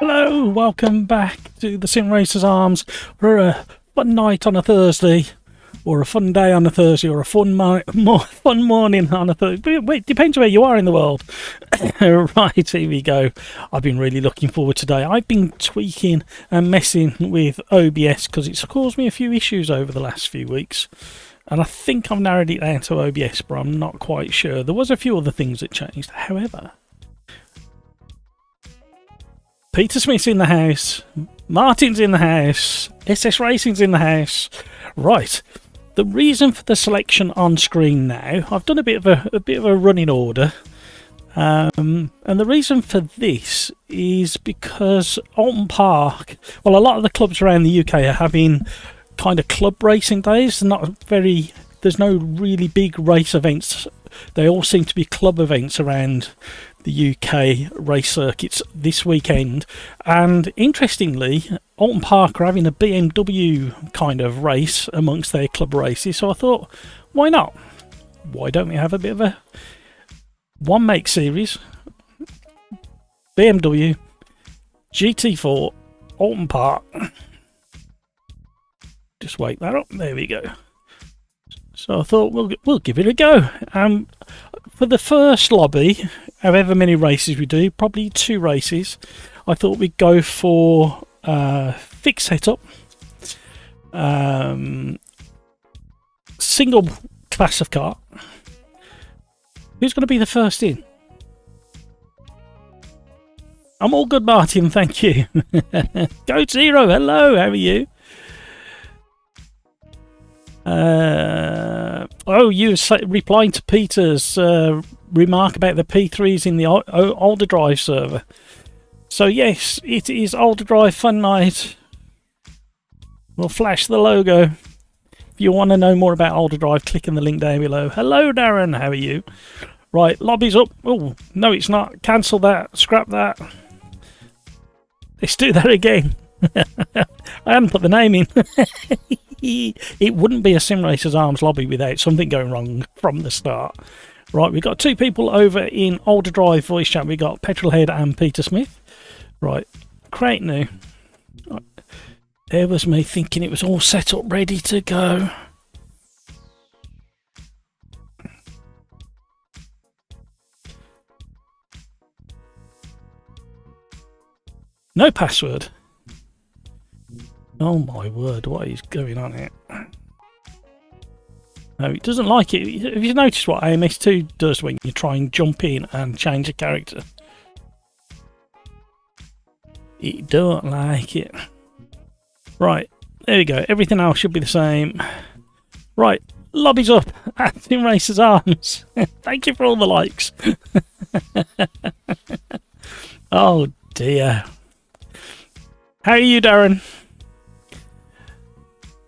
Hello, welcome back to the Sim Racers Arms for a fun night on a Thursday, or a fun day on a Thursday, or a fun morning on a Thursday. It depends where you are in the world. Right, here we go. I've been really looking forward today. I've been tweaking and messing with OBS because it's caused me a few issues over the last few weeks. And I think I've narrowed it down to OBS, but I'm not quite sure. There was a few other things that changed. However, Peter Smith's in the house, Martin's in the house, SS Racing's in the house. Right, the reason for the selection on screen now, I've done a bit of a running order, and the reason for this is because Alton Park, well, a lot of the clubs around the UK are having kind of club racing days. There's no really big race events. They all seem to be club events around the UK race circuits this weekend, and interestingly Alton Park are having a BMW kind of race amongst their club races, so I thought, why not? Why don't we have a bit of a one make series, BMW GT4 Alton Park. Just wake that up, there we go. So I thought we'll give it a go. For the first lobby, however many races we do, probably 2 races, I thought we'd go for fixed setup, single class of car. Who's going to be the first in? I'm all good, Martin, thank you. Go Zero, hello, how are you? You replying to Peter's remark about the P3s in the OlderDrive server. So yes, it is OlderDrive Fun Night. We'll flash the logo. If you want to know more about OlderDrive, click on the link down below. Hello Darren, how are you? Right, lobby's up. Oh, no it's not. Cancel that, scrap that. Let's do that again. I haven't put the name in. It wouldn't be a Sim Racers Arms lobby without something going wrong from the start. Right, we've got 2 people over in OlderDrive voice chat. We've got Petrolhead and Peter Smith. Right, create new. Right. There was me thinking it was all set up, ready to go. No password. Oh my word, what is going on here? No, it doesn't like it. Have you noticed what AMS2 does when you try and jump in and change a character? It don't like it. Right, there we go. Everything else should be the same. Right, lobby's up at Sim Racers Arms. Thank you for all the likes. Oh dear. How are you, Darren?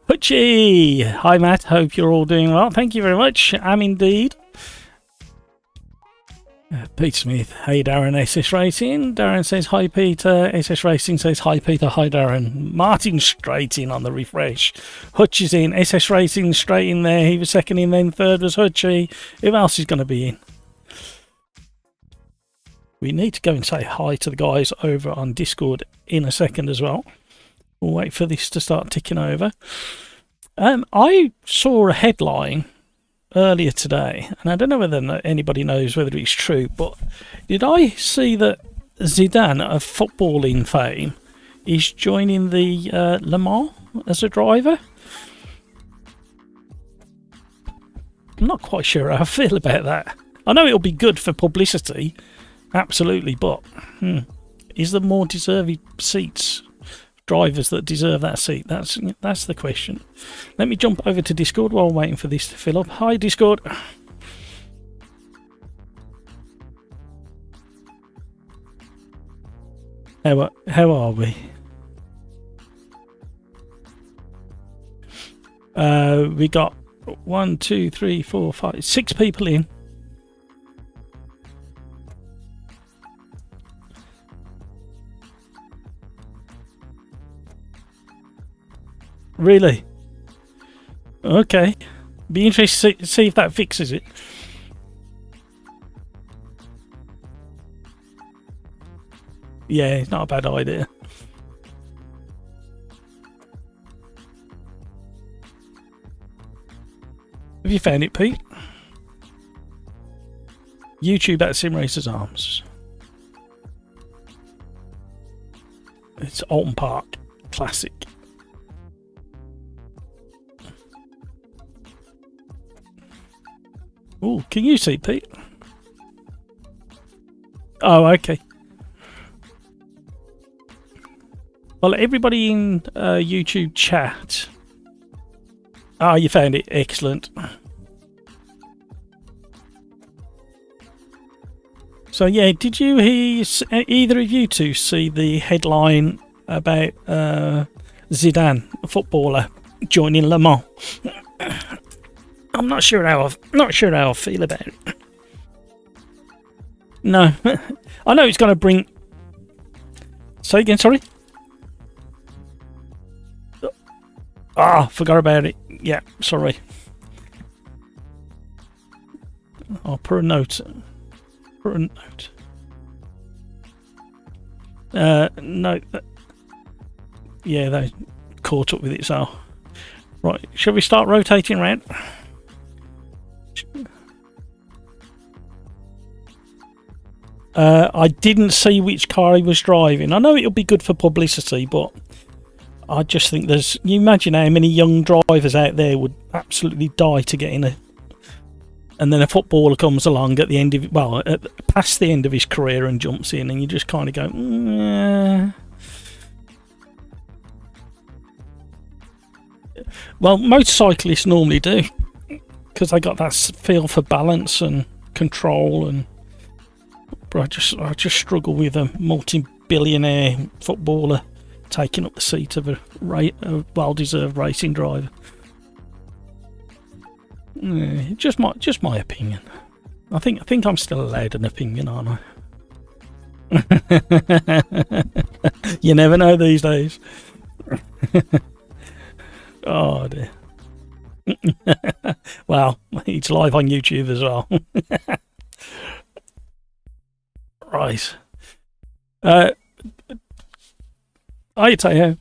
Hutchie! Hi Matt, hope you're all doing well. Thank you very much. I'm indeed. Pete Smith, hey Darren, SS Racing. Darren says hi Peter. SS Racing says hi Peter, hi Darren. Martin straight in on the refresh. Hutch is in. SS Racing straight in there. He was second in, then third was Hutchie. Who else is going to be in? We need to go and say hi to the guys over on Discord in a second as well. We'll wait for this to start ticking over. I saw a headline earlier today, and I don't know whether anybody knows whether it's true, but did I see that Zidane of footballing fame is joining the Le Mans as a driver? I'm not quite sure how I feel about that. I know it'll be good for publicity, absolutely, but is there more deserving seats? Drivers that deserve that seat? That's the question. Let me jump over to Discord while waiting for this to fill up. Hi Discord. How are we? We got 1, 2, 3, 4, 5, 6 people in. Really? Okay. Be interested to see if that fixes it. Yeah, it's not a bad idea. Have you found it, Pete? YouTube at Sim Racers Arms. It's Alton Park. Classic. Oh, can you see, Pete? Oh, okay. Well, everybody in YouTube chat. Ah, you found it. Excellent. So yeah, did you either of you two see the headline about Zidane, a footballer, joining Le Mans? I'm not sure how I feel about it. No, I know it's going to bring. Say again, sorry. Ah, forgot about it. Yeah, sorry. I'll put a note. Put a note. No. Yeah, they caught up with it. So, right. Shall we start rotating around? I didn't see which car he was driving. I know it'll be good for publicity, but I just think there's. You imagine how many young drivers out there would absolutely die to get in a. And then a footballer comes along at the end of past the end of his career and jumps in, and you just kind of go, yeah. Well, motorcyclists normally do, because they got that feel for balance and control, and but I just struggle with a multi-billionaire footballer taking up the seat of a well-deserved racing driver. Just my opinion. I think I'm still allowed an opinion, aren't I? You never know these days. Oh dear. Well, it's live on YouTube as well. Right. I tell you,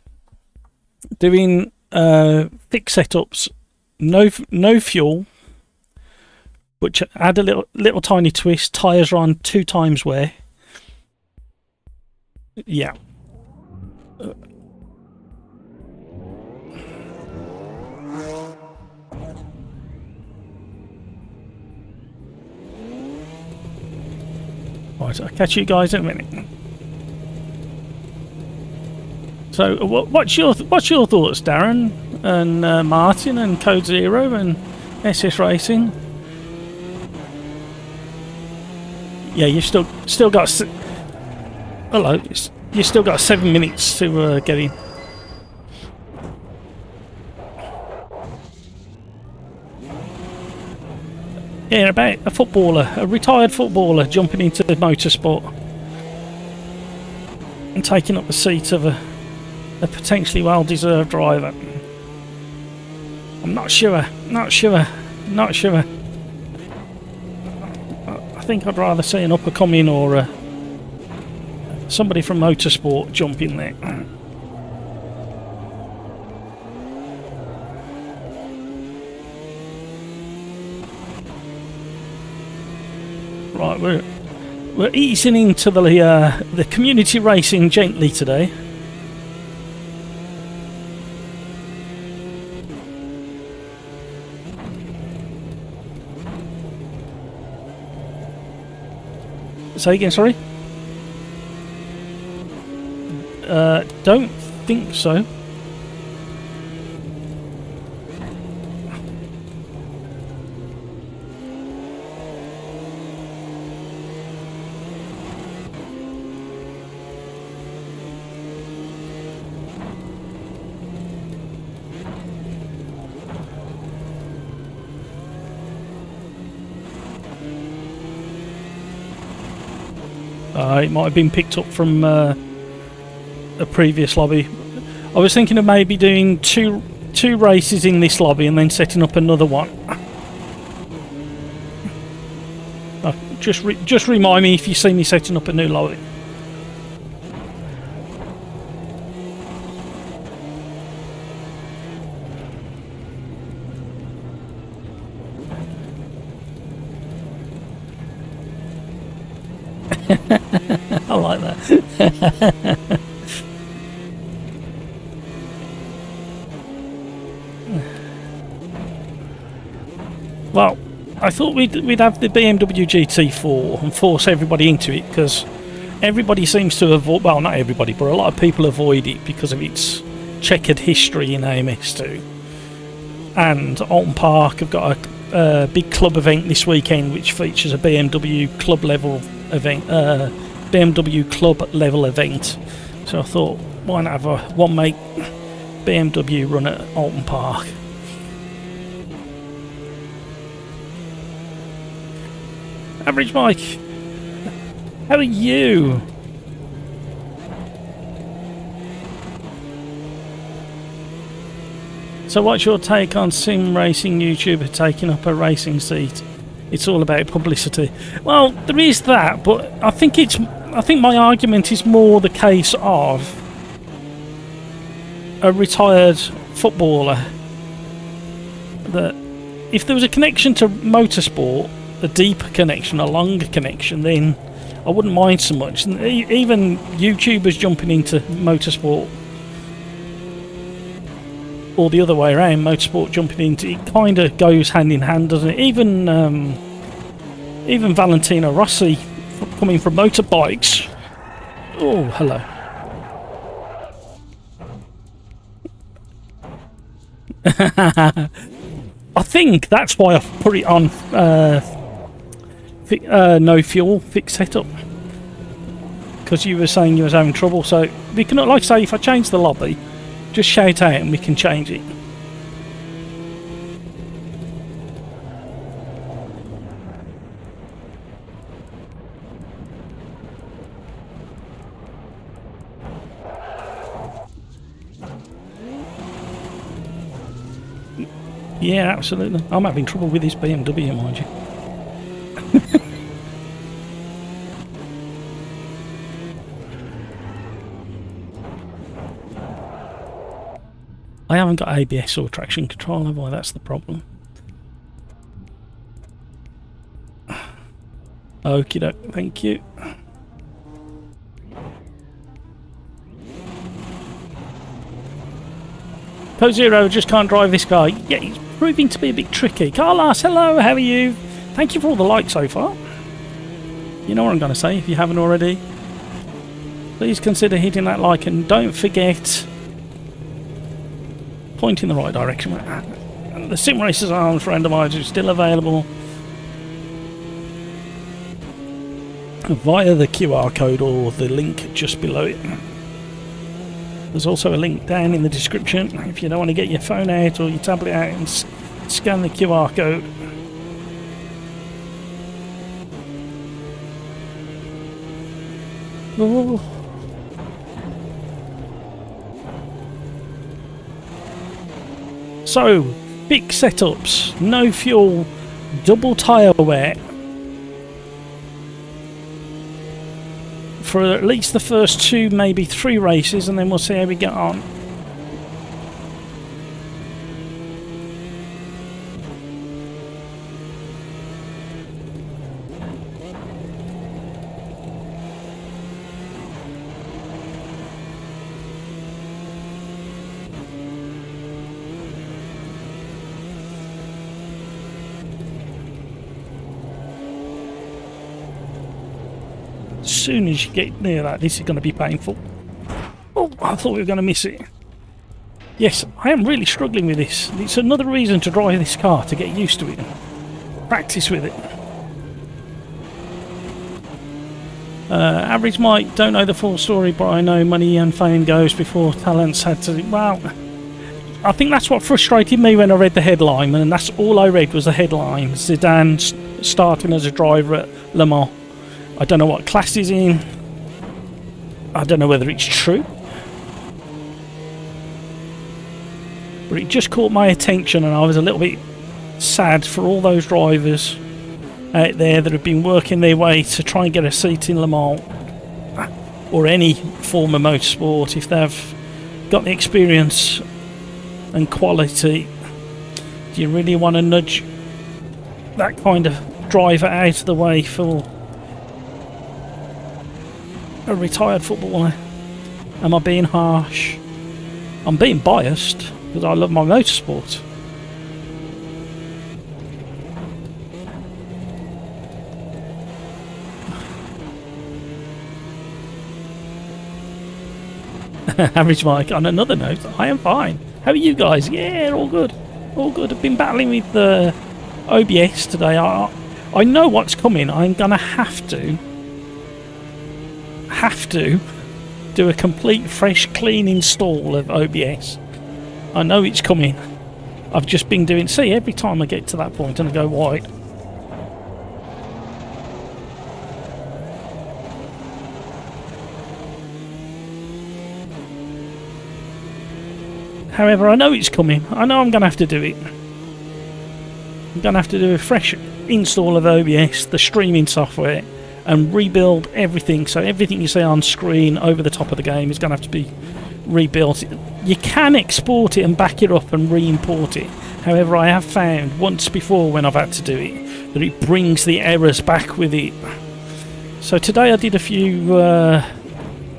doing fixed setups, no fuel, but add a little tiny twist. Tires are on 2 times wear. Yeah. Right, I'll catch you guys in a minute. So, what's your thoughts, Darren and Martin and Code Zero and SS Racing? Yeah, you've still got. Hello, you still got 7 minutes to get in. Yeah, about a retired footballer jumping into the motorsport and taking up the seat of a potentially well-deserved driver. I'm not sure. I think I'd rather see an up-and-coming or somebody from motorsport jump in there. Right, we're easing into the community racing gently today. Say again, sorry? Don't think so. It might have been picked up from a previous lobby. I was thinking of maybe doing two races in this lobby and then setting up another one. Just remind me if you see me setting up a new lobby. I like that. Well, I thought we'd have the BMW GT4 and force everybody into it, because everybody seems to avoid, well, not everybody, but a lot of people avoid it because of its checkered history in AMS2. And Alton Park have got a big club event this weekend which features a BMW club level event, So I thought, why not have a one make BMW run at Alton Park? Average Mike, how are you? So what's your take on sim racing YouTuber taking up a racing seat? It's all about publicity. Well, there is that, but I think my argument is more the case of a retired footballer, that if there was a connection to motorsport, a deeper connection, a longer connection, then I wouldn't mind so much. And even YouTubers jumping into motorsport, or the other way around, motorsport jumping into it, kind of goes hand in hand, doesn't it? Even Valentino Rossi coming from motorbikes. Oh, hello. I think that's why I've put it on no fuel fixed setup, because you were saying you was having trouble. So we can, like I say, if I change the lobby, just shout out and we can change it. Yeah, absolutely. I'm having trouble with this BMW, mind you. I haven't got ABS or traction control, have I? That's the problem. Okie doke, thank you. Code Zero just can't drive this car. Yeah, it's proving to be a bit tricky. Carlos, hello, how are you? Thank you for all the likes so far. You know what I'm going to say if you haven't already. Please consider hitting that like, and don't forget, point in the right direction. The Sim Racers Randomizer is still available via the QR code or the link just below it. There's also a link down in the description if you don't want to get your phone out or your tablet out and scan the QR code. Oh. So, big setups, no fuel, double tyre wear for at least the first 2, maybe 3 races, and then we'll see how we get on. As soon as you get near that, this is going to be painful. Oh, I thought we were going to miss it. Yes, I am really struggling with this. It's another reason to drive this car, to get used to it, practice with it. Average Mike, don't know the full story, but I know money and fame goes before talents had to. Well, I think that's what frustrated me when I read the headline, and that's all I read was the headline. Zidane starting as a driver at Le Mans. I don't know what class he's in. I don't know whether it's true. But it just caught my attention, and I was a little bit sad for all those drivers out there that have been working their way to try and get a seat in Le Mans or any form of motorsport. If they've got the experience and quality, do you really want to nudge that kind of driver out of the way for a retired footballer. Am I being harsh? I'm being biased because I love my motorsport. Average Mike, on another note, I am fine. How are you guys? Yeah, all good. All good. I've been battling with the OBS today. I know what's coming. I'm going to have to do a complete fresh clean install of OBS. I know it's coming. I've just been doing, see, every time I get to that point and I go wide. However, I know it's coming. I know I'm going to have to do it. I'm going to have to do a fresh install of OBS, the streaming software, and rebuild everything. So everything you see on screen over the top of the game is going to have to be rebuilt. You can export it and back it up and re-import it. However, I have found once before when I've had to do it that it brings the errors back with it. So today I did a few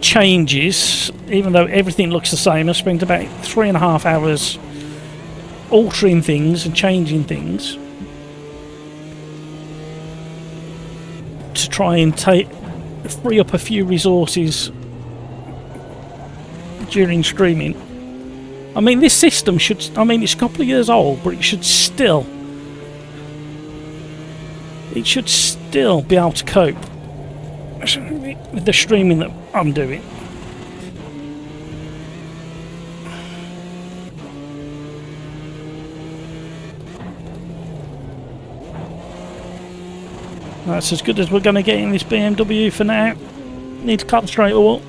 changes, even though everything looks the same. I spent about 3.5 hours altering things and changing things to try and free up a few resources during streaming. I mean, this system should, I mean, it's a couple of years old, but it should still be able to cope with the streaming that I'm doing. That's as good as we're going to get in this BMW for now. Need to concentrate all.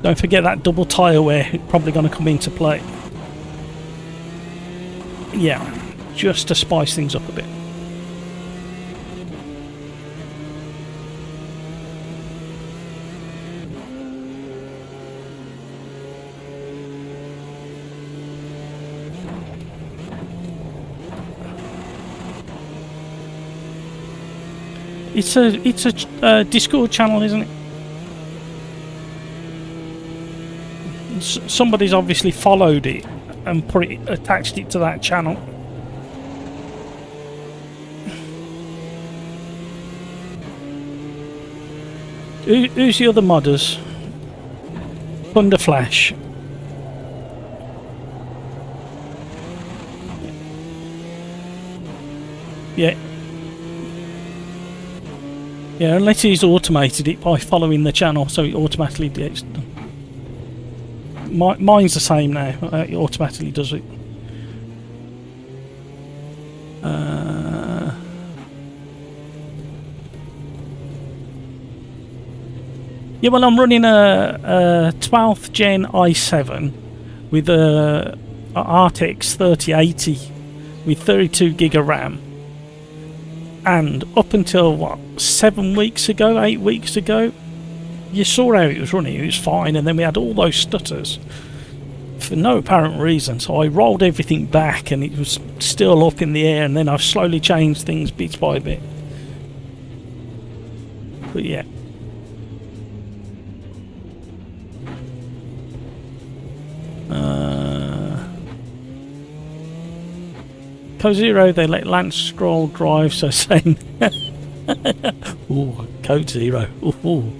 Don't forget that double tyre wear, it's probably going to come into play. Yeah, just to spice things up a bit. It's a Discord channel, isn't it? Somebody's obviously followed it and attached it to that channel. Who's the other modders? Thunder Flash. Yeah. Yeah, unless he's automated it by following the channel, so it automatically gets done. Mine's the same now. It automatically does it. Yeah, well, I'm running a 12th gen i7 with a RTX 3080 with 32 gig of RAM. And up until, what, 7 weeks ago, 8 weeks ago, you saw how it was running, it was fine, and then we had all those stutters for no apparent reason. So I rolled everything back and it was still up in the air, and then I've slowly changed things bit by bit. But yeah. Code Zero, they let Lance Stroll drive, so saying ooh, Code Zero. Ooh.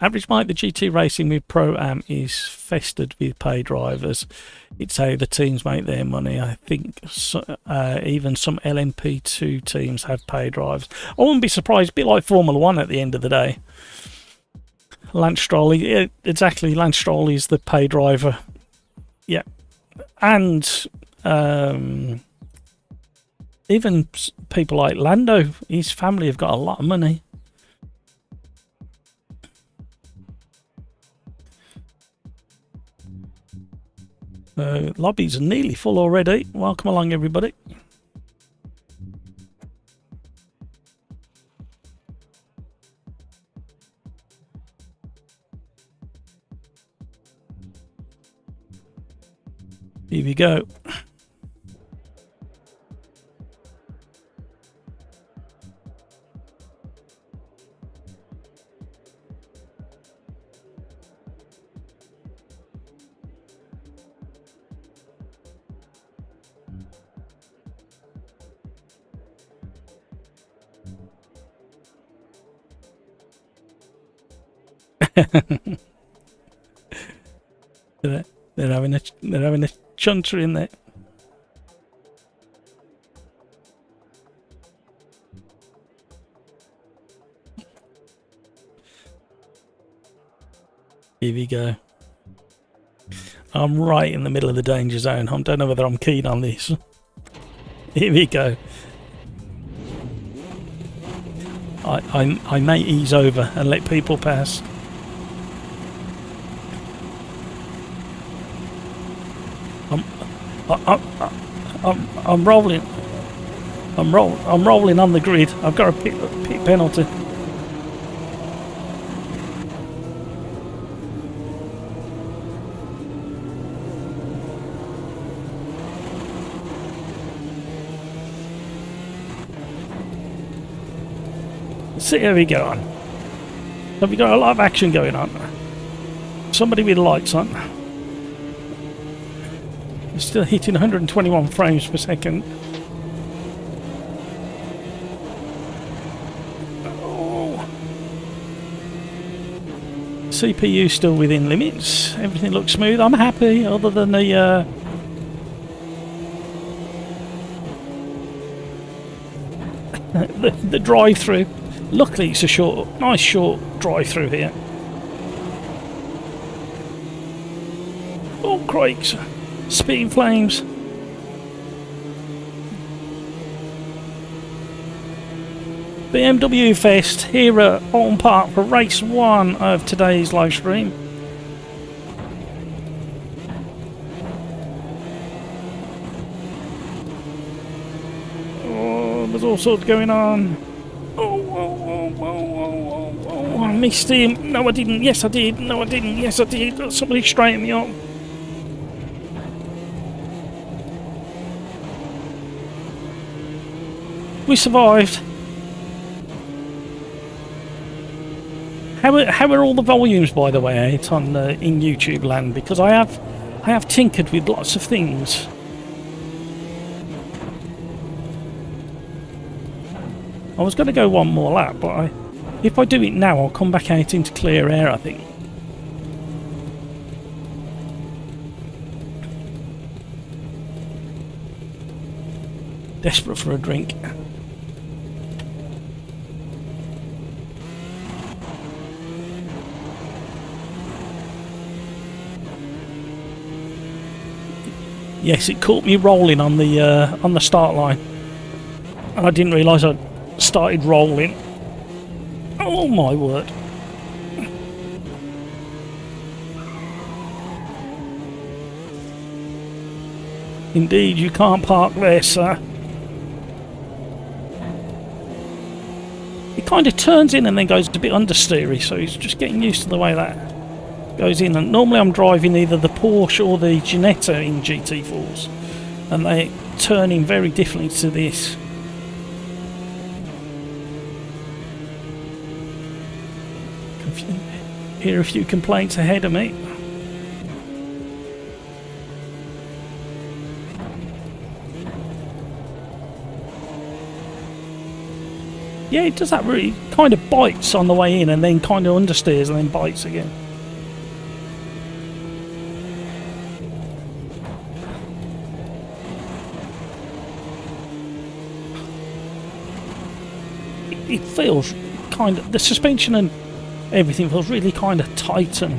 Average Mike, the GT racing with Pro-Am is festered with pay drivers. It's how the teams make their money. I think even some LMP2 teams have pay drivers. I wouldn't be surprised, a bit like Formula 1 at the end of the day. Lance Stroll, yeah, exactly, Lance Stroll is the pay driver. Yeah. And even people like Lando, his family have got a lot of money. Lobbies are nearly full already. Welcome along, everybody. Here we go. They're having a chunter in there. Here we go. I'm right in the middle of the danger zone. I don't know whether I'm keen on this. Here we go. I may ease over and let people pass. I'm rolling. I'm rolling on the grid. I've got a pit penalty. See how we go on. Have we got a lot of action going on? Somebody with lights on. We're still hitting 121 frames per second. Oh. CPU still within limits. Everything looks smooth. I'm happy, other than the the drive-through. Luckily, it's a nice short drive-through here. Oh, crikes! Spitting flames. BMW Fest here at Alton Park for race 1 of today's live stream. Oh, there's all sorts going on. Oh, I missed him. No, I didn't. Yes, I did. No, I didn't. Yes, I did. Somebody straighten me up. We survived. How are all the volumes, by the way, out on in YouTube land? Because I have tinkered with lots of things. I was going to go one more lap, but if I do it now, I'll come back out into clear air, I think. Desperate for a drink. Yes, it caught me rolling on the start line. I didn't realise I'd started rolling. Oh my word. Indeed, you can't park there, sir. It kind of turns in and then goes a bit understeery, so he's just getting used to the way that goes in. And normally I'm driving either the Porsche or the Ginetta in GT4s, and they turn in very differently to this. Hear a few complaints ahead of me. Yeah, it does that really kind of bites on the way in and then kind of understeers and then bites again. It feels kind of, the suspension and everything feels really kind of tight and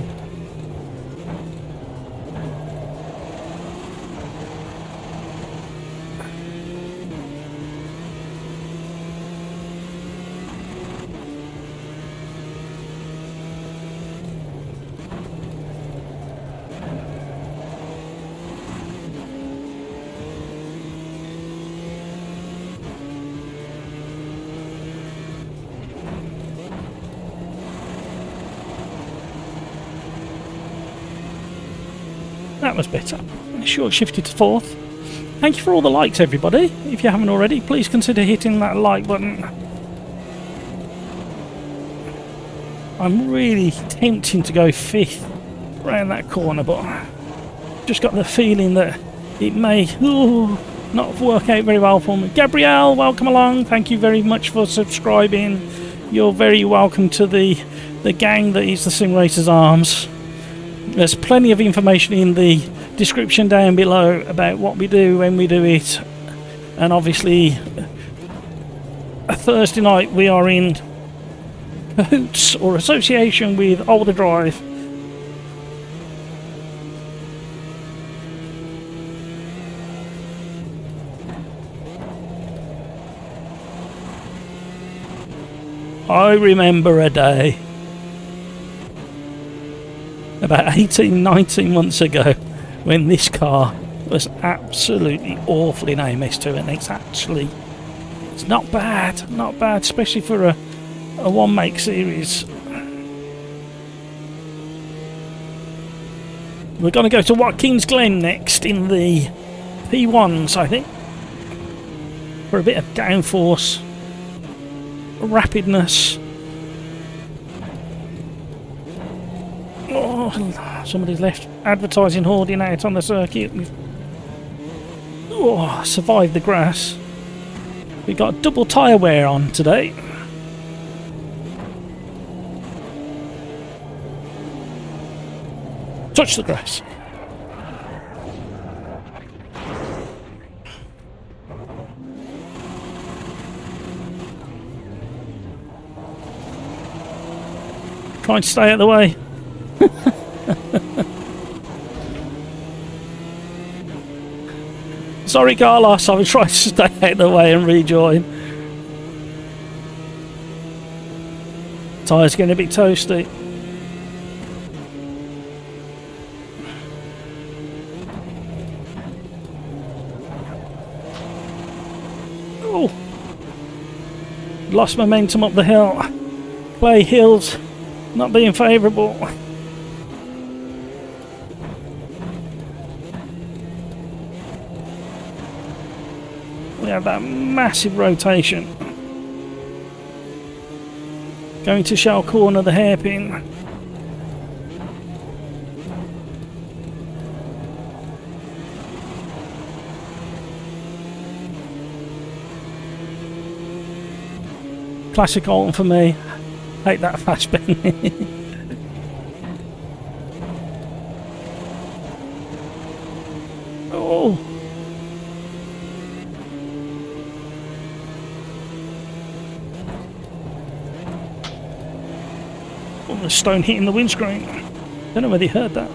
that was better. Short shifted to 4th. Thank you for all the likes, everybody. If you haven't already, please consider hitting that like button. I'm really tempting to go 5th around that corner, but just got the feeling that it may not work out very well for me. Gabrielle, welcome along. Thank you very much for subscribing. You're very welcome to the gang that is the Sim Racers Arms. There's plenty of information in the description down below about what we do when we do it, and obviously a Thursday night we are in cahoots or association with OlderDrive. I remember a day about 18-19 months ago when this car was absolutely awful in AMS2, and it's not bad, especially for a one make series. We're going to go to Watkins Glen next in the P1s, I think, for a bit of downforce, rapidness. Oh, somebody's left advertising hoarding out on the circuit. Oh, survived the grass. We got double tyre wear on today. Touch the grass. Trying to stay out of the way. Sorry, Carlos, I was trying to stay out of the way and rejoin. Tyre's getting a bit toasty. Oh, lost momentum up the hill. Clay hills not being favourable. We have that massive rotation. Going to shell corner the hairpin. Classic Alton for me. Hate that fast bend. Oh. Oh, the stone hitting the windscreen. Don't know whether you heard that.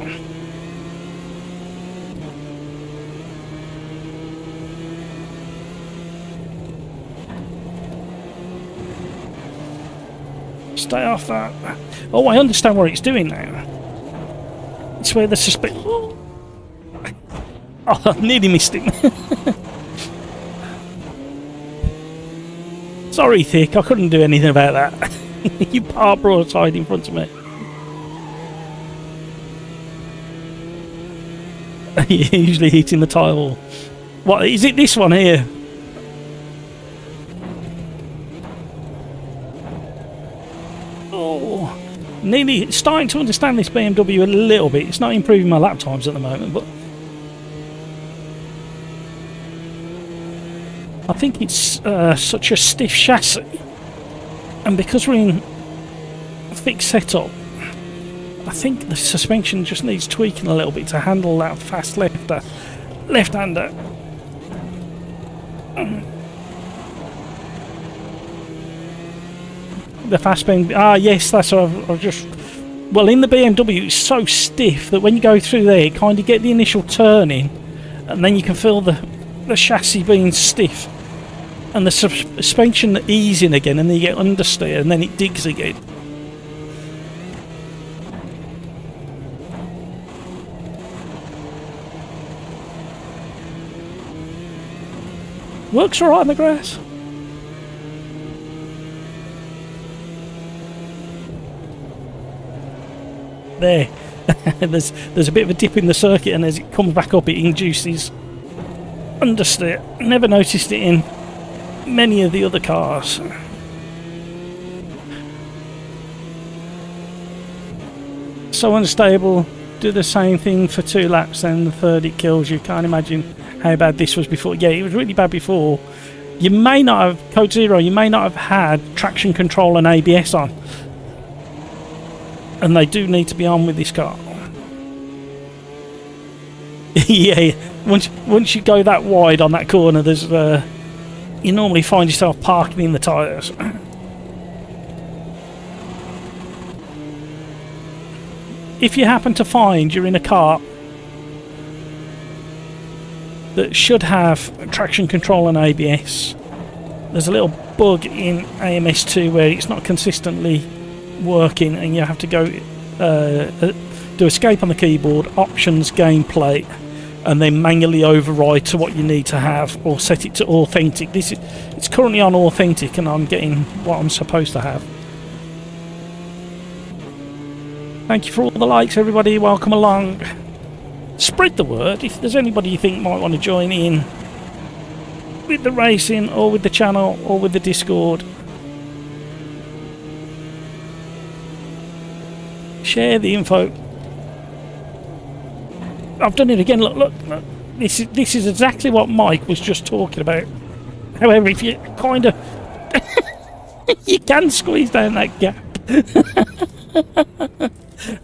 Stay off that. Oh, I understand what it's doing now. It's where the suspension. Oh, I nearly missed it. Sorry, Thick, I couldn't do anything about that. You parked broadside in front of me. You're usually hitting the tile. What is it? This one here? Oh, nearly starting to understand this BMW a little bit. It's not improving my lap times at the moment, but I think it's such a stiff chassis, and because we're in a fixed setup, I think the suspension just needs tweaking a little bit to handle that fast left-hander. The fast bend. Ah, yes, that's what I've just. Well, in the BMW, it's so stiff that when you go through there, you kind of get the initial turning, and then you can feel the chassis being stiff, and the suspension easing again, and then you get understeer, and then it digs again. Works alright on the grass. There. there's a bit of a dip in the circuit, and as it comes back up, it induces understeer. Never noticed it in many of the other cars. So unstable. Do the same thing for 2 laps, and the third it kills you. Can't imagine how bad this was before. Yeah, it was really bad before. You may not have, Code Zero, you may not have had traction control and ABS on. And they do need to be on with this car. Yeah, once you go that wide on that corner, there's you normally find yourself parking in the tyres. If you happen to find you're in a car that should have traction control and ABS, there's a little bug in AMS2 where it's not consistently working, and you have to go do escape on the keyboard, options, gameplay, and then manually override to what you need to have, or set it to authentic. It's currently on authentic, and I'm getting what I'm supposed to have. Thank you for all the likes, everybody. Welcome along. Spread the word. If there's anybody you think might want to join in with the racing, or with the channel, or with the Discord, share the info. I've done it again. Look. This is exactly what Mike was just talking about. However, if you kind of you can squeeze down that gap.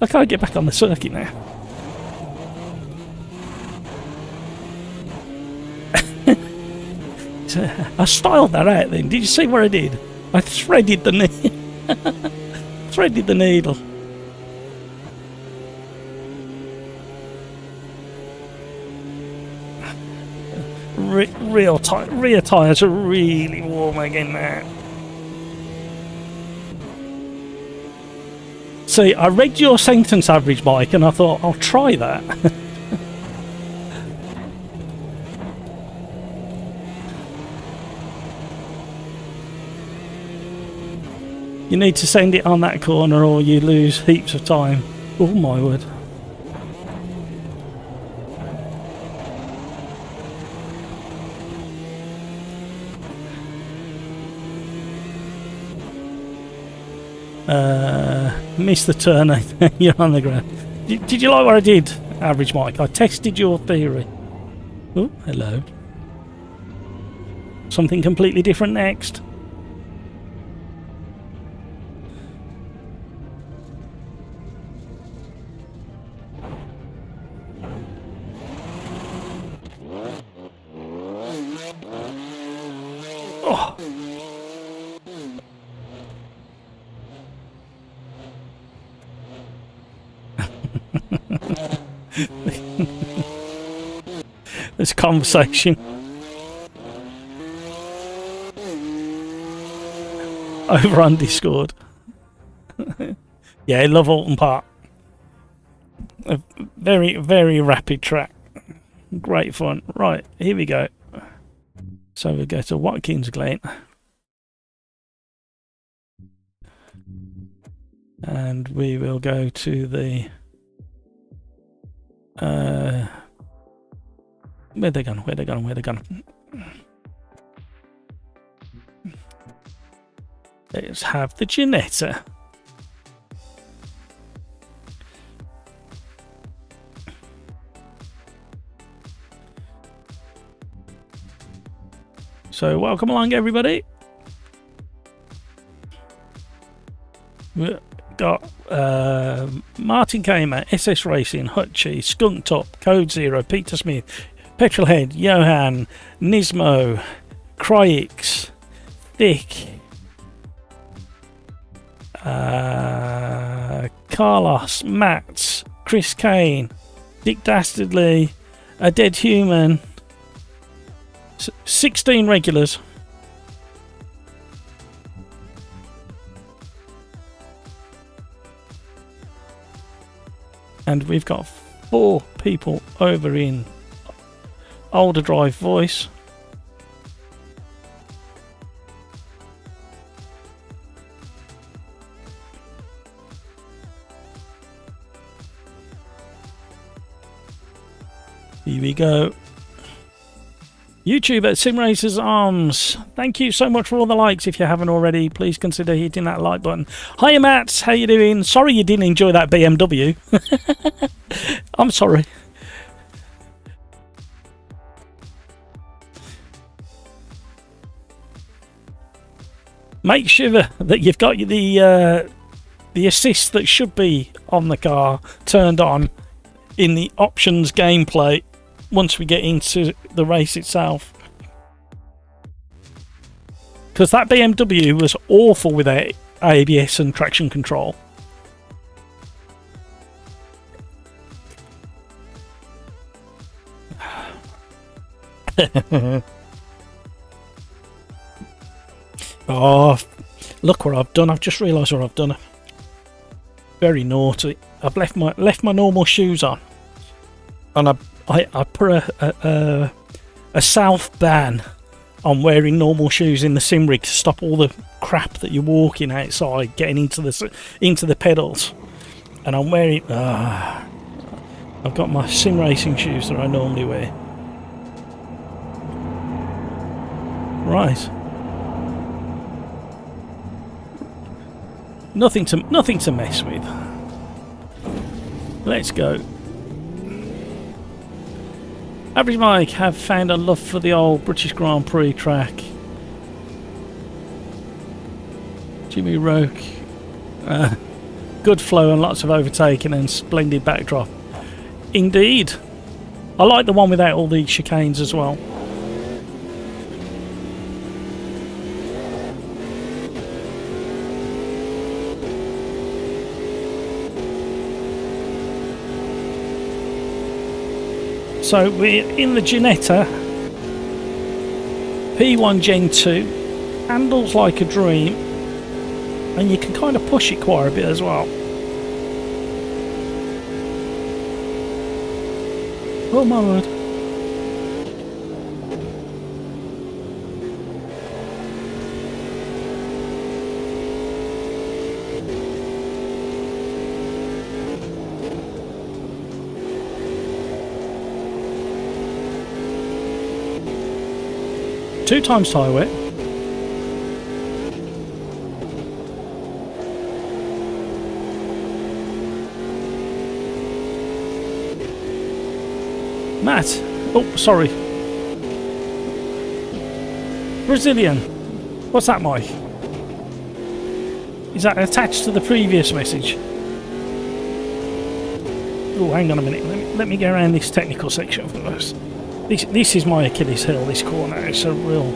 I can't get back on the circuit now. I styled that out then. Did you see what I did? I threaded the threaded the needle. Rear tyres are really warm again now. See, I read your sentence, Average Mike, and I thought, I'll try that. You need to send it on that corner or you lose heaps of time. Oh my word. Missed the turn. You're on the ground. Did you like what I did, Average Mike? I tested your theory. Oh, hello. Something completely different next. Oh. This conversation over on Discord. Yeah, I love Alton Park. A very, very rapid track. Great fun. Right, here we go. So we go to Watkins Glen. And we will go to the where they gone? Let's have the Ginetta. So welcome along, everybody. We've got Martin Kamer, SS Racing, Hutchie, Skunk Top, Code Zero, Peter Smith, Petrolhead, Johan, Nismo, Cryix, Thick, Carlos, Matt, Chris Kane, Dick Dastardly, A Dead Human, 16 regulars. And we've got 4 people over in OlderDrive voice. Here we go. YouTube at Sim Racers Arms. Thank you so much for all the likes. If you haven't already, please consider hitting that like button. Hiya, Matt. How you doing? Sorry you didn't enjoy that BMW. I'm sorry. Make sure that you've got the assist that should be on the car turned on in the options gameplay once we get into the race itself. Because that BMW was awful without ABS and traction control. Oh, look what I've done. I've just realised what I've done. Very naughty. I've left my normal shoes on, and I put a self ban on wearing normal shoes in the sim rig to stop all the crap that you're walking outside getting into the pedals. And I'm wearing I've got my sim racing shoes that I normally wear. Right. Nothing to mess with. Let's go. Average Mike have found a love for the old British Grand Prix track. Jimmy Roke. Good flow and lots of overtaking and splendid backdrop. Indeed. I like the one without all the chicanes as well. So we're in the Ginetta P1 Gen 2, handles like a dream, and you can kind of push it quite a bit as well. Oh my word. Two times tyre wet. Matt. Oh, sorry. Brazilian. What's that, Mike? Is that attached to the previous message? Oh, hang on a minute. Let me go around this technical section first. This is my Achilles heel, this corner. It's a real...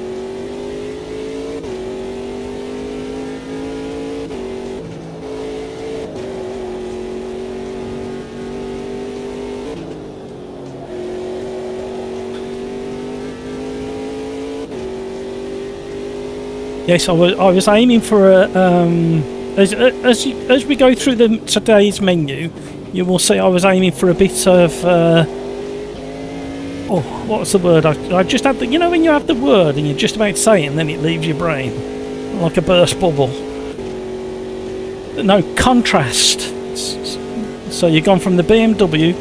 Yes, I was aiming for a... as we go through today's menu, you will see I was aiming for a bit of... oh, what's the word? I just had the... You know when you have the word and you're just about to say it and then it leaves your brain? Like a burst bubble. No, contrast. So you've gone from the BMW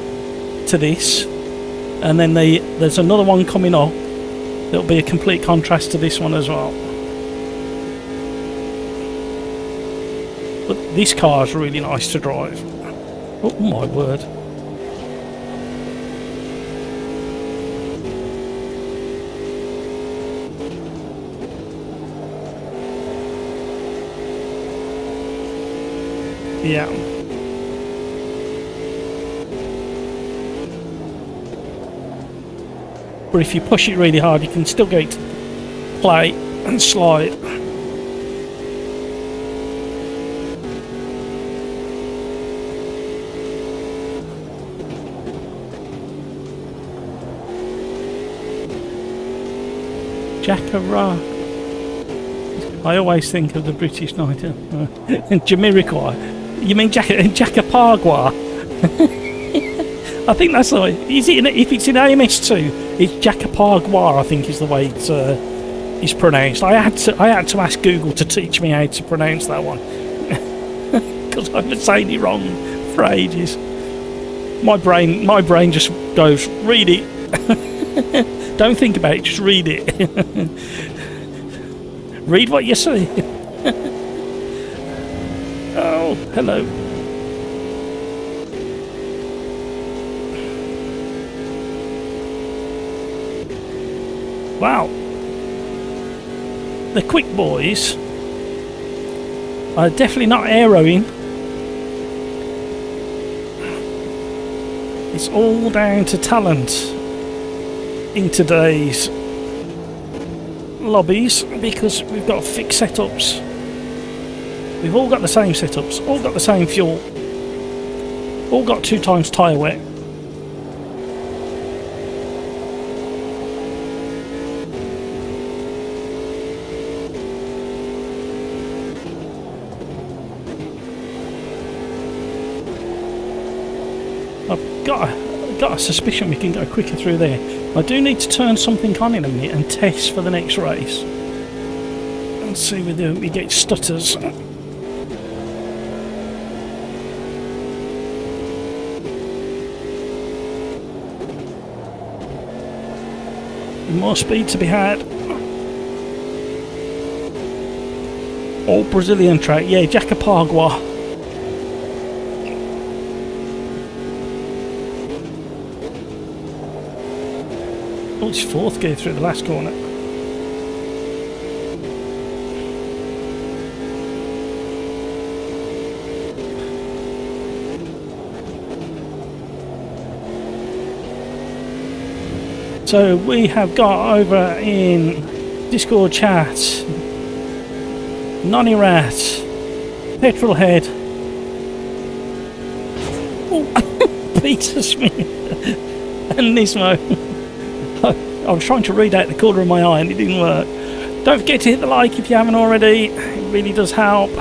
to this, and then there's another one coming up that'll be a complete contrast to this one as well. But this car is really nice to drive. Oh my word. Yeah. But if you push it really hard, you can still get to play and slide. Jack-a-ra. I always think of the British night. Jamiroquai. You mean Jacapagua? I think that's the way. Is it? If it's in AMS2, it's Jacapagua. I think is the way it's pronounced. I had to ask Google to teach me how to pronounce that one because I've been saying it wrong for ages. My brain just goes read it, Don't think about it, just read it. Read what you see. Oh, hello. Wow. The quick boys are definitely not aeroing. It's all down to talent in today's lobbies, because we've got fixed setups. We've all got the same setups, all got the same fuel, all got 2 times tyre wet. I've got a suspicion we can go quicker through there. I do need to turn something on in a minute and test for the next race and see whether we get stutters. More speed to be had. All Brazilian track, yeah, Jacapagua. Oh, it's 4th gear through the last corner. So we have got over in Discord chat Nonny Rat, Petrolhead, oh, Peter Smith and Nismo. I was trying to read out the corner of my eye and it didn't work. Don't forget to hit the like if you haven't already. It really does help.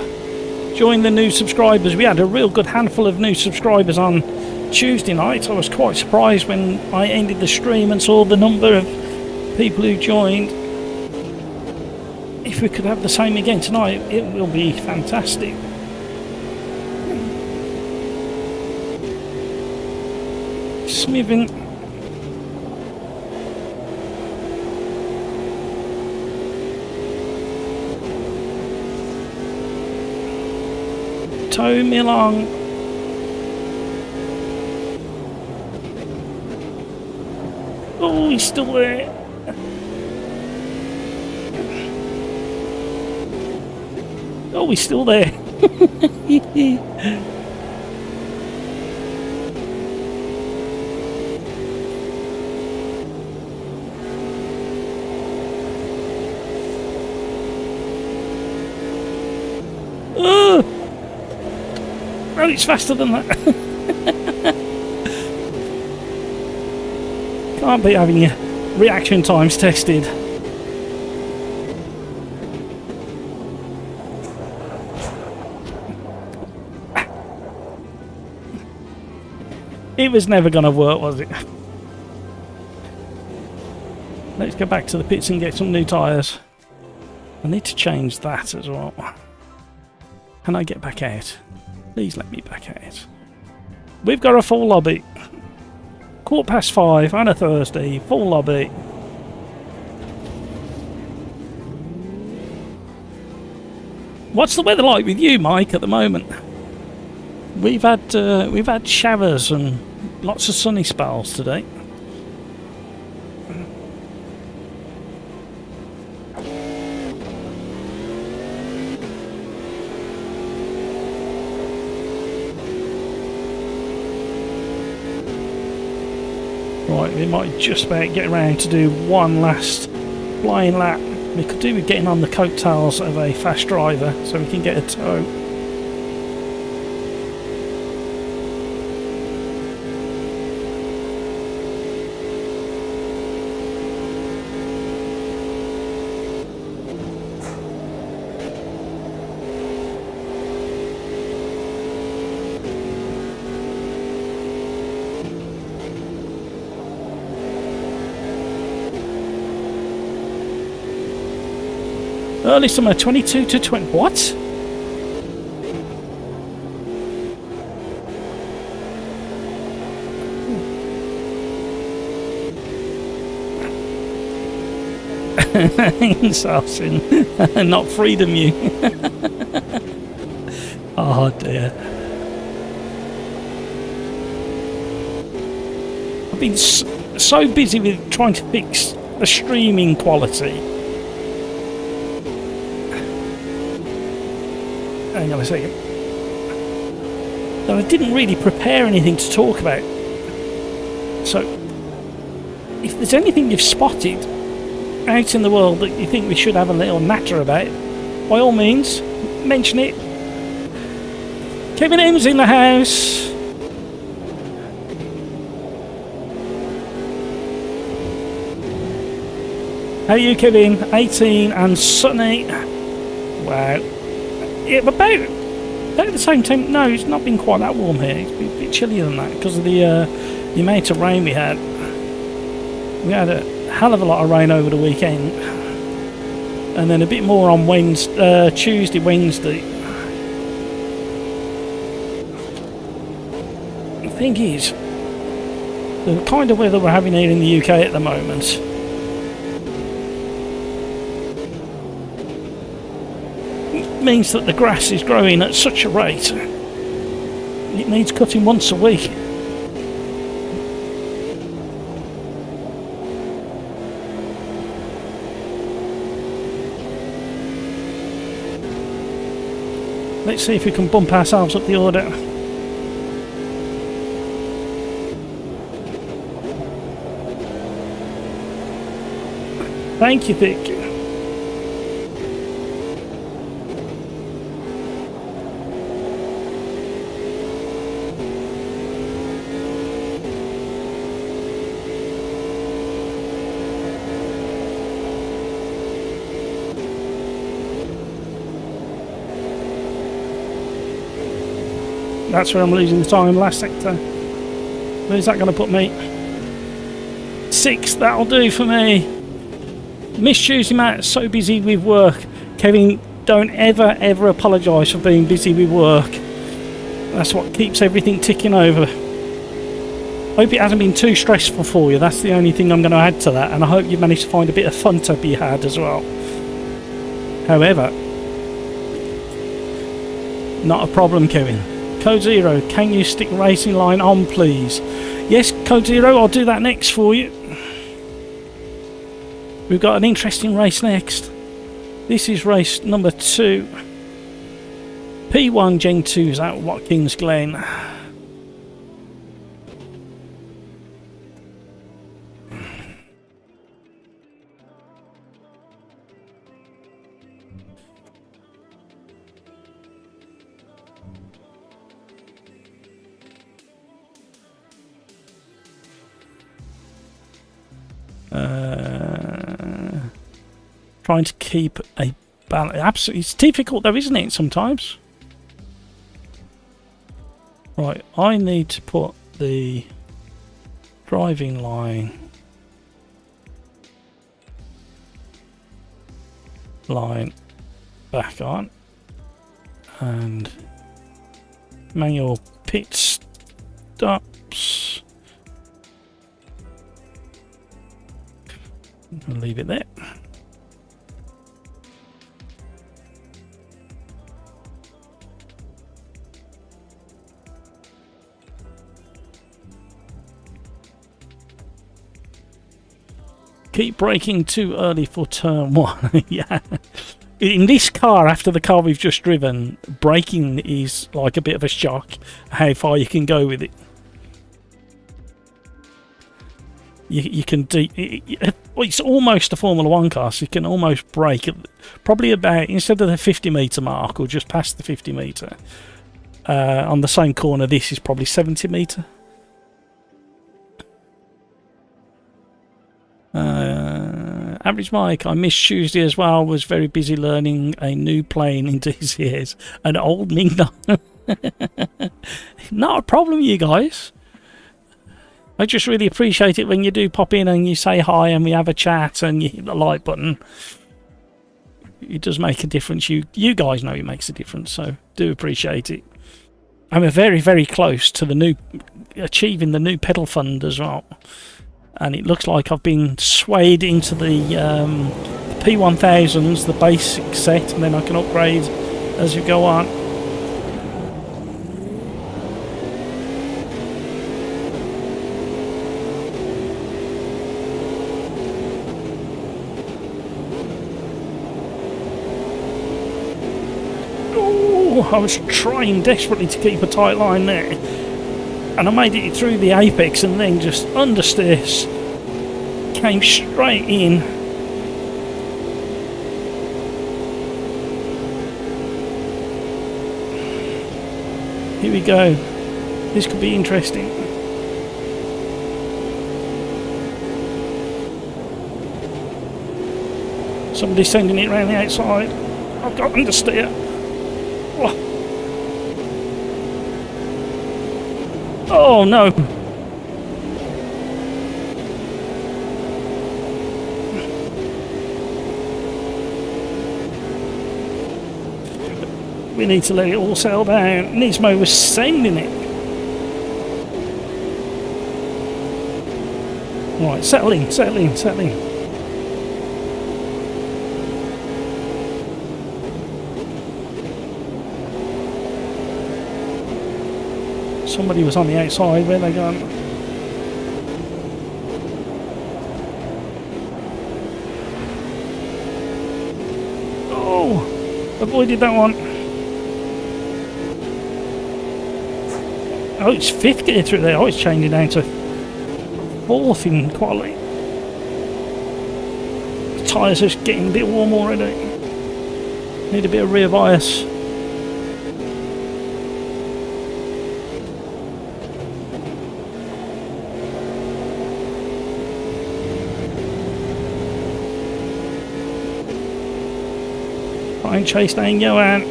Join the new subscribers. We had a real good handful of new subscribers on Tuesday night. I was quite surprised when I ended the stream and saw the number of people who joined. If we could have the same again tonight, it will be fantastic. Smithing. Tow me along. Oh, he's still there. Oh, he's still there. Oh, well, it's faster than that. Can't be having your reaction times tested. It was never going to work, was it? Let's go back to the pits and get some new tyres. I need to change that as well. Can I get back out? Please let me back out. We've got a full lobby. 5:15 on a Thursday, full lobby. What's the weather like with you, Mike, at the moment? We've had showers and lots of sunny spells today. Right, we might just about get around to do one last flying lap. We could do with getting on the coattails of a fast driver so we can get a tow. Early summer 22 to 20. What? Assassin, not freedom you. Oh dear. I've been so busy with trying to fix the streaming quality. Hang on a second. That I didn't really prepare anything to talk about. So, if there's anything you've spotted out in the world that you think we should have a little natter about, by all means, mention it. Kevin M's in the house. How are you, Kevin? 18 and sunny. Wow. Yeah, about the same time. No, it's not been quite that warm here. It's been a bit chillier than that because of the amount of rain we had. We had a hell of a lot of rain over the weekend, and then a bit more on Tuesday, Wednesday. The thing is, the kind of weather we're having here in the UK at the moment, means that the grass is growing at such a rate it needs cutting once a week. Let's see if we can bump ourselves up the order. Thank you, Vic. That's where I'm losing the time, last sector. Where's that going to put me? 6th, that'll do for me. Miss Tuesday, Matt, so busy with work. Kevin, don't ever apologise for being busy with work. That's what keeps everything ticking over. Hope it hasn't been too stressful for you. That's the only thing I'm going to add to that. And I hope you managed to find a bit of fun to be had as well. However, not a problem, Kevin. Code Zero, can you stick racing line on, please? Yes, Code Zero, I'll do that next for you. We've got an interesting race next. This is race number 2. P1 Gen 2's at Watkins Glen. Trying to keep a balance. Absolutely, it's difficult though, isn't it? Sometimes. Right, I need to put the driving line back on, and manual pit stops. I'll leave it there. Keep braking too early for turn 1. Yeah. In this car, after the car we've just driven, braking is like a bit of a shock, how far you can go with it. You can do... It's almost a Formula 1 car, so you can almost brake probably about, instead of the 50 metre mark, or just past the 50 metre, on the same corner, this is probably 70 metre. Average Mike, I missed Tuesday as well, was very busy learning a new plane into his ears. An old Mingdon. Not a problem, you guys. I just really appreciate it when you do pop in and you say hi and we have a chat and you hit the like button. It does make a difference. You guys know it makes a difference, so do appreciate it. I'm very close to achieving the new pedal fund as well. And it looks like I've been swayed into the P1000's the basic set, and then I can upgrade as you go on. Oh, I was trying desperately to keep a tight line there, and I made it through the apex and then just understeers, came straight in. Here we go. This could be interesting. Somebody's sending it around the outside. I've got understeer. Oh no! We need to let it all settle down. Nismo was sending it. Right, settle in, settle in, settle in. Somebody was on the outside. Where they gone? Oh, avoided that one. Oh, it's 5th gear through there. Oh, it's changing down to 4th in quality. The tyres are getting a bit warm already. Need a bit of rear bias. Try and chase down Johan.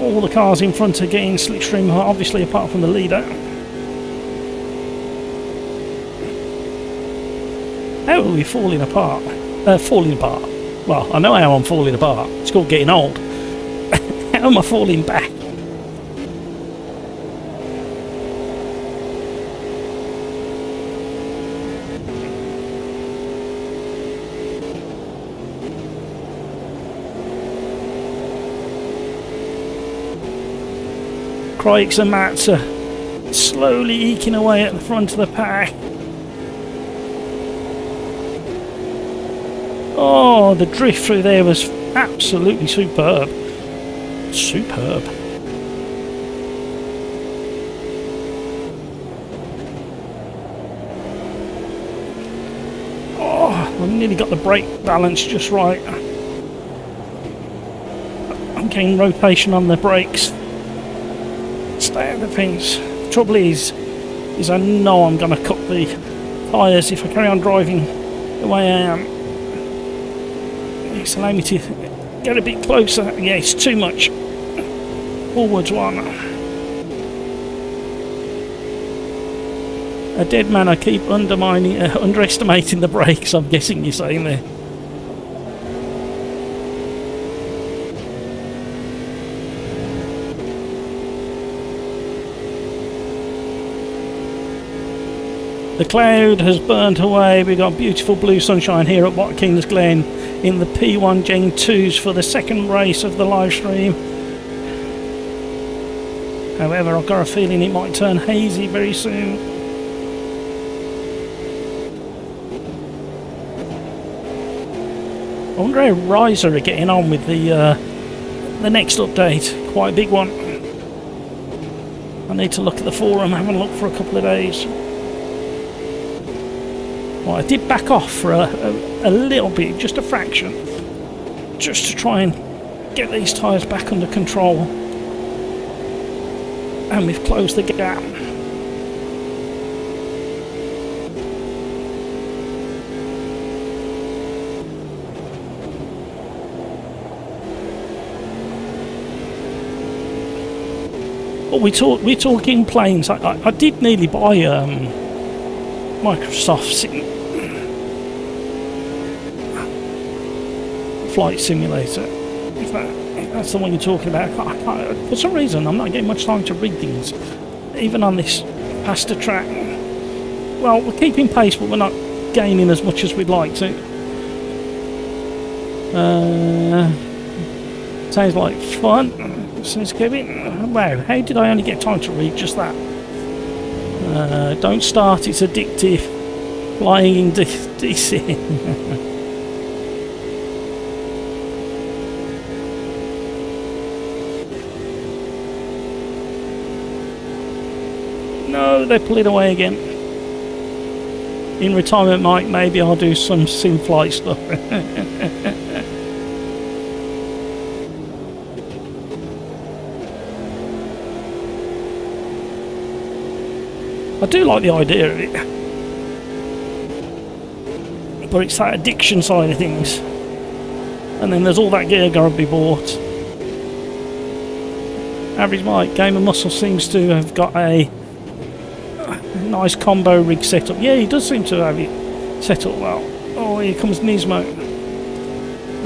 All the cars in front are getting slipstream, obviously, apart from the leader. How are we falling apart? Falling apart. Well, I know how I'm falling apart. It's called getting old. How am I falling back? Crikes and Mats are slowly eking away at the front of the pack. Oh, the drift through there was absolutely superb. Superb. Oh, I nearly got the brake balance just right. I'm getting rotation on the brakes. Stay at the fence. The trouble is I know I'm going to cut the tyres if I carry on driving the way I am. It's allowing me to get a bit closer. Yeah, it's too much. Forwards one. A dead man, I keep underestimating the brakes, I'm guessing you're saying there. The cloud has burnt away. We've got beautiful blue sunshine here at Watkins Glen in the P1 Gen 2s for the second race of the live stream. However, I've got a feeling it might turn hazy very soon. I wonder how Riser are getting on with the next update. Quite a big one. I need to look at the forum. I haven't looked for a couple of days. Well, I did back off for a little bit, just a fraction, just to try and get these tyres back under control. And we've closed the gap. But we're talking planes. I did nearly buy Microsoft Flight Simulator. If that's the one you're talking about, I can't, for some reason I'm not getting much time to read things, even on this faster track. Well, we're keeping pace, but we're not gaining as much as we'd like to. Sounds like fun, says Kevin. Wow, how did I only get time to read just that? Don't start, it's addictive. Flying in DC. No, they pull it away again. In retirement, Mike, maybe I'll do some sim flight stuff. I do like the idea of it, but it's that addiction side of things, and then there's all that gear got to be bought. Average Mike, Game of Muscle seems to have got a nice combo rig set up. Yeah, he does seem to have it set up well. Oh, here comes Nismo.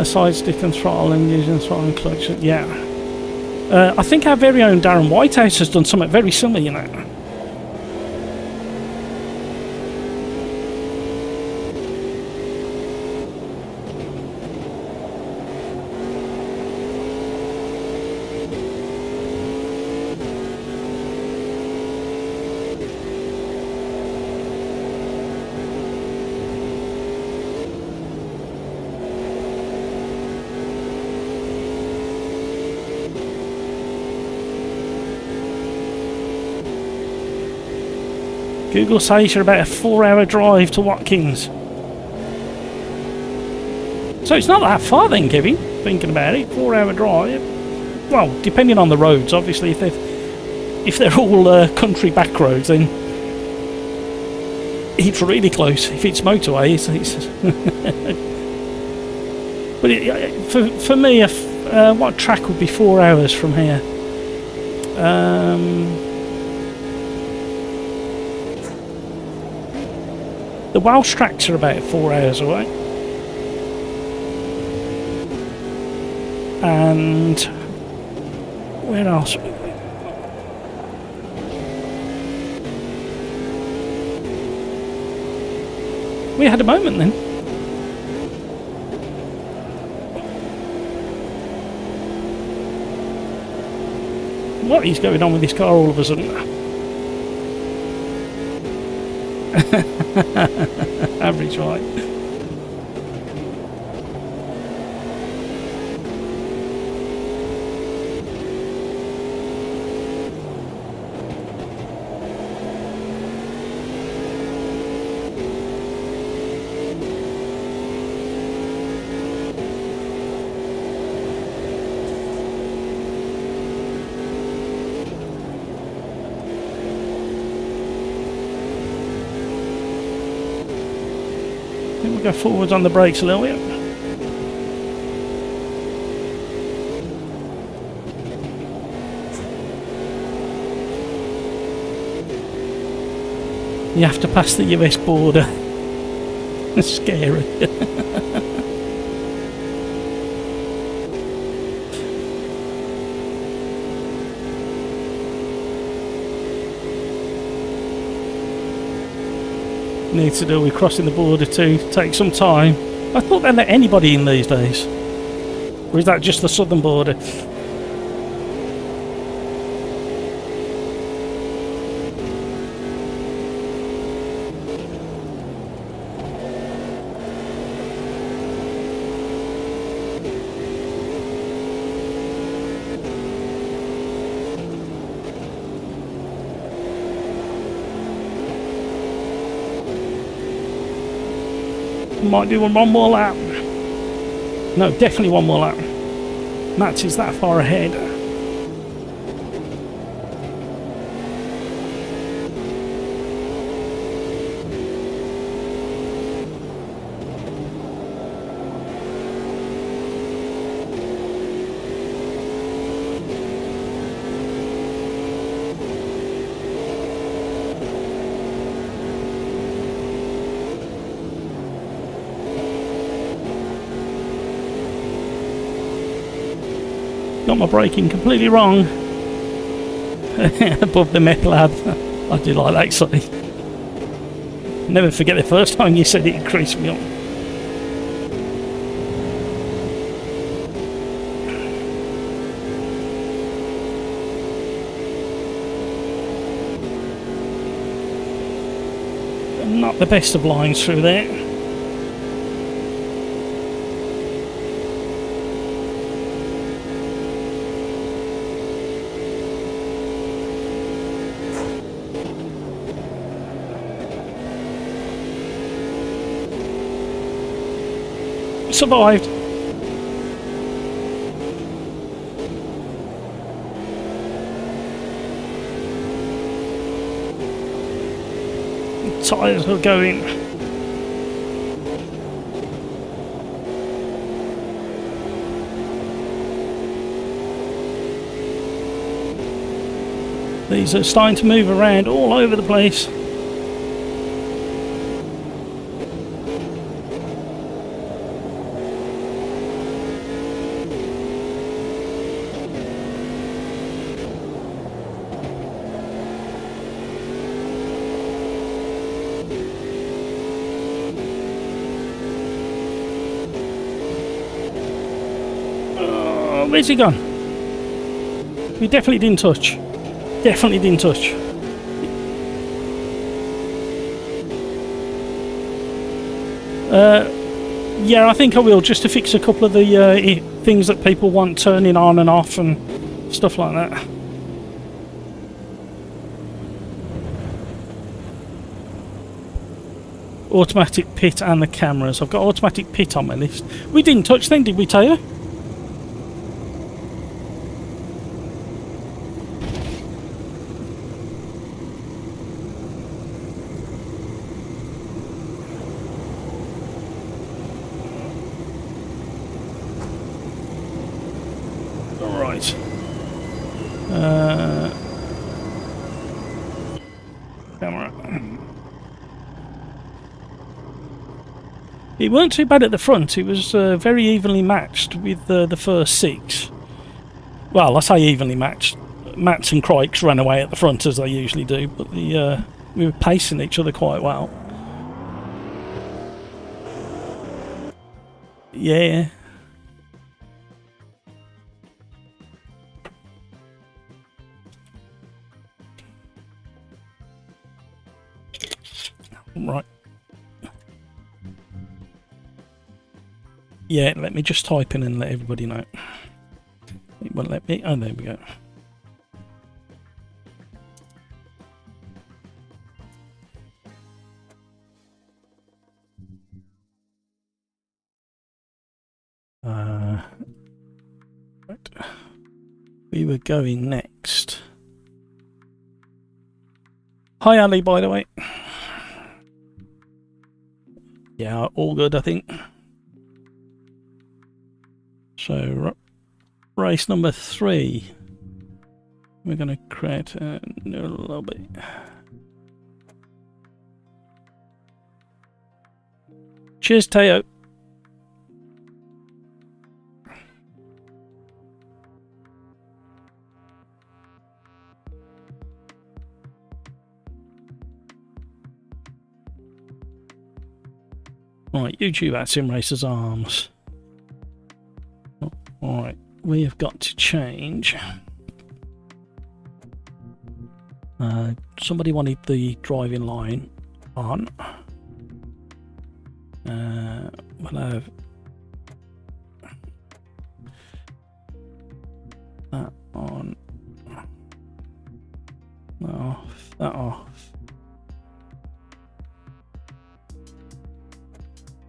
A side stick and throttle and using throttle and clutch. Yeah. I think our very own Darren Whitehouse has done something very similar, you know. Google says you're about a 4-hour drive to Watkins. So it's not that far then, Kevin, thinking about it. 4-hour drive. Well, depending on the roads, obviously. If they're all country back roads, then it's really close. If it's motorway, it's but for me, what track would be 4 hours from here? The Welsh tracks are about 4 hours away. And where else? We had a moment then. What is going on with this car all of a sudden? Average, right? Go forwards on the brakes a little bit. You have to pass the US border. It's scary. Need to do with crossing the border to take some time. I thought they'd let anybody in these days. Or is that just the southern border? Might do one more lap. No, definitely one more lap. Matt is that far ahead. Got my braking completely wrong. Above the meth lab. I do like that side. Never forget the first time you said it, increased me up. Not the best of lines through there. Survived. Tyres are going. These are starting to move around all over the place. Where's he gone? We definitely didn't touch. Definitely didn't touch. Yeah, I think I will, just to fix a couple of the things that people want turning on and off and stuff like that. Automatic pit and the cameras. I've got automatic pit on my list. We didn't touch then, did we, Taylor? Right. Camera. It weren't too bad at the front. It was very evenly matched with the first 6. Well, I say evenly matched. Mats and Crikes ran away at the front as they usually do, but we were pacing each other quite well. Yeah. Right. Yeah, let me just type in and let everybody know. It won't let me. Oh, there we go. Right. We were going next. Hi, Ali, by the way. Yeah, all good, I think. So, race number 3. We're going to create a new lobby. Cheers, Teo. Right, YouTube at Sim Racers Arms. Alright, we have got to change. Somebody wanted the driving line on. We'll have that on. Off, that off.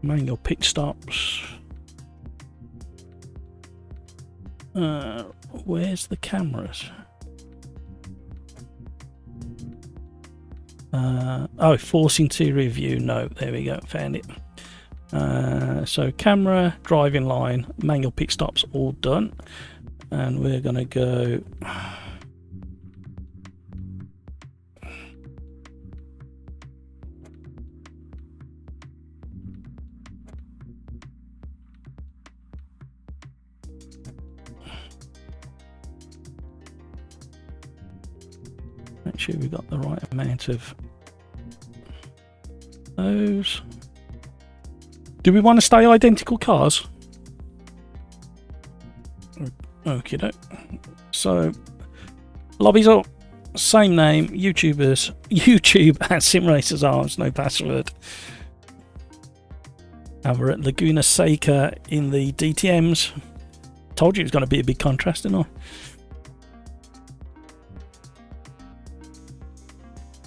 Manual pit stops. Where's the cameras? Oh, force interior view. No, there we go. Found it. So camera, driving line, manual pit stops, all done. And we're gonna go. Make sure we've got the right amount of those. Do we want to stay identical cars? Okay, so lobby's up. same name, YouTubers, YouTube at Sim Racers Arms, no password. And we're at Laguna Seca in the DTMs. Told you it was going to be a big contrast, didn't I?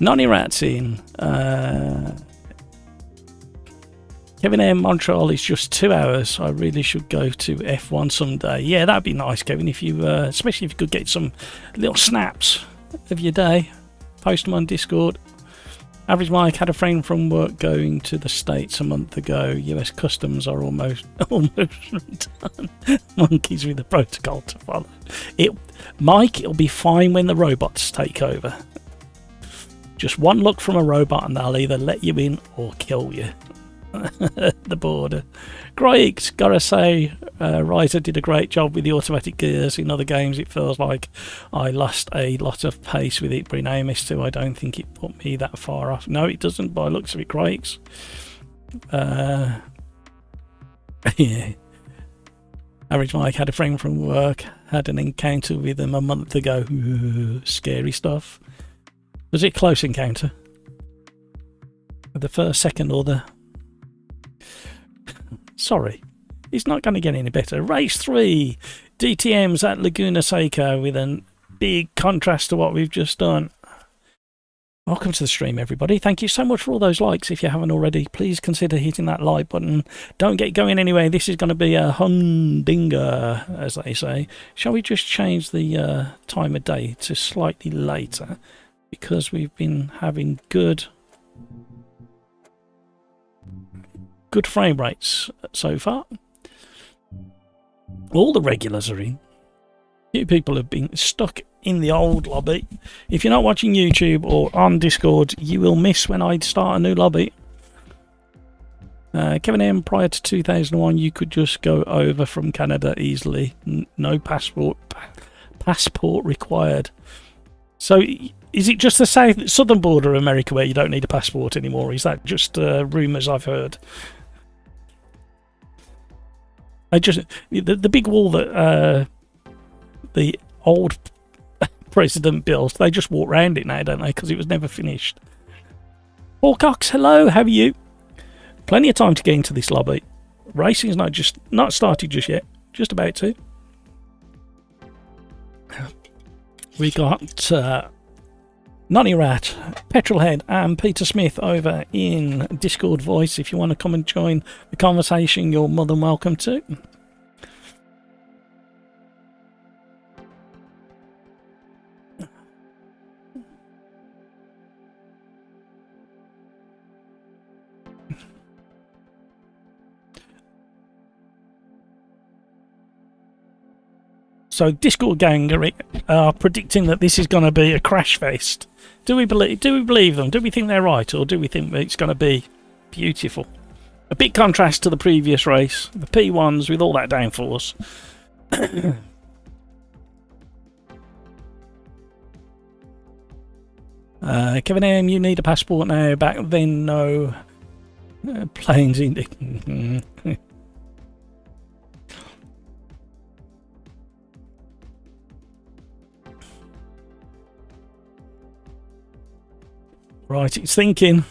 Nonny Rat's in. Kevin M. Montreal is just 2 hours. I really should go to F1 someday. Yeah, that'd be nice, Kevin, if you, especially if you could get some little snaps of your day. Post them on Discord. Average Mike had a friend from work going to the States a month ago. US customs are almost done. Monkeys with the protocol to follow. Mike, it'll be fine when the robots take over. Just one look from a robot and they'll either let you in or kill you. The border. Great, gotta say, Ryder did a great job with the automatic gears. In other games, it feels like I lost a lot of pace with it, but in AMS2, I don't think it put me that far off. No, it doesn't, by looks of it, Great. Yeah. Average Mike had a friend from work, had an encounter with him a month ago. Ooh, scary stuff. Was it close encounter? The first, second, or the... Sorry, it's not going to get any better. Race 3, DTMs at Laguna Seca with a big contrast to what we've just done. Welcome to the stream, everybody. Thank you so much for all those likes. If you haven't already, please consider hitting that like button. Don't get going anyway. This is going to be a humdinger, as they say. Shall we just change the time of day to slightly later? Because we've been having good frame rates so far. All the regulars are in. Few people have been stuck in the old lobby. If you're not watching YouTube or on Discord, you will miss when I start a new lobby. Kevin M, prior to 2001, you could just go over from Canada easily. No passport required. So is it just the southern border of America where you don't need a passport anymore? Is that just rumours I've heard? The big wall that the old president built, they just walk around it now, don't they? Because it was never finished. Paul Cox, hello, how are you? Plenty of time to get into this lobby. Racing's not started just yet, just about to. We got Nonny Rat, Petrolhead, and Peter Smith over in Discord voice. If you want to come and join the conversation, you're more than welcome to. So Discord gang are predicting that this is going to be a crash fest. Do we believe them? Do we think they're right, or do we think that it's going to be beautiful? A big contrast to the previous race, the P1s with all that downforce. Kevin M, you need a passport now. Back then, no. Planes in. Right, it's thinking.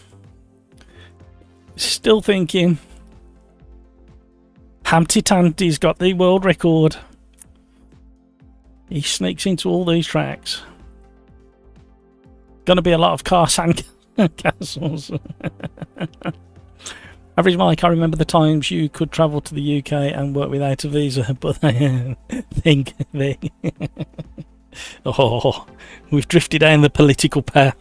Still thinking. Humpty Tanty's got the world record. He sneaks into all these tracks. Gonna be a lot of car sand castles. Average Mike, I remember the times you could travel to the UK and work without a visa, but think oh, we've drifted down the political path.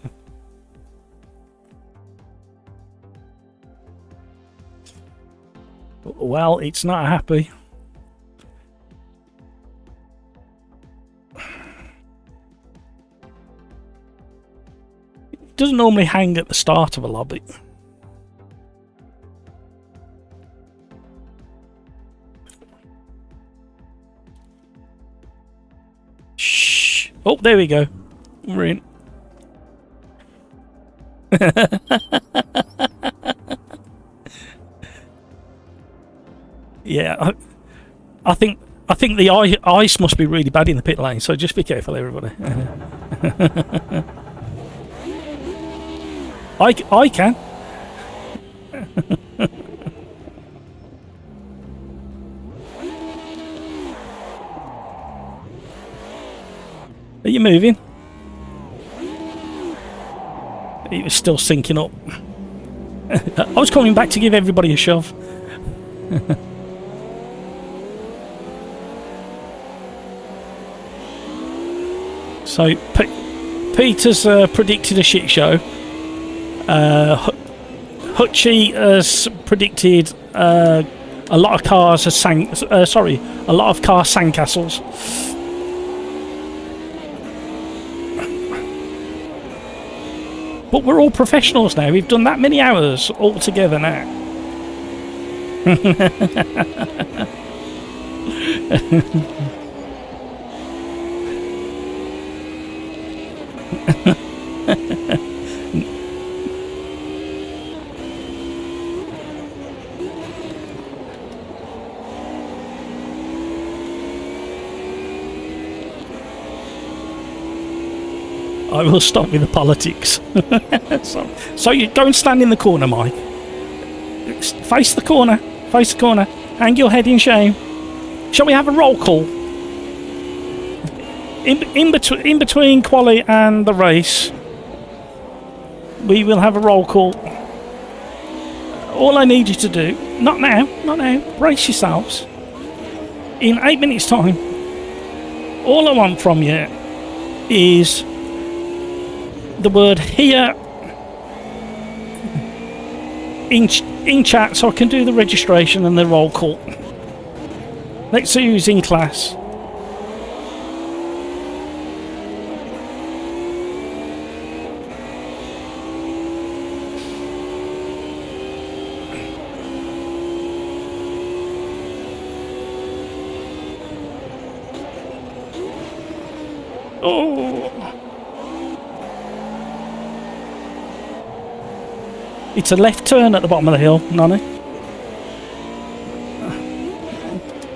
Well, it's not happy. It doesn't normally hang at the start of a lobby. Shh. Oh, there we go. We're in. Yeah, I think the ice must be really bad in the pit lane, so just be careful, everybody. I can. Are you moving? It was still syncing up. I was coming back to give everybody a shove. So, Peter's predicted a shit show. Hutchie has predicted a lot of cars have a lot of car sandcastles. But we're all professionals now. We've done that many hours all together now. I will stop with the politics. So you go and stand in the corner, Mike. Face the corner. Face the corner. Hang your head in shame. Shall we have a roll call? In between quali and the race, we will have a roll call. All I need you to do, not now, brace yourselves. In 8 minutes' time, all I want from you is the word here in chat so I can do the registration and the roll call. Let's see who's in class. Oh, it's a left turn at the bottom of the hill, Nonny.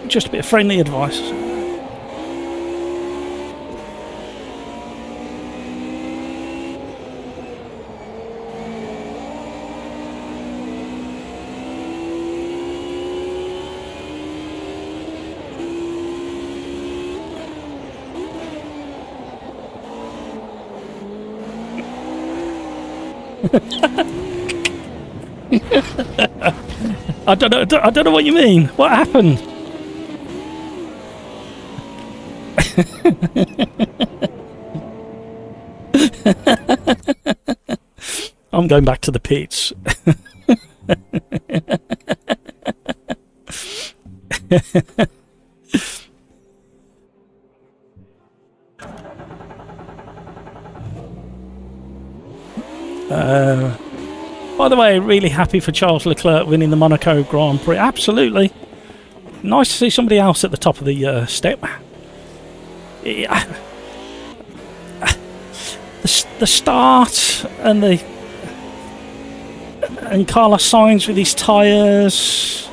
Just a bit of friendly advice. I don't know what you mean. What happened? I'm going back to the pits. By the way, really happy for Charles Leclerc winning the Monaco Grand Prix. Absolutely. Nice to see somebody else at the top of the step. Yeah. The start and Carlos Sainz with his tyres.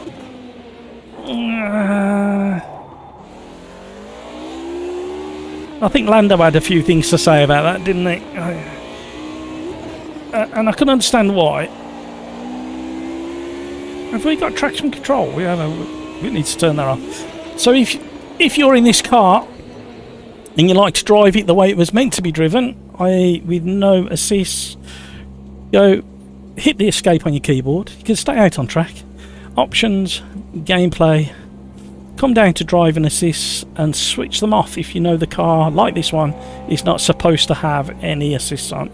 I think Lando had a few things to say about that, didn't he? And I can understand why. Have we got traction control? We need to turn that off. So if you're in this car and you like to drive it the way it was meant to be driven, i.e. with no assist, go hit the escape on your keyboard. You can stay out on track. Options, gameplay, come down to drive and assist and switch them off if you know the car, like this one, is not supposed to have any assists on.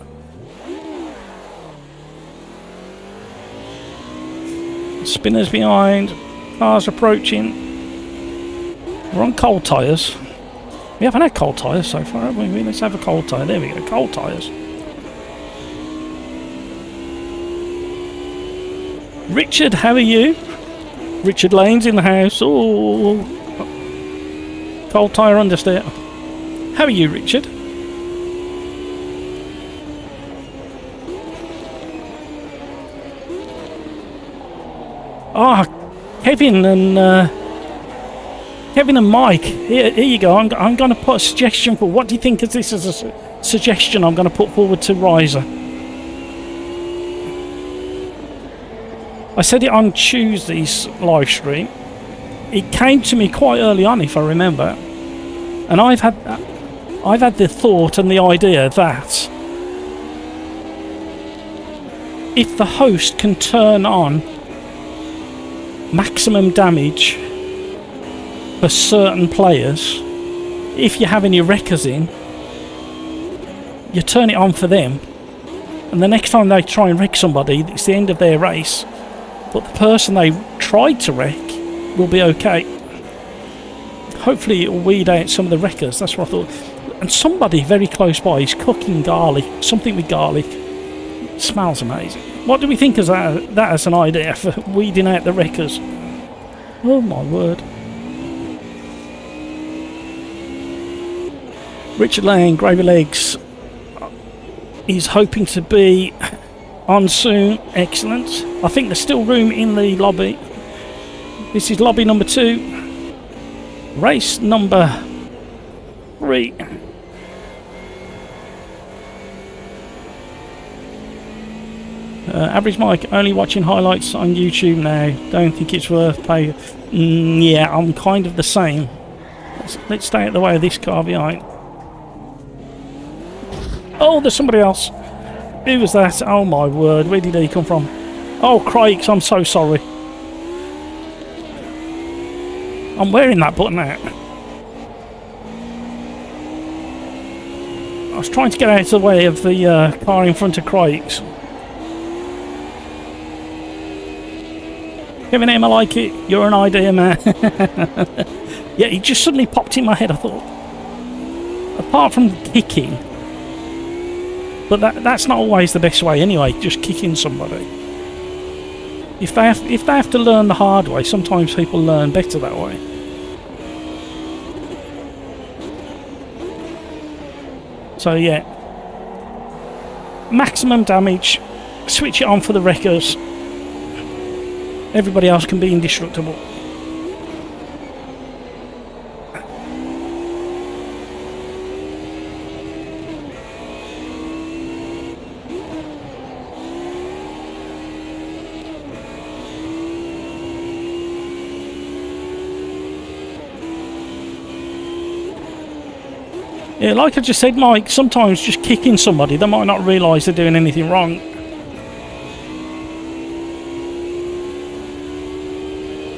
Spinners behind, cars approaching. We're on cold tyres. We haven't had cold tyres so far, have we? Let's have a cold tyre. There we go, cold tyres. Richard, how are you? Richard Lane's in the house. Oh, cold tyre understeer. How are you, Richard? Ah, Kevin and Mike. Here you go. I'm going to put a suggestion for what do you think of this as a suggestion I'm going to put forward to Riser. I said it on Tuesday's live stream. It came to me quite early on, if I remember, and I've had the thought and the idea that if the host can turn on maximum damage for certain players, if you have any wreckers in, you turn it on for them, and the next time they try and wreck somebody, it's the end of their race, but the person they tried to wreck will be okay. Hopefully it will weed out some of the wreckers. That's what I thought. And somebody very close by is cooking garlic, something with garlic. It smells amazing. What do we think of that as an idea for weeding out the wreckers? Oh my word. Richard Lane, Gravy Legs, is hoping to be on soon. Excellent. I think there's still room in the lobby. This is lobby number 2. Race number 3. Average Mike, only watching highlights on YouTube now. Don't think it's worth paying. Yeah, I'm kind of the same. Let's stay out the way of this car behind. Oh, there's somebody else. Who was that? Oh my word, where did he come from? Oh, Craigs, I'm so sorry. I'm wearing that button out. I was trying to get out of the way of the car in front of Craigs. Kevin M, I like it. You're an idea, man. Yeah, it just suddenly popped in my head, I thought. Apart from kicking, but that's not always the best way anyway, just kicking somebody. If they have to learn the hard way, sometimes people learn better that way. So yeah, maximum damage, switch it on for the wreckers. Everybody else can be indestructible. Yeah, like I just said, Mike, sometimes just kicking somebody, they might not realise they're doing anything wrong.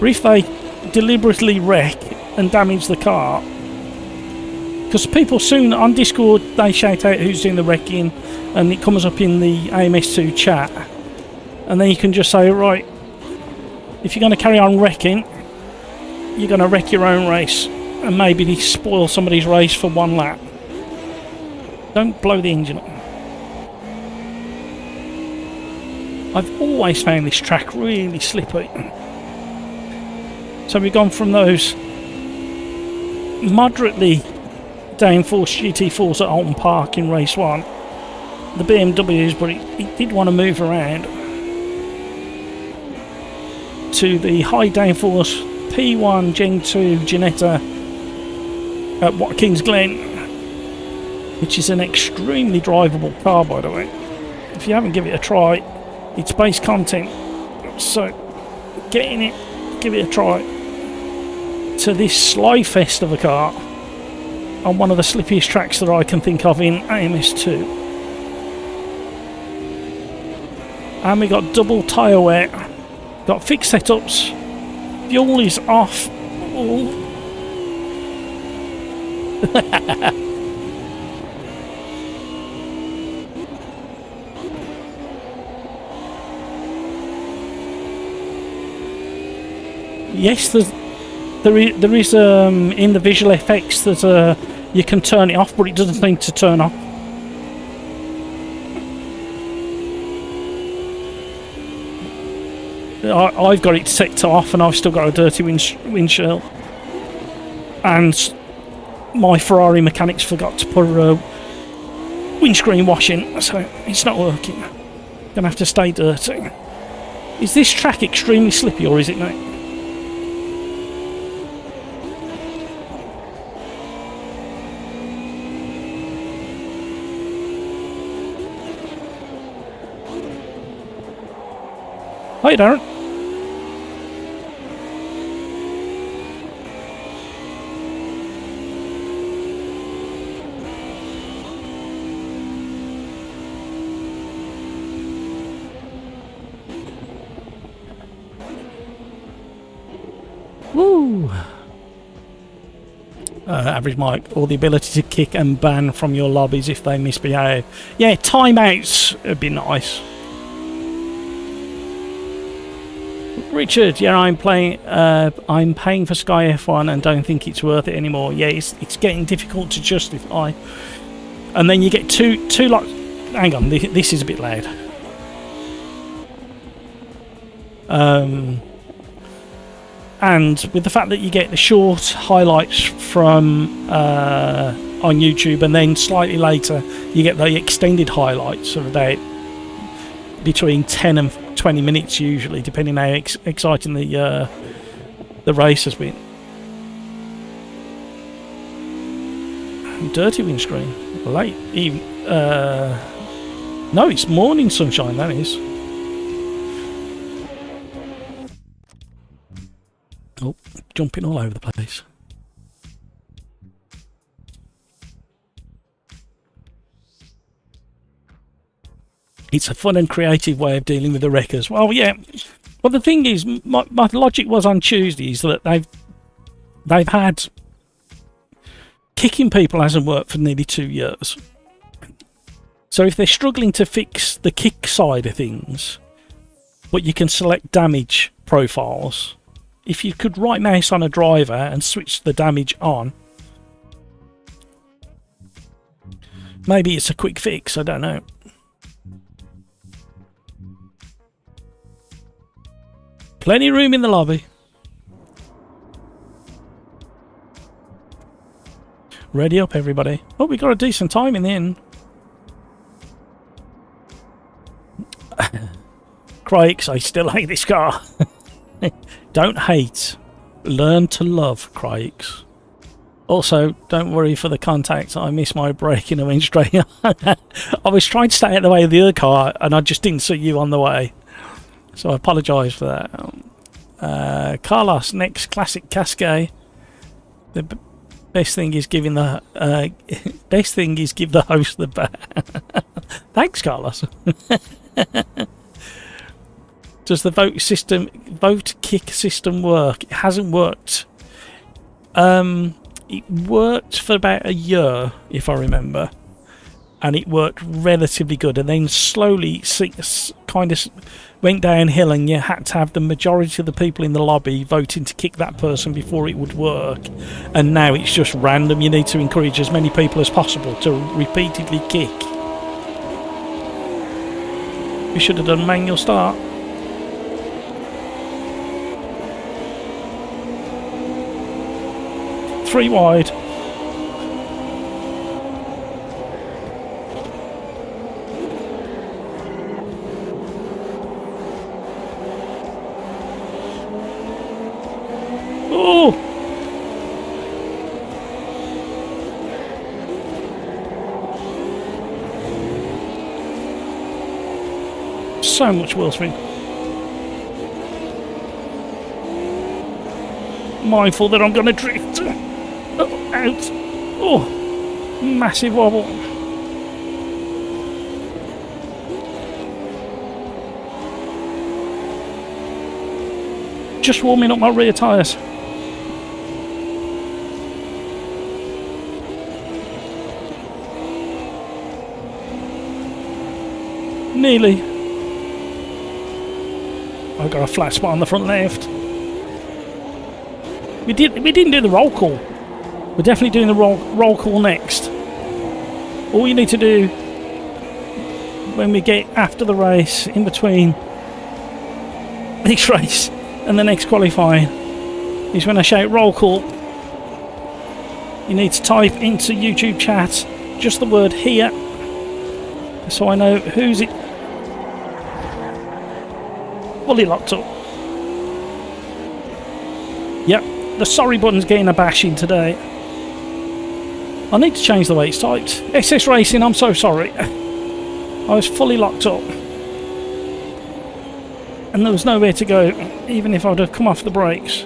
Or if they deliberately wreck and damage the car, because people soon on Discord, they shout out who's doing the wrecking, and it comes up in the AMS2 chat, and then you can just say, right, if you're going to carry on wrecking, you're going to wreck your own race, and maybe spoil somebody's race for one lap. Don't blow the engine up. I've always found this track really slippy. So we've gone from those moderately downforce GT4s at Alton Park in race 1, the BMWs, but it did want to move around, to the high downforce P1 Gen 2 Ginetta at Watkins Glen, which is an extremely drivable car, by the way. If you haven't given it a try, it's base content, so get in it, give it a try. To this slide fest of a car on one of the slippiest tracks that I can think of in AMS2. And we got double tyre wear, got fixed setups, fuel is off. Yes, there is in the visual effects that you can turn it off, but it doesn't seem to turn off. I've got it set to off, and I've still got a dirty windshield. And my Ferrari mechanics forgot to put windscreen wash in, so it's not working. Gonna have to stay dirty. Is this track extremely slippy, or is it not? Hi, Darren. Woo! Average mic, or the ability to kick and ban from your lobbies if they misbehave. Yeah, timeouts would be nice. Richard, yeah, I'm paying for Sky F1 and don't think it's worth it anymore. Yeah, it's getting difficult to justify. And then you get two lots. Hang on, this is a bit loud. And with the fact that you get the short highlights from on YouTube, and then slightly later you get the extended highlights of about between 10 and 20 minutes usually, depending how exciting the race has been. Dirty windscreen. Late even. No, it's morning sunshine, that is. Oh, jumping all over the place. It's a fun and creative way of dealing with the wreckers. Well, yeah. Well, the thing is, my logic was on Tuesday is that they've had kicking people hasn't worked for nearly 2 years. So if they're struggling to fix the kick side of things, but you can select damage profiles. If you could right mouse on a driver and switch the damage on, maybe it's a quick fix, I don't know. Plenty of room in the lobby. Ready up, everybody. Oh, we got a decent time in the end. Crikes, I still hate this car. Don't hate. Learn to love, Crikes. Also, don't worry for the contact. I missed my braking and went straight on. I was trying to stay out of the way of the other car and I just didn't see you on the way. So I apologise for that. Carlos, next classic Cascade. The best thing is giving the give the host the bat. Thanks, Carlos. Does the vote kick system work? It hasn't worked. It worked for about a year, if I remember, and it worked relatively good. And then slowly, kind of went downhill, and you had to have the majority of the people in the lobby voting to kick that person before it would work. And now it's just random. You need to encourage as many people as possible to repeatedly kick. We should have done manual start. Three wide. Oh! So much wheel spin. Mindful that I'm going to drift. Oh, out. Oh, massive wobble. Just warming up my rear tyres. Nearly. I've got a flat spot on the front left. We didn't do the roll call. We're definitely doing the roll call next. All you need to do when we get after the race, in between this race and the next qualifying, is when I shout roll call, you need to type into YouTube chat just the word here, so I know who's it. Fully locked up. Yep, the sorry button's getting a bashing today. I need to change the way it's typed. SS Racing, I'm so sorry. I was fully locked up. and there was nowhere to go, even if I would have come off the brakes.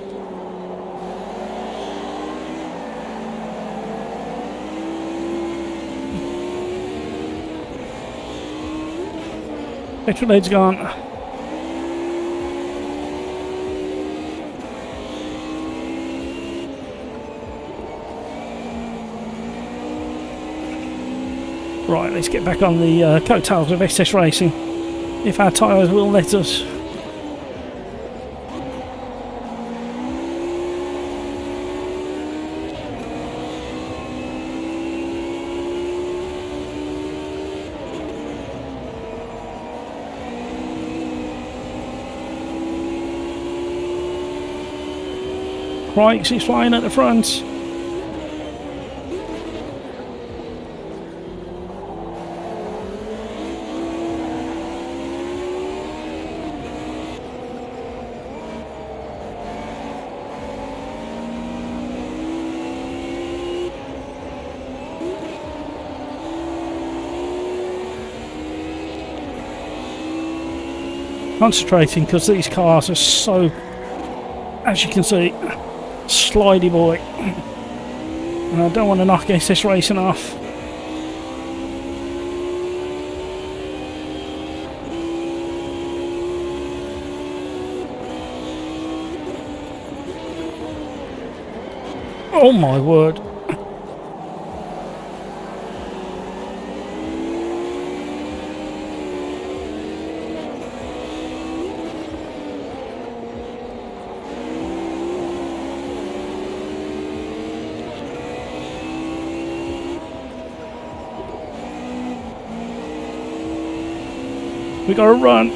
Petrol load's gone. Right, let's get back on the coattails of SS Racing, if our tyres will let us. Crikes, he's flying at the front. Concentrating because these cars are so, as you can see, slidey boy, and I don't want to knock SS Racing off. Oh my word. We gotta run.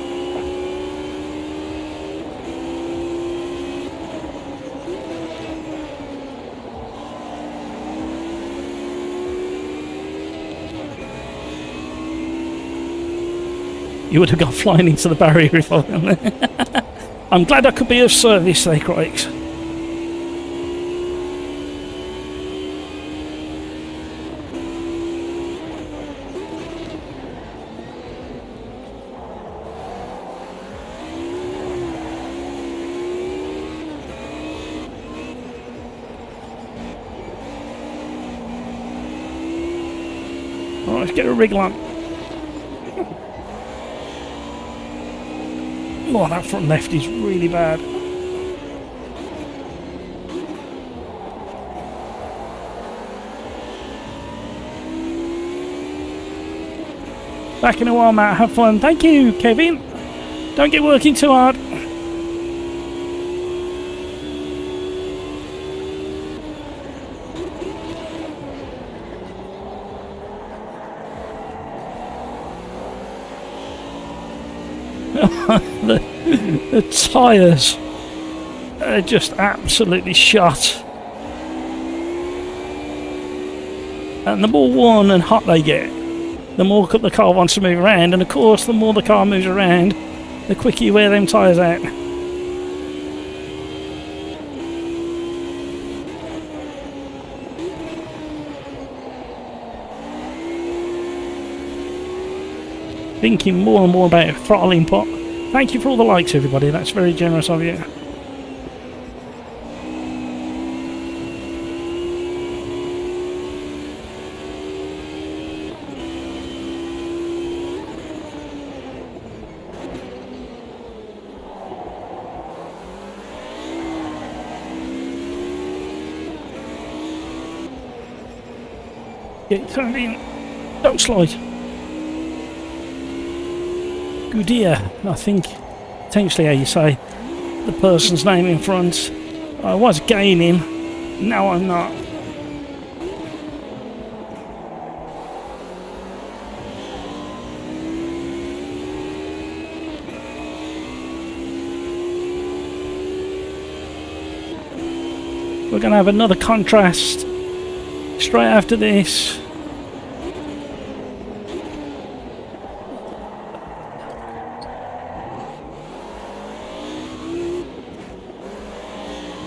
You would have gone flying into the barrier if I wasn't there. I'm glad I could be of service there, Craigs. Right, let's get a wriggle on. Oh, that front left is really bad. Back in a while, Matt. Have fun. Thank you, Kevin. Don't get working too hard. the tyres are just absolutely shot. And the more worn and hot they get, the more the car wants to move around, and of course the more the car moves around, the quicker you wear them tyres out. Thinking more and more about throttle input. Thank you for all the likes, everybody. That's very generous of you. Get turned in. Don't slide. Goodyear, I think, potentially how you say the person's name in front. I was gaining, now I'm not. We're going to have another contrast straight after this.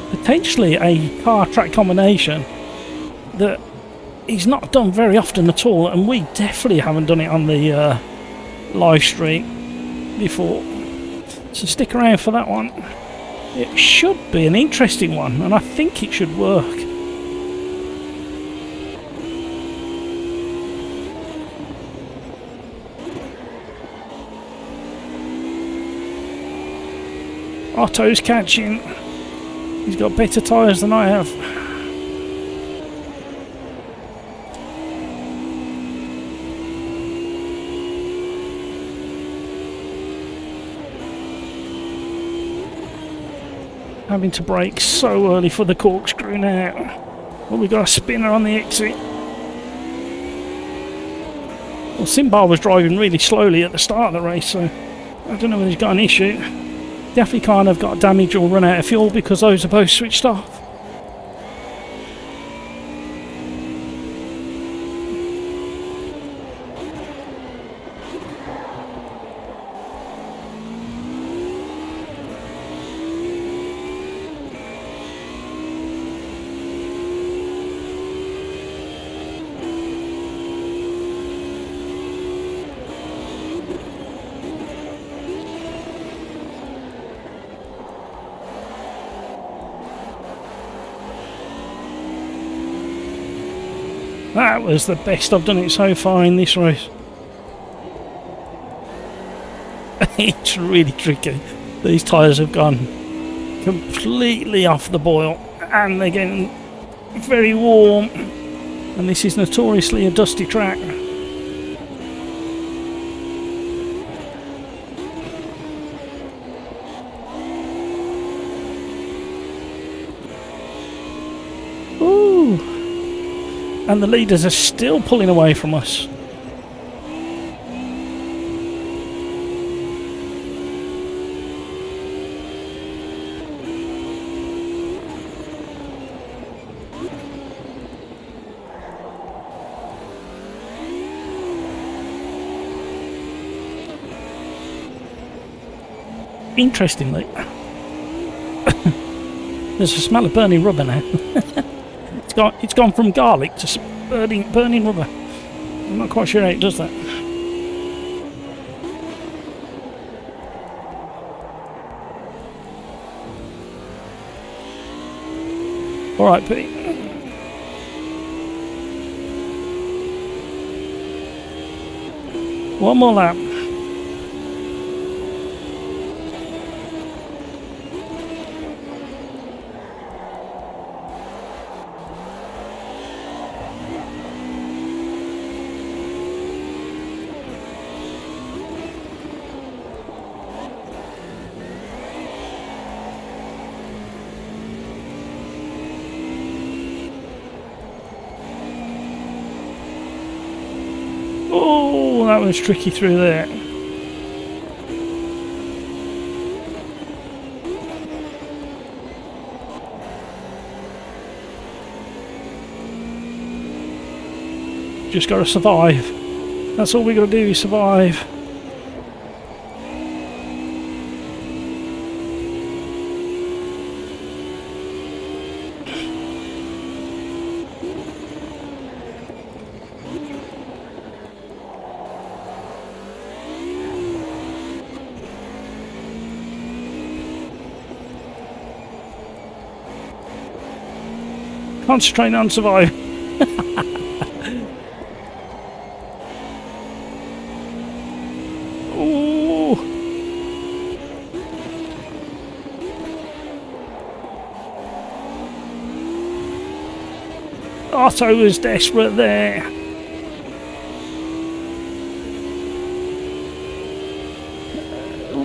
Potentially a car track combination that is not done very often at all, and we definitely haven't done it on the live stream before. So stick around for that one. It should be an interesting one, and I think it should work. Otto's catching. He's got better tyres than I have. Having to brake so early for the corkscrew now. Well, we got a spinner on the exit. Well, Simbar was driving really slowly at the start of the race, so I don't know whether he's got an issue. Definitely can't have got damage or run out of fuel because those are both switched off. That was the best I've done it so far in this race. It's really tricky. These tyres have gone completely off the boil and they're getting very warm, and this is notoriously a dusty track. And the leaders are still pulling away from us. Interestingly, there's a smell of burning rubber now. It's gone from garlic to burning rubber. I'm not quite sure how it does that. All right, Pete. One more lap. Oh, that was tricky through there. Just got to survive. That's all we got to do is survive. Concentrating on survive. Ooh. Otto was desperate there.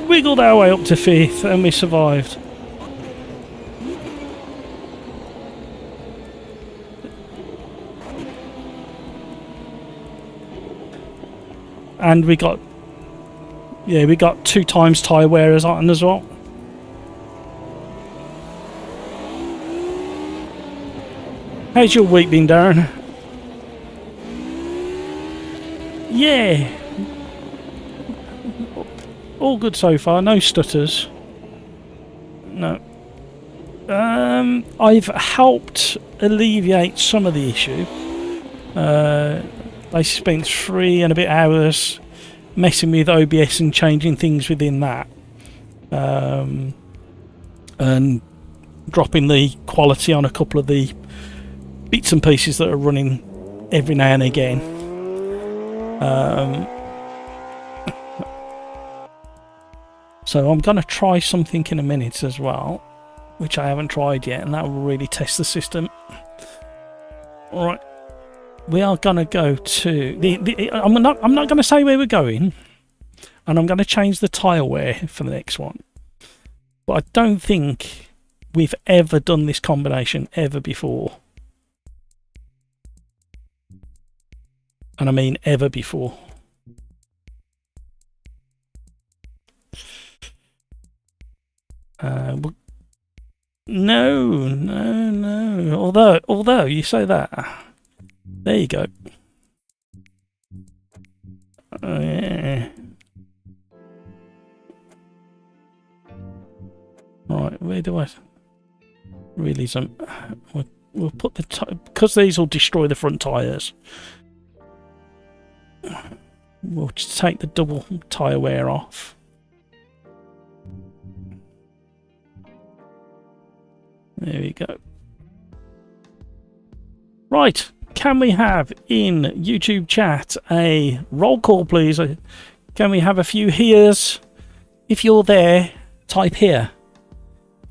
Wiggled our way up to 5th and we survived. And we got 2 times tyre wearers on as well. How's your week been, Darren? Yeah. All good so far, no stutters. No. I've helped alleviate some of the issue. I spent 3 and a bit hours messing with OBS and changing things within that. and dropping the quality on a couple of the bits and pieces that are running every now and again. So I'm going to try something in a minute as well, which I haven't tried yet, and that will really test the system. Alright, we are going to go to I'm not going to say where we're going, and I'm going to change the tyre wear for the next one. But I don't think we've ever done this combination ever before. And I mean ever before. No. Although you say that, there you go. Yeah. Right, where do I really zoom? We'll put the because these will destroy the front tyres. We'll just take the double tyre wear off. There we go. Right, can we have in YouTube chat a roll call, please? Can we have a few heres? If you're there, type here.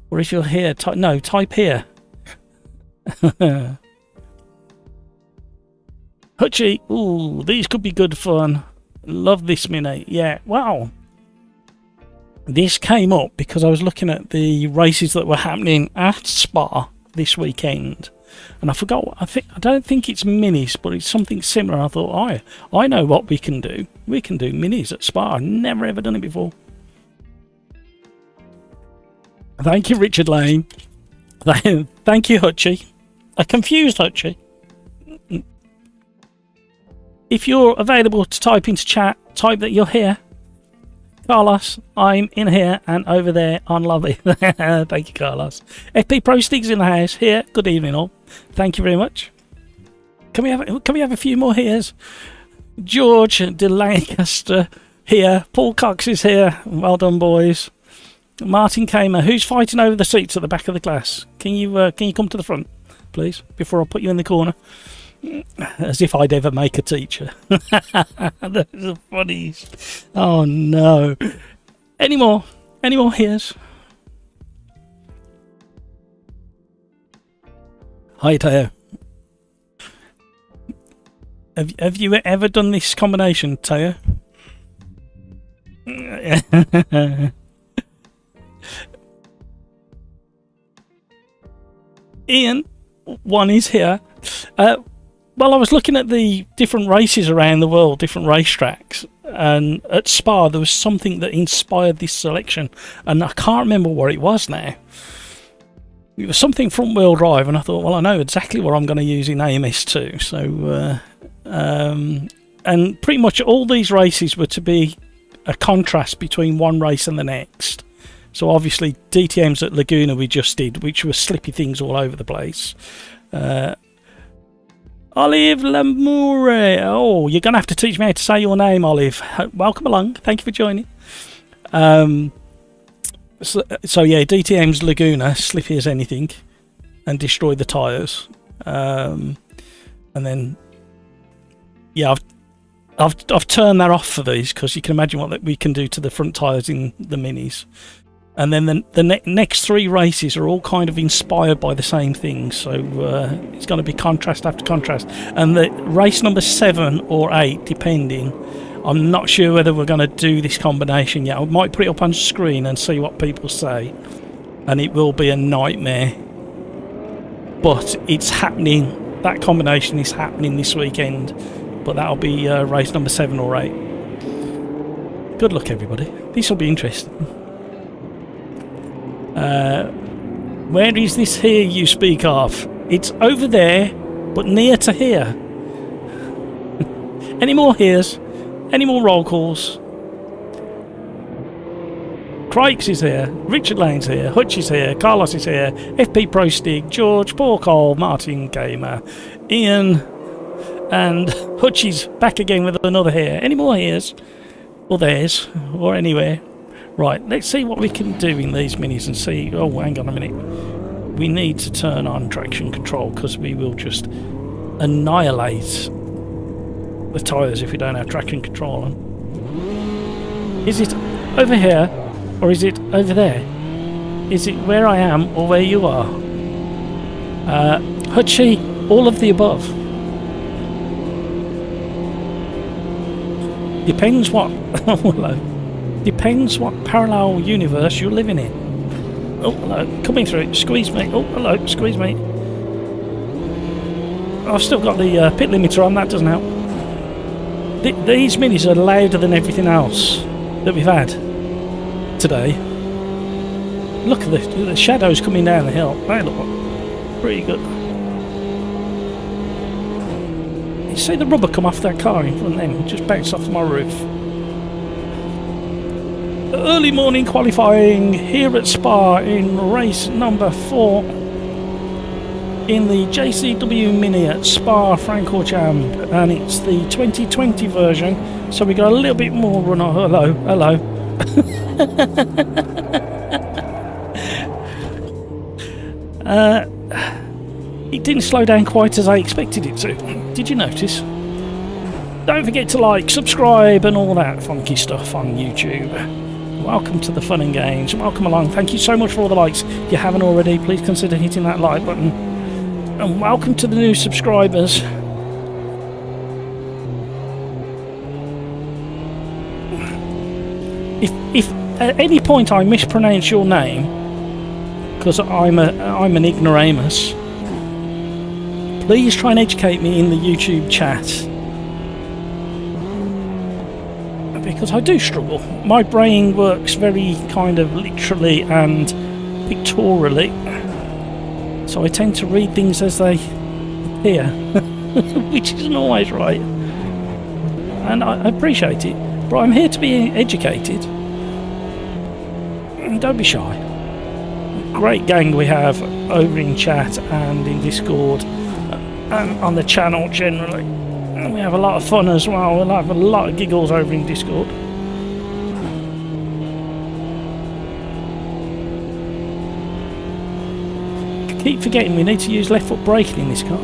Or if you're here, type here. Hutchie, ooh, these could be good fun. Love this mini. Yeah, wow. This came up because I was looking at the races that were happening at Spa this weekend, and I forgot. I don't think it's minis, but it's something similar. I thought, I know what we can do. We can do minis at Spa. I've never ever done it before. Thank you, Richard Lane. Thank you, Hutchie. A confused Hutchie. If you're available to type into chat, type that you're here. Carlos, I'm in here and over there on lobby. Thank you, Carlos. FP Pro Stig's in the house here. Good evening, all. Thank you very much. Can we have a few more heres? George de Lancaster here. Paul Cox is here. Well done, boys. Martin Kamer, who's fighting over the seats at the back of the class? Can you come to the front, please, before I put you in the corner? As if I'd ever make a teacher. That's the funniest. Oh no. Any more heres? Hi Teo. Have you ever done this combination, Teo? Ian, one is here. Well, I was looking at the different races around the world, different racetracks, and at Spa there was something that inspired this selection, and I can't remember what it was now. It was something front wheel drive, and I thought, well, I know exactly what I'm going to use in AMS2. So, and pretty much all these races were to be a contrast between one race and the next. So obviously DTMs at Laguna we just did, which were slippy things all over the place. Olive Lamoure. Oh, you're going to have to teach me how to say your name, Olive. Welcome along. Thank you for joining. So yeah, DTM's Laguna, slippy as anything, and destroy the tyres. And then, yeah, I've turned that off for these because you can imagine what we can do to the front tyres in the minis. And then the next three races are all kind of inspired by the same thing. So it's going to be contrast after contrast. And the race number 7 or 8, depending, I'm not sure whether we're going to do this combination yet. I might put it up on screen and see what people say. And it will be a nightmare. But it's happening. That combination is happening this weekend. But that'll be race number 7 or 8. Good luck, everybody. This will be interesting. Where is this here you speak of? It's over there, but near to here. Any more heres? Any more roll calls? Crikes is here, Richard Lane's here, Hutch is here, Carlos is here, FP Pro Stig, George, Paul Cole, Martin Gamer, Ian, and Hutch is back again with another here. Any more heres? Or theirs, or anywhere. Right, let's see what we can do in these minis and see... Oh, hang on a minute. We need to turn on traction control because we will just annihilate the tyres if we don't have traction control on. Is it over here or is it over there? Is it where I am or where you are? Hutchie, all of the above. Depends what... Oh, hello. Depends what parallel universe you're living in. Oh, hello. Coming through. Squeeze me. Oh, hello. Squeeze me. I've still got the pit limiter on. That doesn't help. These minis are louder than everything else that we've had today. Look at the shadows coming down the hill. They look pretty good. You see the rubber come off that car in front of them? Just bounced off my roof. Early morning qualifying here at Spa in race number 4 in the JCW Mini at Spa Francorchamps, and it's the 2020 version, so we got a little bit more run on. Hello, hello. It didn't slow down quite as I expected it to. Did you notice? Don't forget to like, subscribe and all that funky stuff on YouTube. Welcome to the fun and games. Welcome along. Thank you so much for all the likes. If you haven't already, please consider hitting that like button. And welcome to the new subscribers. If at any point I mispronounce your name, because I'm an ignoramus, please try and educate me in the YouTube chat. Because I do struggle. My brain works very kind of literally and pictorially, so I tend to read things as they appear, which isn't always right, and I appreciate it, but I'm here to be educated. And don't be shy. Great gang we have over in chat and in Discord and on the channel generally. We have a lot of fun as well. We'll have a lot of giggles over in Discord. Keep forgetting we need to use left foot braking in this car.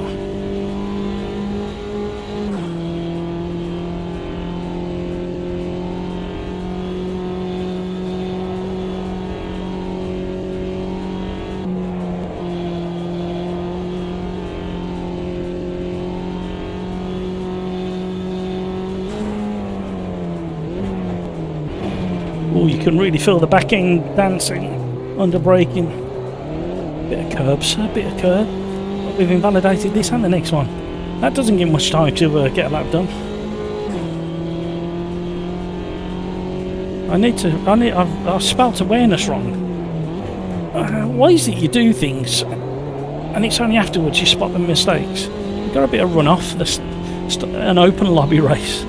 Oh, you can really feel the back end dancing under braking. Bit of curbs, a bit of curb. But we've invalidated this and the next one. That doesn't give much time to get a lap done. I've spelt awareness wrong. Why is it you do things and it's only afterwards you spot the mistakes? We've got a bit of run off an open lobby race.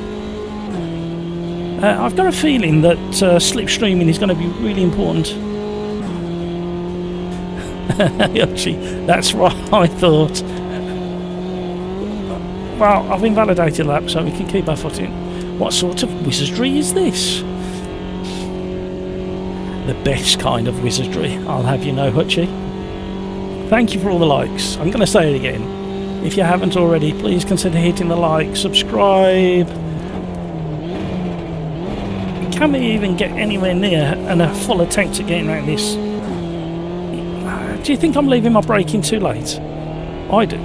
I've got a feeling that slipstreaming is going to be really important. Actually, that's what I thought. Well, I've invalidated that, so we can keep our foot in. What sort of wizardry is this? The best kind of wizardry, I'll have you know, Hutchie. Thank you for all the likes. I'm going to say it again. If you haven't already, please consider hitting the like, subscribe. Can we even get anywhere near a full attempt at getting around this? Do you think I'm leaving my braking too late? I do.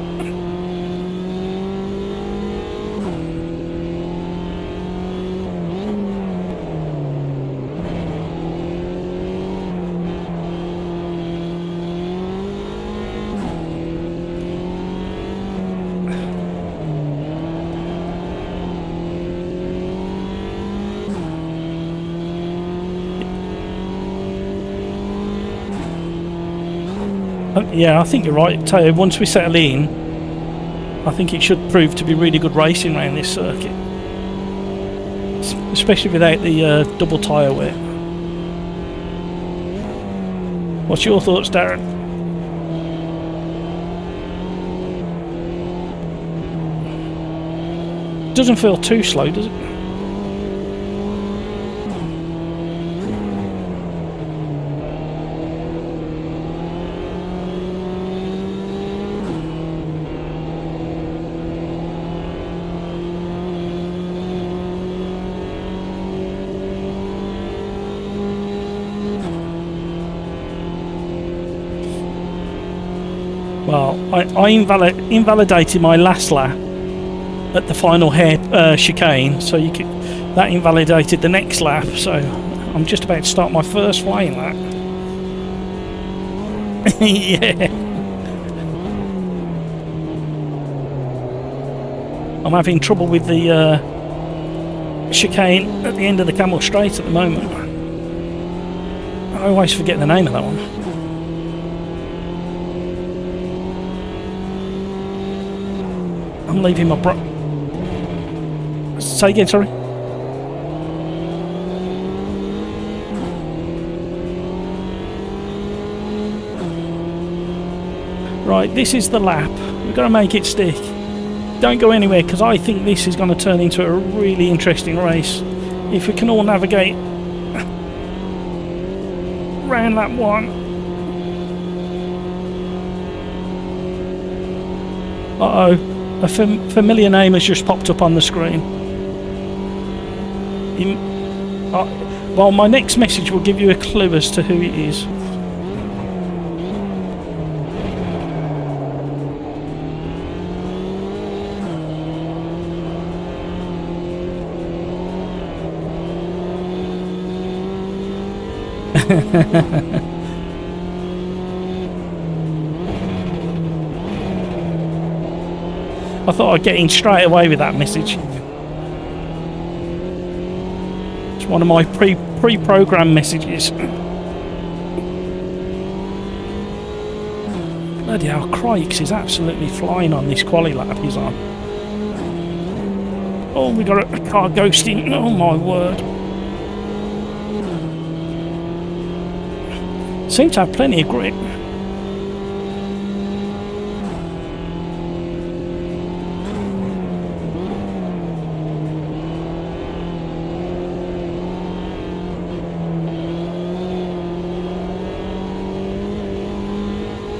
Yeah, I think you're right, Teo. Once we settle in, I think it should prove to be really good racing around this circuit. Especially without the double tyre wear. What's your thoughts, Darren? Doesn't feel too slow, does it? Well, I invalidated my last lap at the final hair chicane, so that invalidated the next lap. So I'm just about to start my first flying lap. Yeah. I'm having trouble with the chicane at the end of the Camel Straight at the moment. I always forget the name of that one. I'm leaving my Say again, sorry. Right, this is the lap. We've got to make it stick. Don't go anywhere, because I think this is going to turn into a really interesting race. If we can all navigate round that one. Uh-oh. A familiar name has just popped up on the screen. Well, my next message will give you a clue as to who it is. I thought I'd get in straight away with that message. It's one of my pre-programmed messages. Bloody hell, Crikes is absolutely flying on this quali lap he's on. Oh, we got a car ghosting. Oh my word. Seem to have plenty of grip.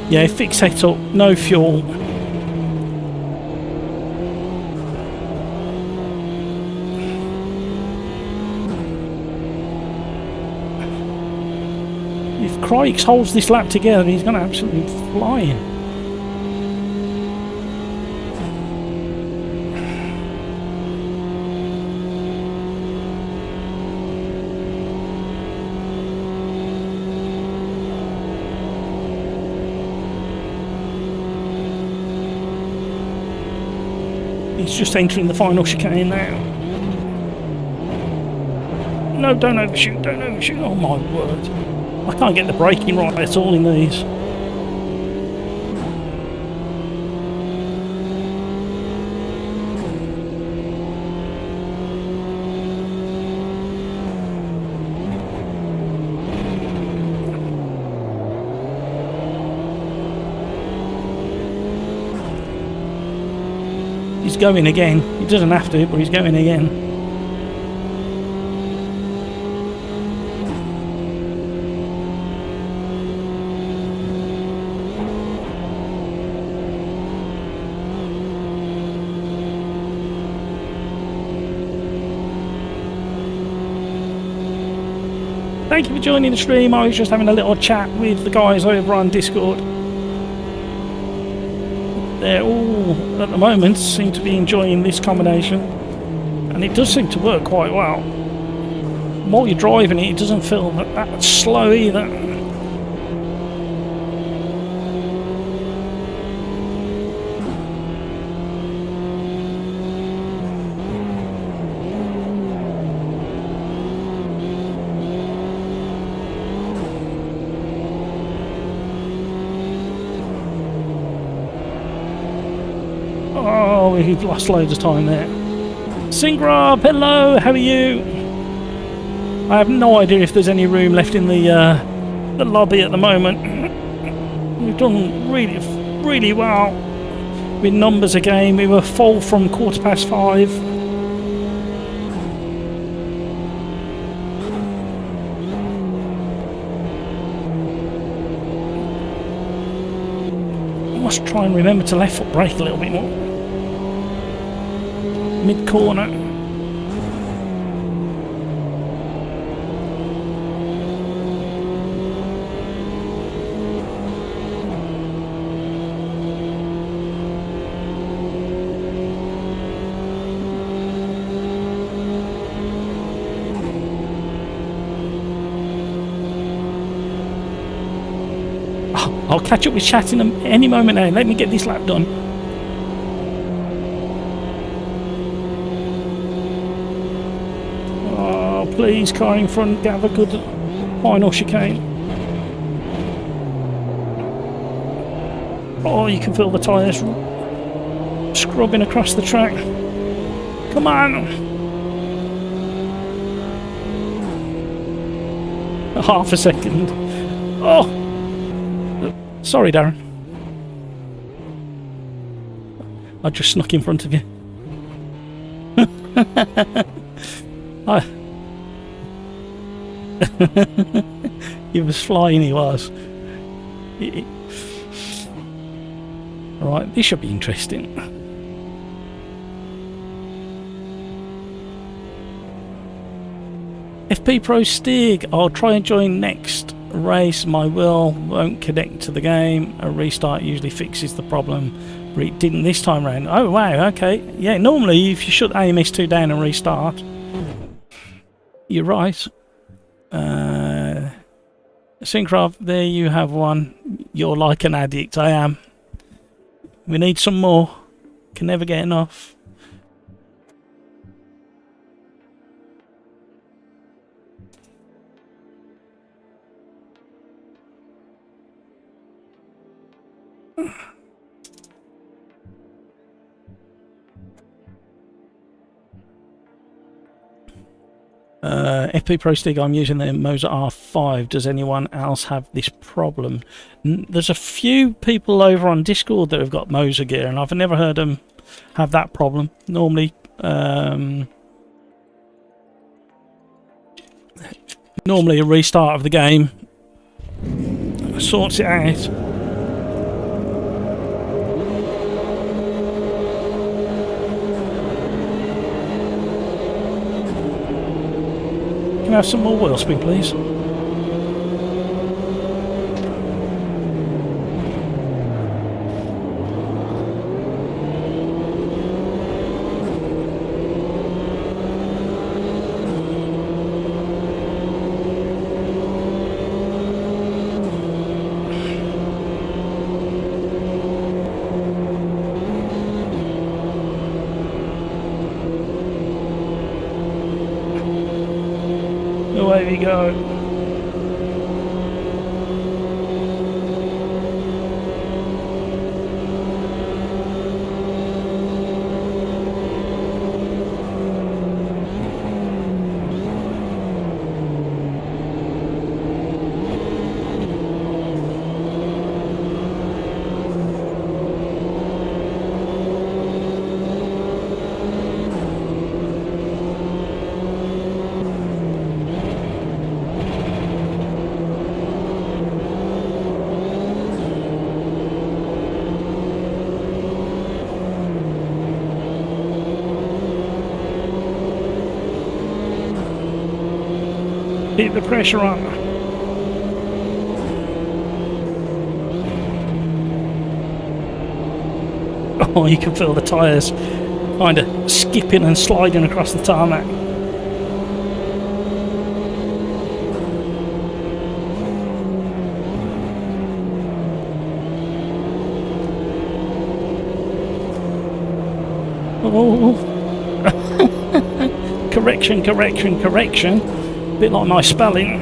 Yeah, fix setup, no fuel. If Crikes holds this lap together, he's going to absolutely fly in. He's just entering the final chicane now. No, don't overshoot, don't overshoot. Oh my word. I can't get the braking right at all in these. He's going again. He doesn't have to, but he's going again. Thank you for joining the stream. I was just having a little chat with the guys over on Discord. They're all, at the moment, seem to be enjoying this combination. And it does seem to work quite well. While you're driving it, it doesn't feel that slow either. Oh, we've lost loads of time there. Syngrob, hello, how are you? I have no idea if there's any room left in the lobby at the moment. We've done really well with numbers again. We were full from 5:15. I must try and remember to left foot brake a little bit more. Mid corner. I'll catch up with chat in any moment now. Let me get this lap done. Oh, please, car in front, have a good final chicane. Oh, you can feel the tyres scrubbing across the track. Come on! Half a second. Oh! Sorry, Darren. I just snuck in front of you. He was flying, he was. Right, this should be interesting. FP Pro Stig, I'll try and join next race. My wheel won't connect to the game. A restart usually fixes the problem. It didn't this time round. Oh wow, okay. Yeah, normally if you shut AMS2 down and restart, you're right. Syncraft, there you have one. You're like an addict. I am. We need some more. Can never get enough. FP Pro Stig, I'm using the Moser R5. Does anyone else have this problem? There's a few people over on Discord that have got Moser gear, and I've never heard them have that problem. Normally, normally a restart of the game sorts it out. Can I have some more wheel spin, please? Away we go. Keep the pressure on. Oh, you can feel the tyres kind of skipping and sliding across the tarmac. Oh. Correction, correction, correction. A bit like my spelling.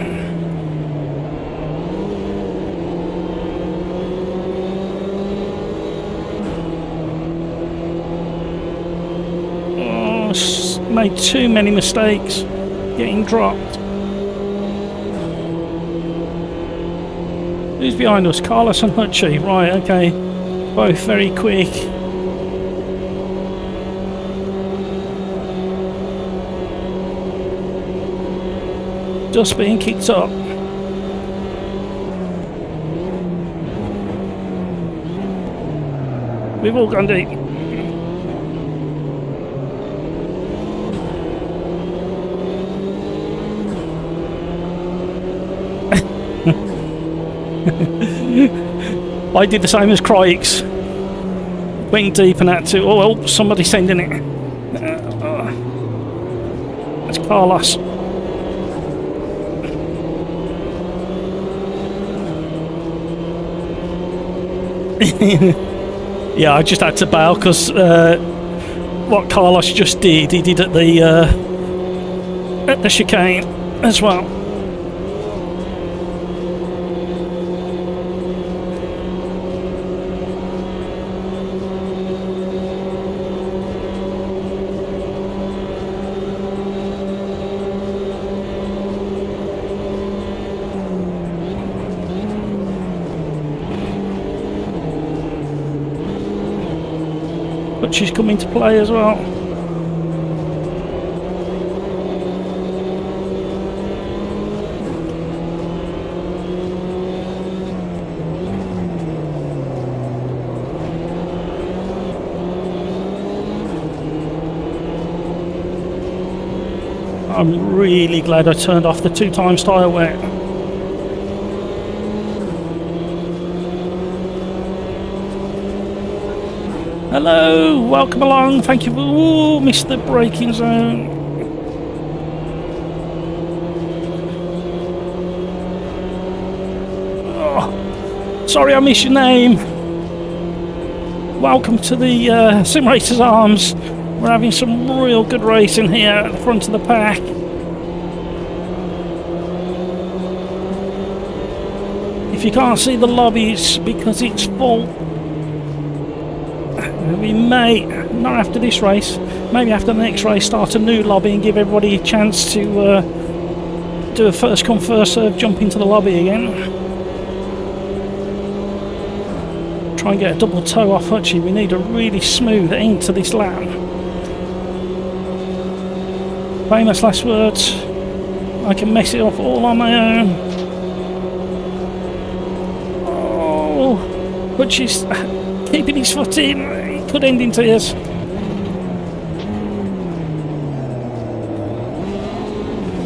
Oh, made too many mistakes getting dropped. Who's behind us? Carlos and Hutchie. Right, okay. Both very quick. Just being kicked up. We've all gone deep. I did the same as Crikes. Went deep and had to. Oh well, somebody's sending it. That's Carlos. Yeah, I just had to bail because what Carlos just did, he did at the chicane as well. But she's coming to play as well. I'm really glad I turned off the 2x tyre wet. Hello, welcome along, thank you. Ooh, missed the braking zone. Oh, sorry I missed your name. Welcome to the Sim Racers Arms. We're having some real good racing here at the front of the pack. If you can't see the lobby, it's because it's full. We may, not after this race, maybe after the next race, start a new lobby and give everybody a chance to do a first come first serve jump into the lobby again. Try and get a double toe off Hutchie. We need a really smooth end to this lap. Famous last words. I can mess it up all on my own. Oh, Hutchie's keeping his foot in. Could end in tears.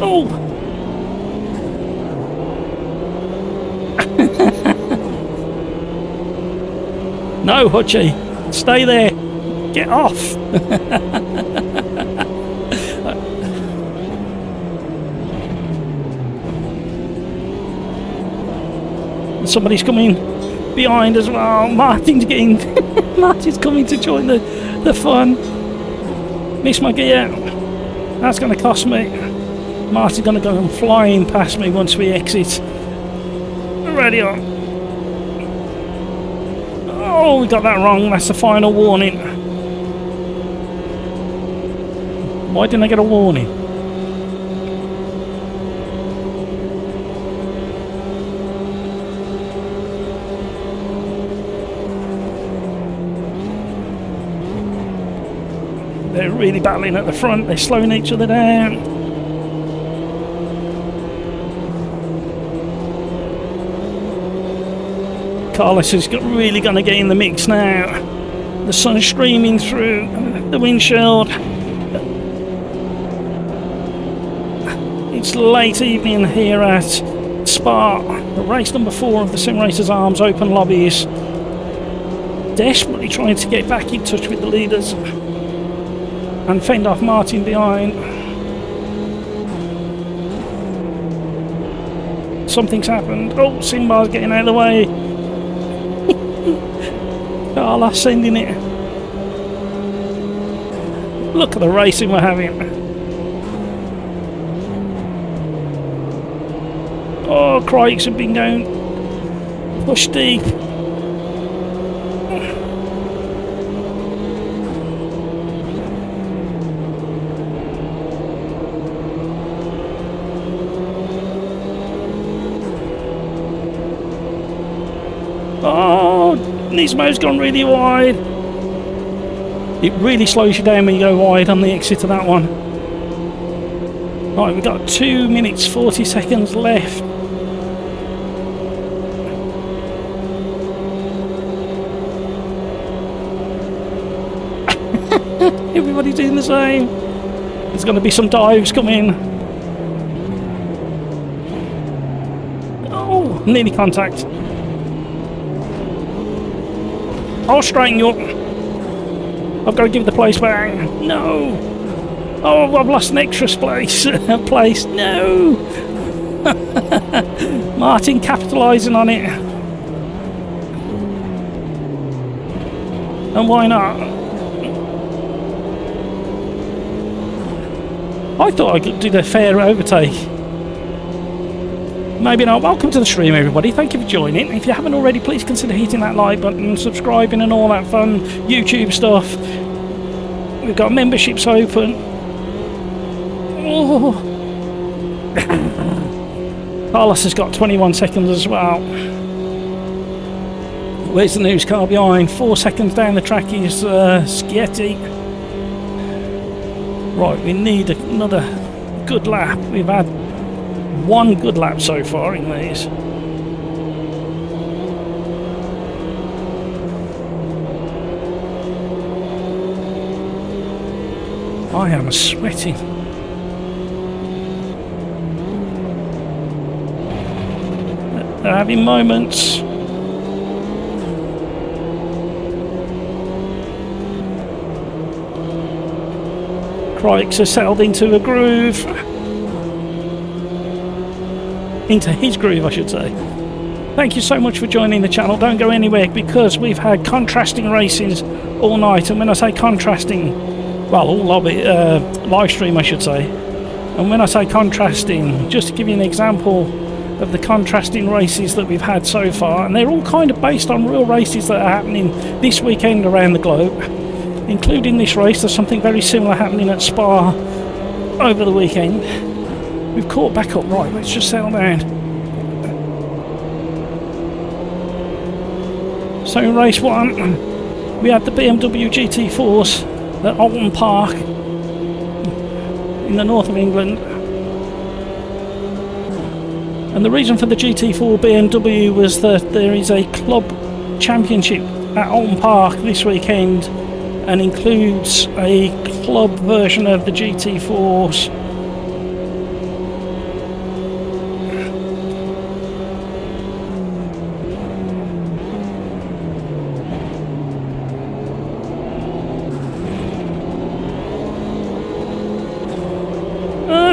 Oh! No, Hutchie, stay there. Get off. Somebody's coming behind as well. Martin's getting. Martin's coming to join the fun. Miss my gear. That's going to cost me. Martin's going to go flying past me once we exit. Ready on. Oh, we got that wrong. That's the final warning. Why didn't I get a warning? They're really battling at the front. They're slowing each other down. Carlos is really going to get in the mix now. The sun's streaming through the windshield. It's late evening here at Spa, race number 4 of the Sim Racers Arms Open Lobbies. Desperately trying to get back in touch with the leaders and fend off Martin behind. Something's happened. Oh, Simba's getting out of the way. Carlos sending it. Look at the racing we're having. Oh, crikes have been going push deep. Oh, Nismo's gone really wide. It really slows you down when you go wide on the exit of that one. Right, we've got 2 minutes 40 seconds left. Everybody's doing the same. There's going to be some dives coming. Oh, nearly contact. I'll straighten you up. I've got to give the place back. No. Oh, I've lost an extra place. No. Martin capitalising on it. And why not? I thought I could do the fair overtake. Maybe not. Welcome to the stream, everybody. Thank you for joining. If you haven't already, please consider hitting that like button, subscribing and all that fun YouTube stuff. We've got memberships open. Oh. Carlos has got 21 seconds as well. Where's the news car behind? 4 seconds down the track is Schietti. Right, we need another good lap. We've had one good lap so far in these. I am sweating. They're having moments. Crikes has settled into a groove. Into his groove, I should say. Thank you so much for joining the channel. Don't go anywhere because we've had contrasting races all night. And when I say contrasting, well, all lobby, live stream, I should say. And when I say contrasting, just to give you an example of the contrasting races that we've had so far, and they're all kind of based on real races that are happening this weekend around the globe, including this race. There's something very similar happening at Spa over the weekend. We've caught back up. Right, let's just settle down. So in race 1 we had the BMW GT4s at Alton Park in the north of England, and the reason for the GT4 BMW was that there is a club championship at Alton Park this weekend and includes a club version of the GT4s.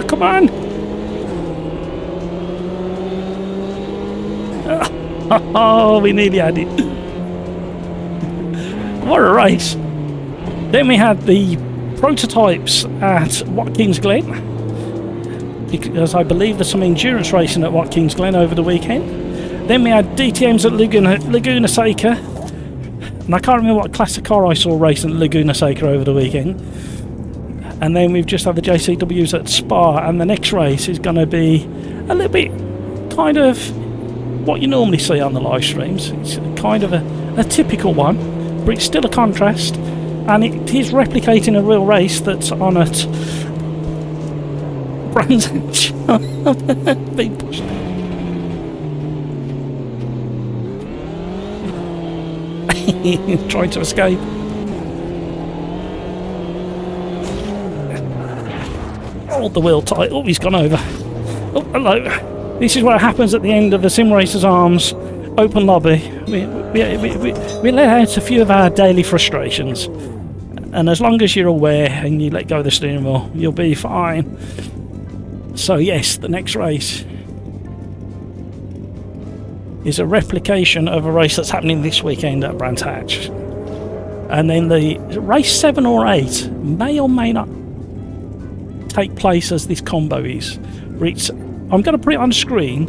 Come on! Oh, we nearly had it. What a race! Then we had the prototypes at Watkins Glen, because I believe there's some endurance racing at Watkins Glen over the weekend. Then we had DTMs at Laguna Seca, and I can't remember what classic car I saw racing at Laguna Seca over the weekend. And then we've just had the JCWs at Spa, and the next race is going to be a little bit kind of what you normally see on the live streams. It's kind of a typical one, but it's still a contrast, and it is replicating a real race that's on at Brands being pushed. Trying to escape. Hold the wheel tight. Oh, he's gone over. Oh, hello. This is what happens at the end of the Sim Racers Arms open lobby. We let out a few of our daily frustrations, and as long as you're aware and you let go of the steering wheel, you'll be fine. So yes, the next race is a replication of a race that's happening this weekend at Brands Hatch, and then the race 7 or 8 may or may not take place as this combo is. I'm going to put it on screen,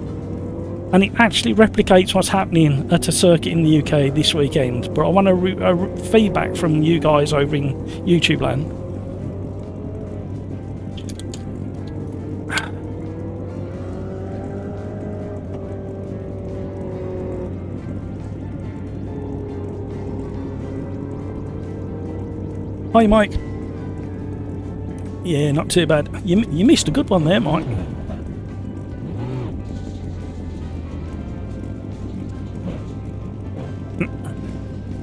and it actually replicates what's happening at a circuit in the UK this weekend, but I want a feedback from you guys over in YouTube land. Hi Mike. Yeah, not too bad. You missed a good one there, Mike.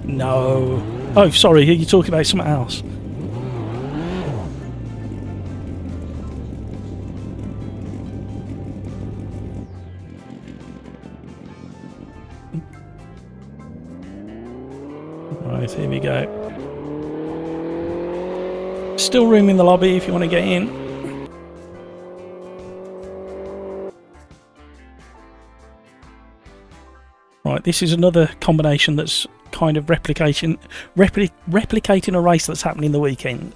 No. Oh, sorry, are you talking about something else? Right, here we go. Still room in the lobby if you want to get in. Right, this is another combination that's kind of replicating a race that's happening the weekend,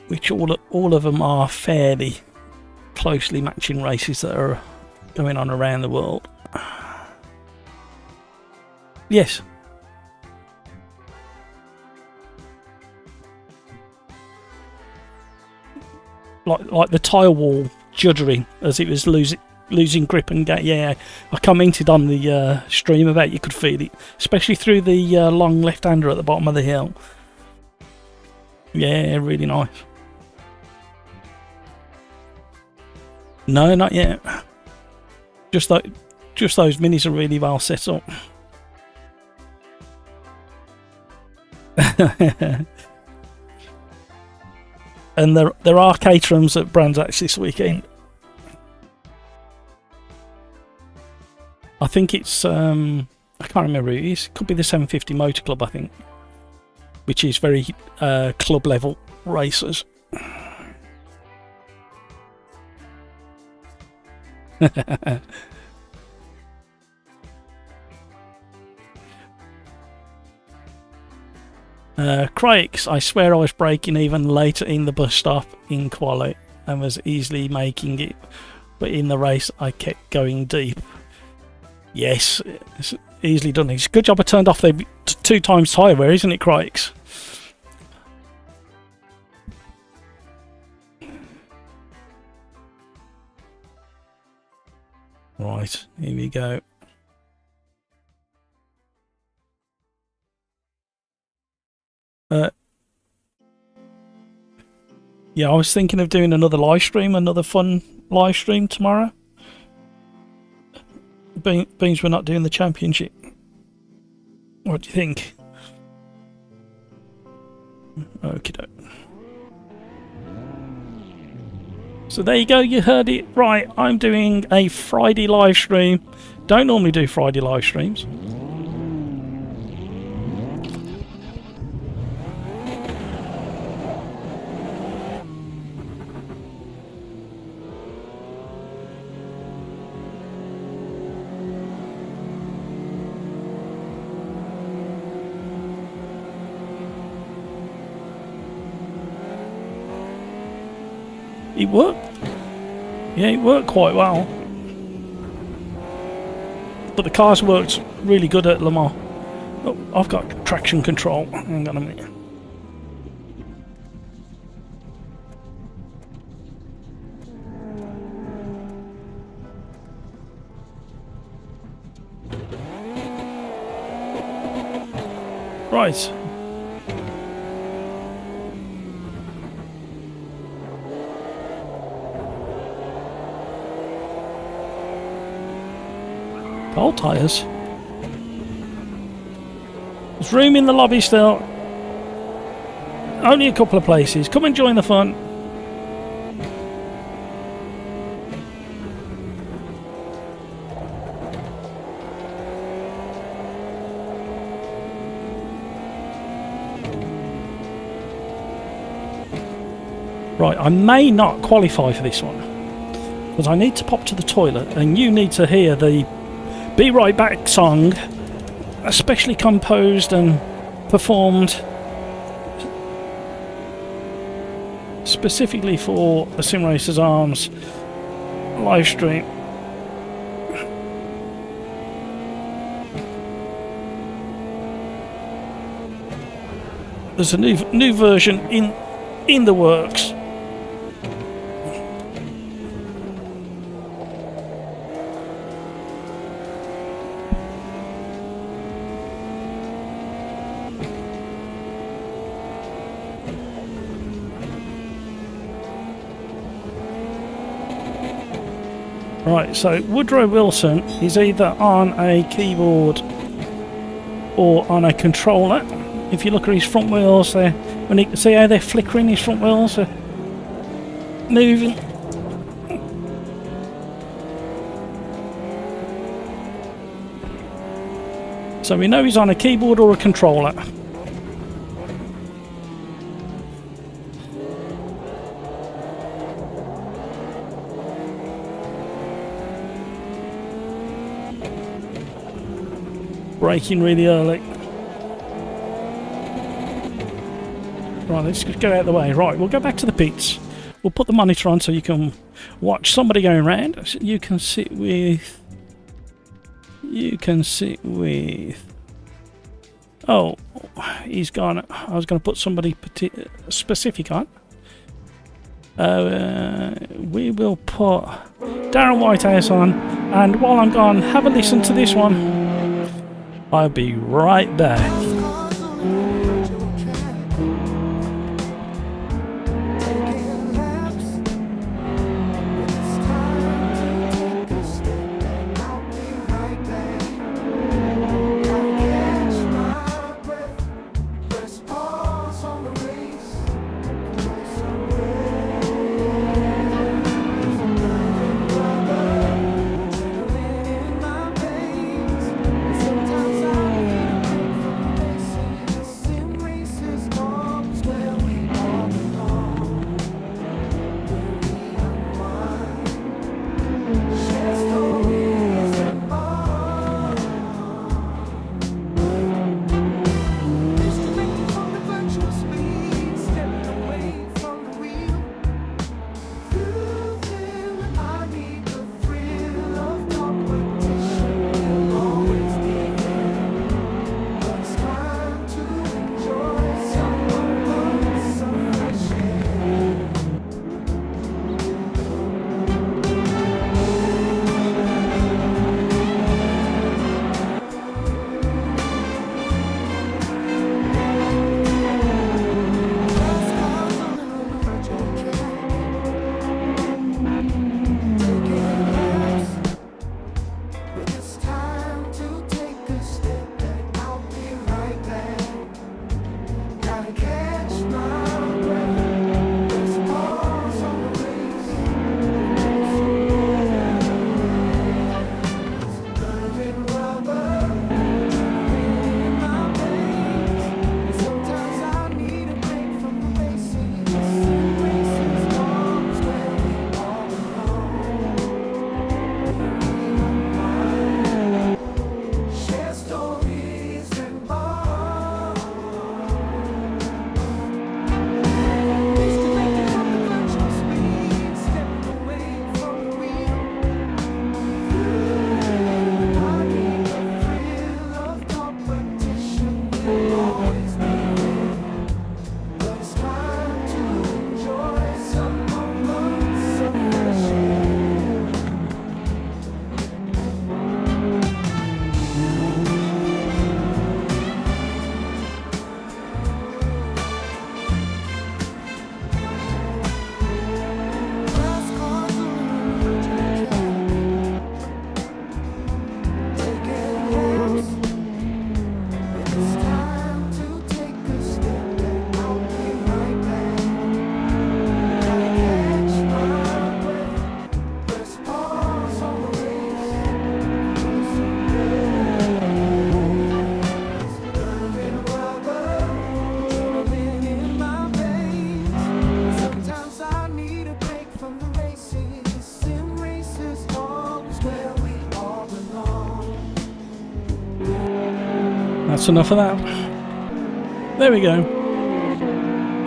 which all of them are fairly closely matching races that are going on around the world. Yes. Like the tire wall juddering as it was losing grip and gait. Yeah, I commented on the stream about you could feel it, especially through the long left-hander at the bottom of the hill. Yeah, really nice. No, not yet. Just those minis are really well set up. And there are caterhams at Brands Hatch this weekend. I think it's I can't remember who it is. It could be the 750 Motor Club, I think, which is very club level racers. Crikes, I swear I was braking even later in the bus stop in quali and was easily making it, but in the race I kept going deep. Yes, it's easily done. It's a good job I turned off the 2 times tyre wear, isn't it, Crikes? Right, here we go. Yeah, I was thinking of doing another live stream, another fun live stream tomorrow. Beans we're not doing the championship. What do you think? Okie doke. So there you go, you heard it right. I'm doing a Friday live stream. Don't normally do Friday live streams. It worked. Yeah, it worked quite well. But the cars worked really good at Le Mans. Oh, I've got traction control. Hang on a minute. Right. Cold tyres. There's room in the lobby still. Only a couple of places. Come and join the fun. Right, I may not qualify for this one because I need to pop to the toilet and you need to hear the Be Right Back song, especially composed and performed specifically for the Sim Racers Arms live stream. There's a new version in the works. Right, so Woodrow Wilson is either on a keyboard or on a controller. If you look at his front wheels there, when you see how they're flickering, his front wheels are moving. So we know he's on a keyboard or a controller. braking really early. Right, let's just go out of the way. Right, we'll go back to the pits. We'll put the monitor on so you can watch somebody going around. So you can sit with... Oh, he's gone. I was going to put somebody specific on. We will put Darren Whitehouse on, and while I'm gone, have a listen to this one. I'll be right back. That's enough of that. There we go.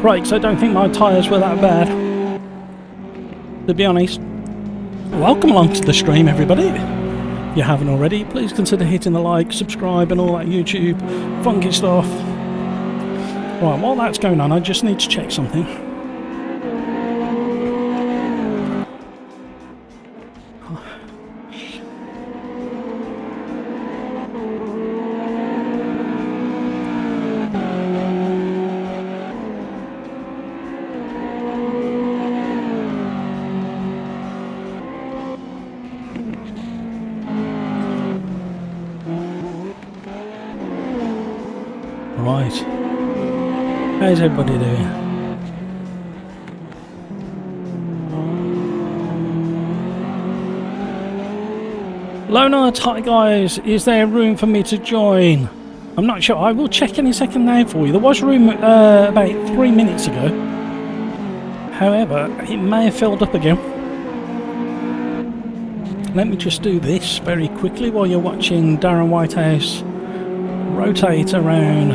Brakes, I don't think my tyres were that bad, to be honest. Welcome along to the stream, everybody. If you haven't already, please consider hitting the like, subscribe and all that YouTube funky stuff. Right, while that's going on, I just need to check something. Right, how's everybody doing? Leonard, hi guys, is there room for me to join? I'm not sure, I will check any second now for you. There was room about 3 minutes ago. However, it may have filled up again. Let me just do this very quickly while you're watching Darren Whitehouse rotate around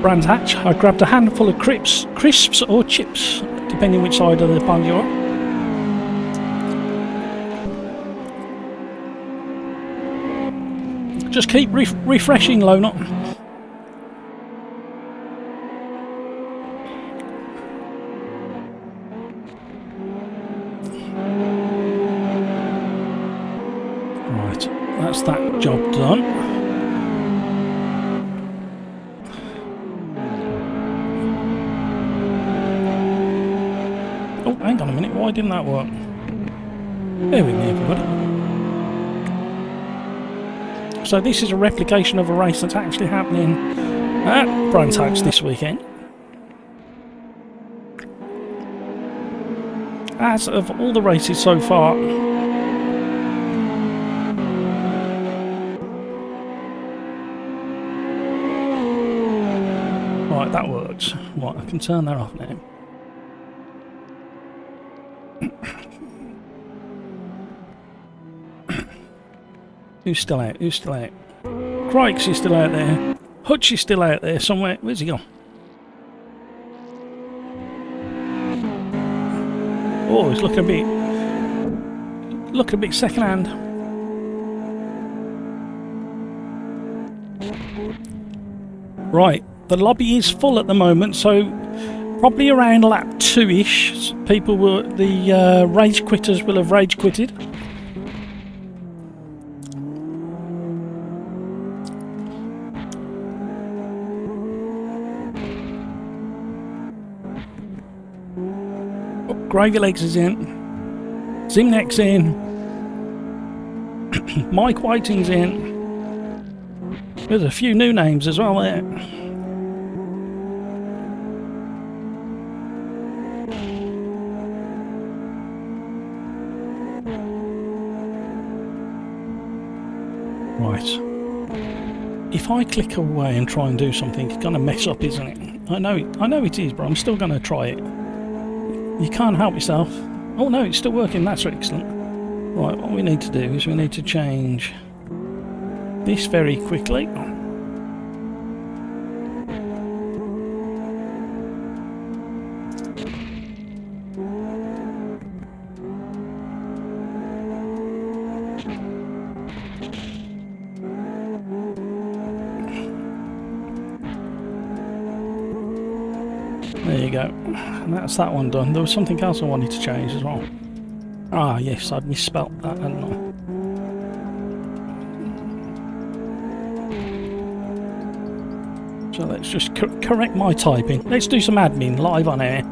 Brands Hatch. I grabbed a handful of crisps or chips, depending which side of the pond you're on. Just keep refreshing, Lona. Right, that's that job done. Oh, hang on a minute, why didn't that work? Bear with me, everybody. So this is a replication of a race that's actually happening at Brands Hatch this weekend. As of all the races so far, right, that works. Right, I can turn that off now. Who's still out? Who's still out? Crikes is still out there. Hutch is still out there somewhere. Where's he gone? Oh, he's looking a bit second-hand. Right, the lobby is full at the moment, so probably around lap 2-ish, the rage quitters will have rage quitted. Gravy Legs is in. Zimneck's in. Mike Whiting's in. There's a few new names as well there. Right. If I click away and try and do something, it's going to mess up, isn't it? I know it is, but I'm still going to try it. You can't help yourself. Oh no, it's still working. That's excellent. Right, what we need to do is we need to change this very quickly. There you go. And that's that one done. There was something else I wanted to change as well. Ah, yes, I'd misspelt that, hadn't I? So let's just correct my typing. Let's do some admin live on air.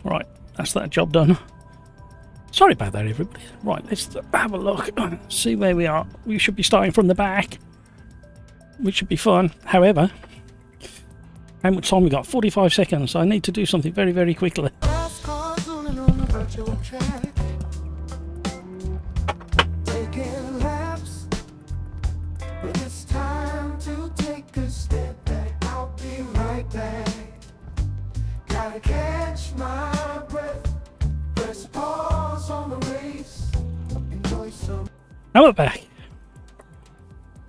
Right, that's that job done. Sorry about that, everybody. Right, let's have a look, see where we are. We should be starting from the back, which should be fun. However, how much time we got? 45 seconds. So I need to do something very, very quickly. Now we're back.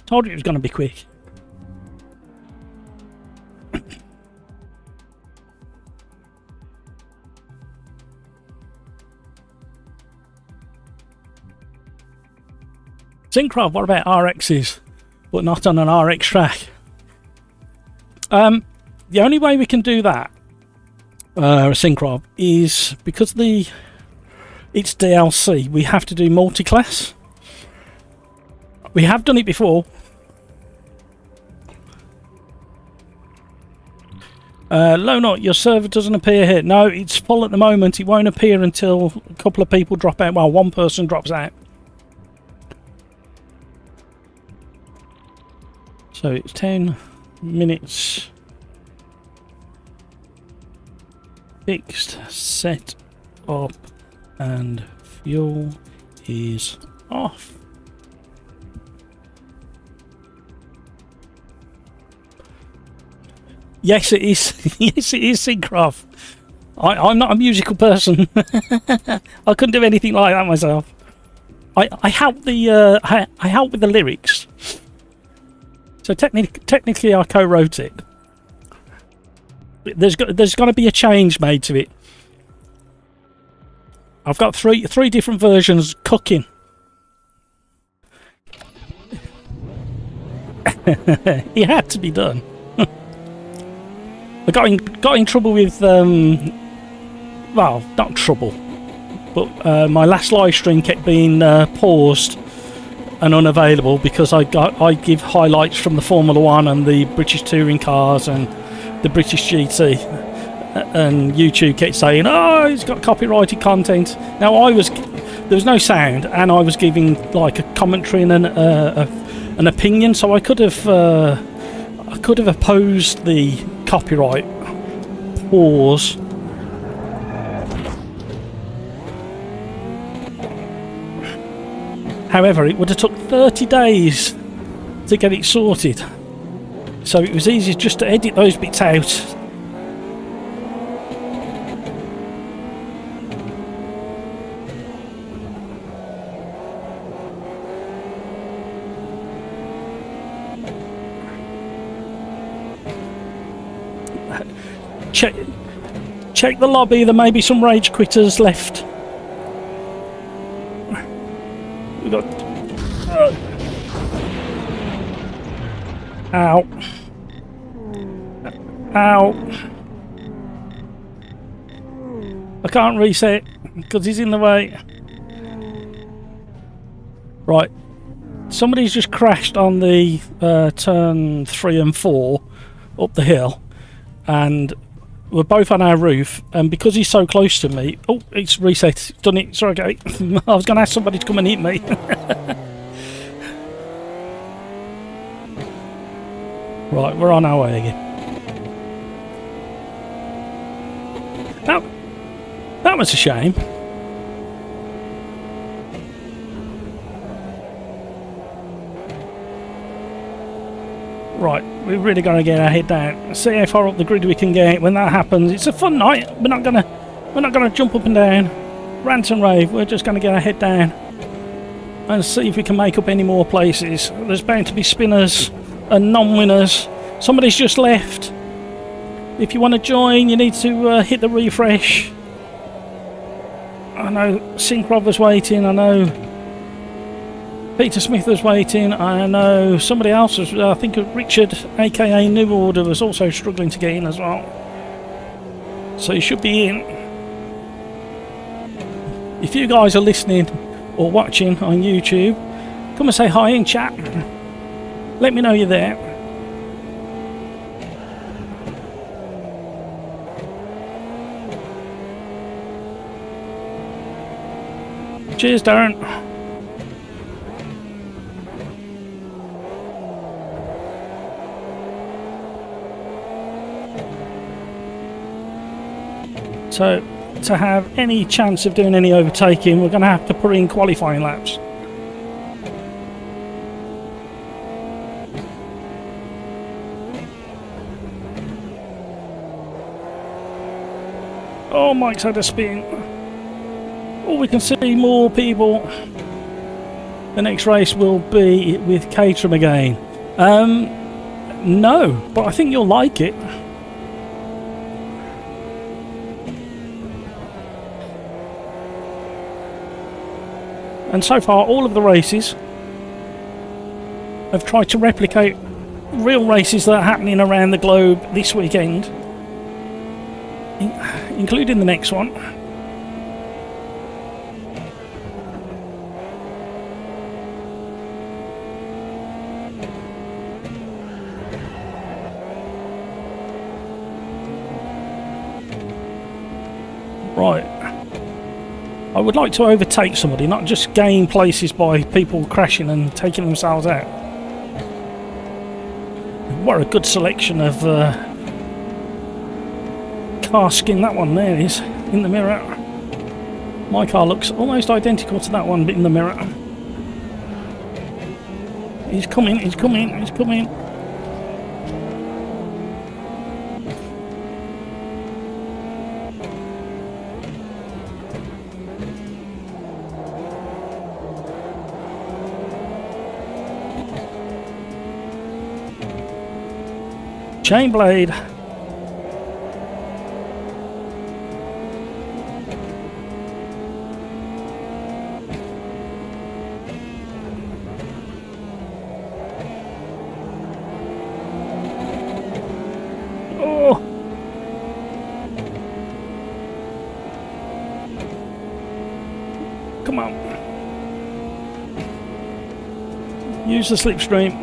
Told you it was going to be quick. Syncroft, what about RXs, but not on an RX track? The only way we can do that, Syncroft, is because it's DLC. We have to do multi-class. We have done it before. Lona, your server doesn't appear here. No, it's full at the moment. It won't appear until a couple of people drop out. Well, one person drops out. So it's 10 minutes. Fixed, set, up and fuel is off. Yes, it is. Yes, it is Syncroft. I'm not a musical person. I couldn't do anything like that myself. I help the I help with the lyrics. So technically, I co-wrote it. There's got to be a change made to it. I've got three different versions cooking. It had to be done. I got in trouble with well, not trouble, but my last live stream kept being paused and unavailable because I give highlights from the Formula 1 and the British touring cars and the British GT, and YouTube kept saying, oh, it's got copyrighted content. Now there was no sound, and I was giving like a commentary and an opinion, so I could have opposed the copyright pause. However, it would have took 30 days to get it sorted, so it was easier just to edit those bits out. Check the lobby, there may be some rage quitters left. We got... Ow. Ow. I can't reset because he's in the way. Right. Somebody's just crashed on the turn 3 and 4 up the hill, and we're both on our roof, and because he's so close to me... Oh, it's reset. It's done it. Sorry, okay. I was going to ask somebody to come and hit me. Right, we're on our way again. That was a shame. Right, we're really going to get our head down. See how far up the grid we can get. When that happens, it's a fun night. We're not gonna jump up and down, rant and rave. We're just going to get our head down and see if we can make up any more places. There's bound to be spinners and non-winners. Somebody's just left. If you want to join, you need to hit the refresh. I know Syncroft was waiting. I know Peter Smith was waiting. I know somebody else was, I think Richard, aka New Order, was also struggling to get in as well. So you should be in. If you guys are listening or watching on YouTube, come and say hi in chat. Let me know you're there. Cheers, Darren. So, to have any chance of doing any overtaking, we're going to have to put in qualifying laps. Oh, Mike's had a spin. Oh, we can see more people. The next race will be with Caterham again. No, but I think you'll like it. And so far, all of the races have tried to replicate real races that are happening around the globe this weekend, including the next one. Right. I would like to overtake somebody, not just gain places by people crashing and taking themselves out. What a good selection of car skin that one there is in the mirror. My car looks almost identical to that one in the mirror. He's coming, he's coming, he's coming. Chain blade. Oh. Come on. Use the slipstream.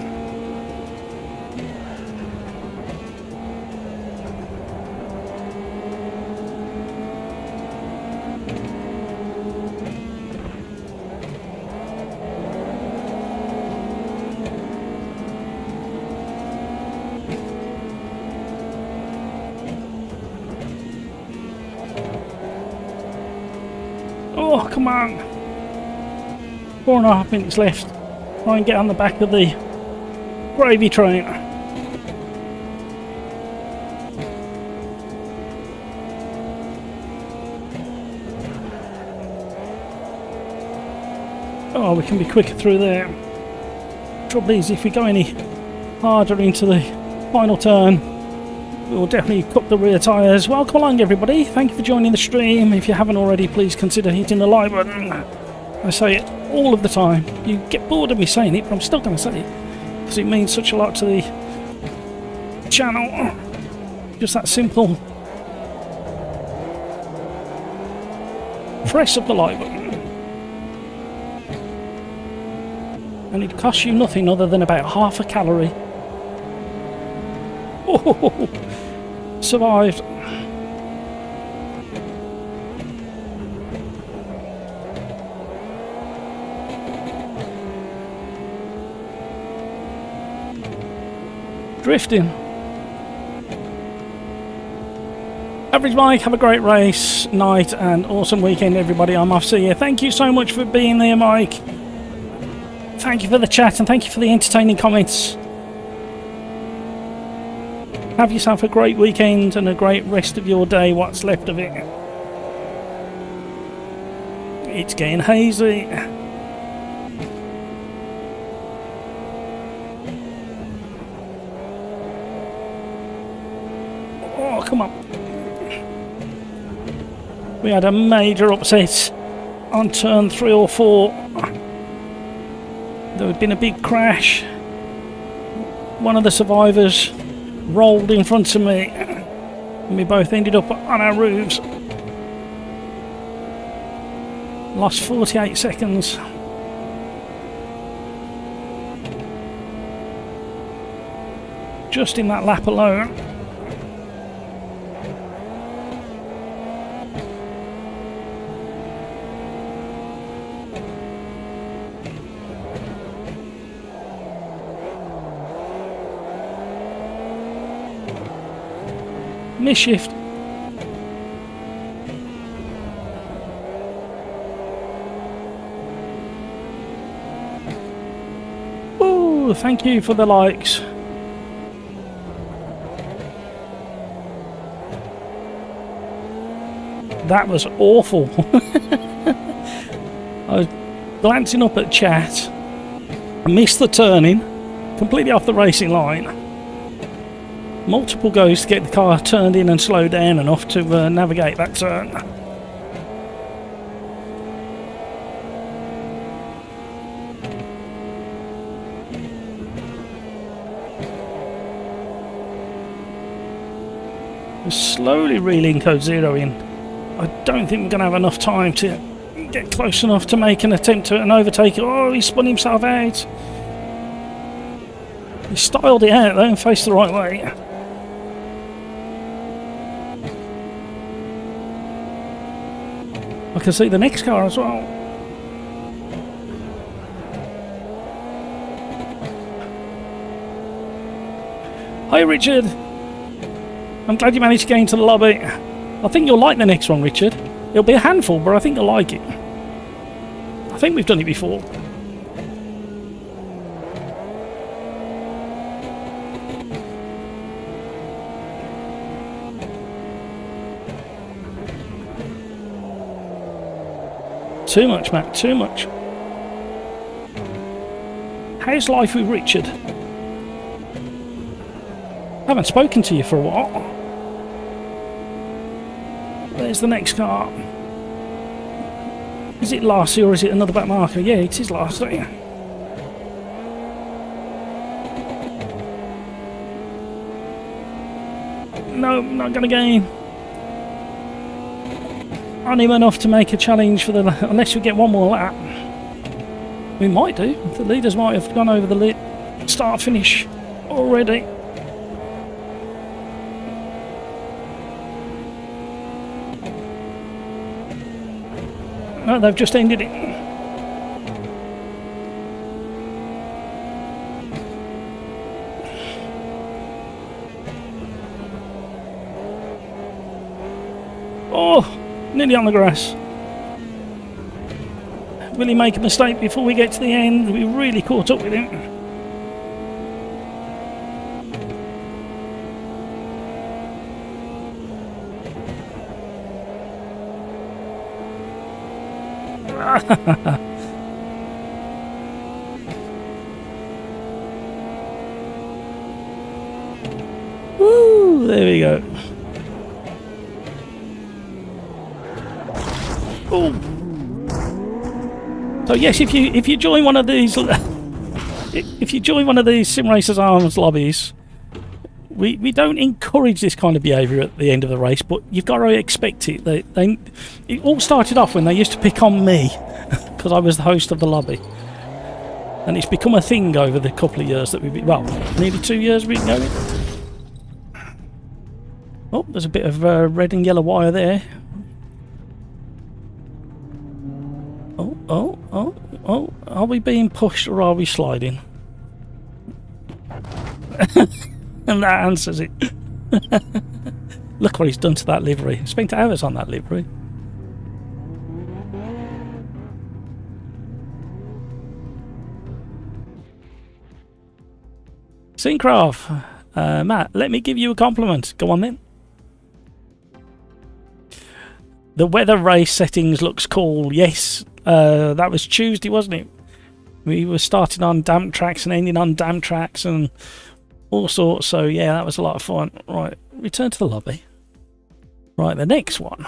Oh, come on. 4.5 minutes left. Try and get on the back of the gravy train. Oh, we can be quicker through there. Trouble is, if we go any harder into the final turn, we'll definitely cut the rear tyres. Welcome along, everybody. Thank you for joining the stream. If you haven't already, please consider hitting the like button. I say it all of the time. You get bored of me saying it, but I'm still going to say it because it means such a lot to the channel. Just that simple press of the like button. And it costs you nothing other than about half a calorie. Oh, survived. Drifting. Average Mike, have a great race, night and awesome weekend, everybody. I'm off. See you. Thank you so much for being there, Mike. Thank you for the chat and thank you for the entertaining comments. Have yourself a great weekend and a great rest of your day, what's left of it. It's getting hazy. Oh, come on. We had a major upset on turn 3 or 4. There had been a big crash. One of the survivors rolled in front of me and we both ended up on our roofs. Lost 48 seconds. Just in that lap alone. Misshift. Oh, thank you for the likes. That was awful. I was glancing up at chat. I missed the turning, completely off the racing line. Multiple goes to get the car turned in and slowed down enough to navigate that turn. We're slowly reeling code 0 in. I don't think we're going to have enough time to get close enough to make an attempt at an overtake. Oh, he spun himself out. He styled it out though and faced the right way. I can see the next car as well. Hi Richard. I'm glad you managed to get into the lobby. I think you'll like the next one, Richard. It'll be a handful, but I think you'll like it. I think we've done it before. Too much, Matt, too much. How's life with Richard? Haven't spoken to you for a while. There's the next car. Is it Lassie or is it another back marker? Yeah, it is Lassie. No, not gonna gain. Aren't even enough to make a challenge for the... unless we get one more lap. We might do. The leaders might have gone over the start-finish already. No, they've just ended it. Oh, nearly on the grass. Will he make a mistake before we get to the end? We really caught up with him. Woo, there we go. Oh. So yes, if you join one of these Sim Racers Arms lobbies, we don't encourage this kind of behaviour at the end of the race, but you've got to expect it. It all started off when they used to pick on me because I was the host of the lobby, and it's become a thing over the couple of years that we've been, well, nearly 2 years we've been going. Oh, there's a bit of red and yellow wire there. Oh, are we being pushed or are we sliding? And that answers it. Look what he's done to that livery. Spent hours on that livery. Syncraft, Matt, let me give you a compliment. Go on then. The weather race settings looks cool. Yes, that was Tuesday, wasn't it? We were starting on damp tracks and ending on damp tracks and all sorts. So yeah, that was a lot of fun. Right, return to the lobby. Right, the next one.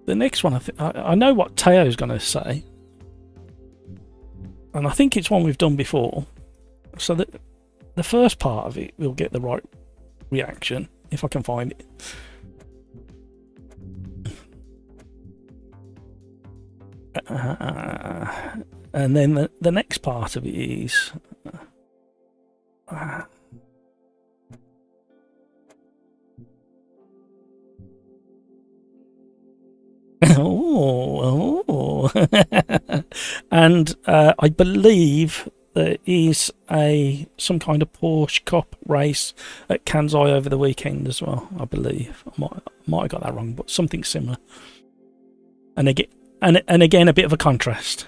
The next one, I know what Teo's going to say, and I think it's one we've done before. So that the first part of it, we'll get the right reaction if I can find it. And then the next part of it is and I believe there is some kind of Porsche Cup race at Kansai over the weekend as well. I believe I might have got that wrong, but something similar. And again, a bit of a contrast.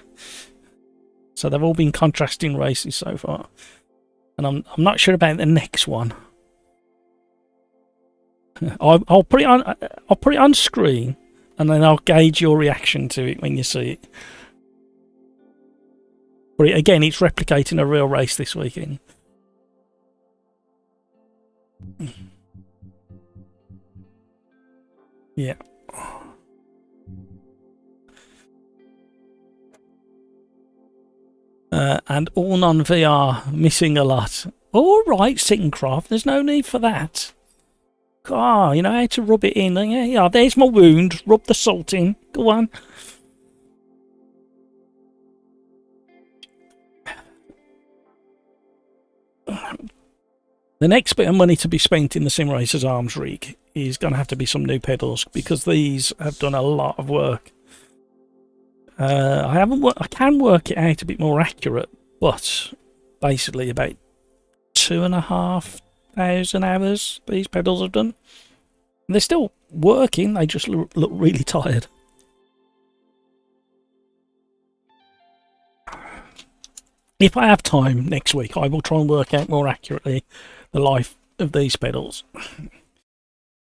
So they've all been contrasting races so far, and I'm not sure about the next one. I'll put it on. I'll put it on screen, and then I'll gauge your reaction to it when you see it. But again, it's replicating a real race this weekend. Yeah. And all non-VR missing a lot. All right, Syncraft, there's no need for that. Oh, you know how to rub it in. Yeah, there's my wound. Rub the salt in. Go on. The next bit of money to be spent in the Sim Racers Arms rig is going to have to be some new pedals, because these have done a lot of work. I can work it out a bit more accurate, but basically about 2,500 hours these pedals have done. They're still working, they just look really tired. If I have time next week, I will try and work out more accurately the life of these pedals.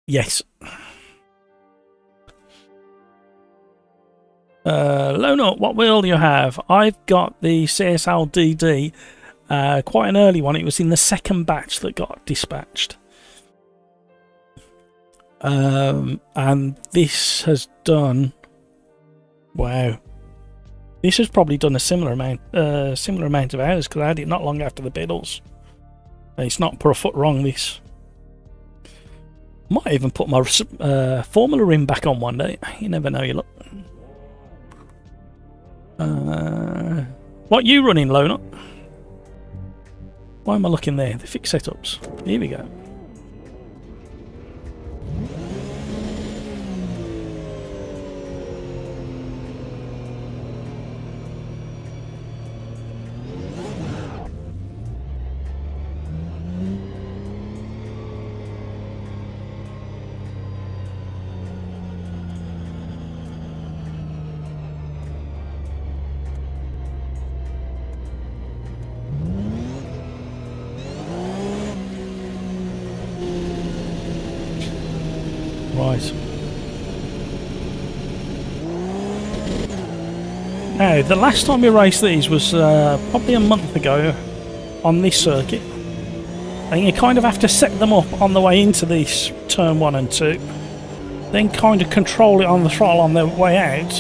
Yes. Lona, what wheel do you have? I've got the CSL DD, quite an early one. It was in the second batch that got dispatched. And this has done, wow, this has probably done a similar amount of hours, because I had it not long after the pedals. It's not per foot wrong, this. Might even put my formula rim back on one day. You never know, you look. What you running, Lona? Why am I looking there? The fixed setups. Here we go. Right. Now, the last time we raced these was probably a month ago on this circuit. And you kind of have to set them up on the way into this turn 1 and 2. Then kind of control it on the throttle on the way out.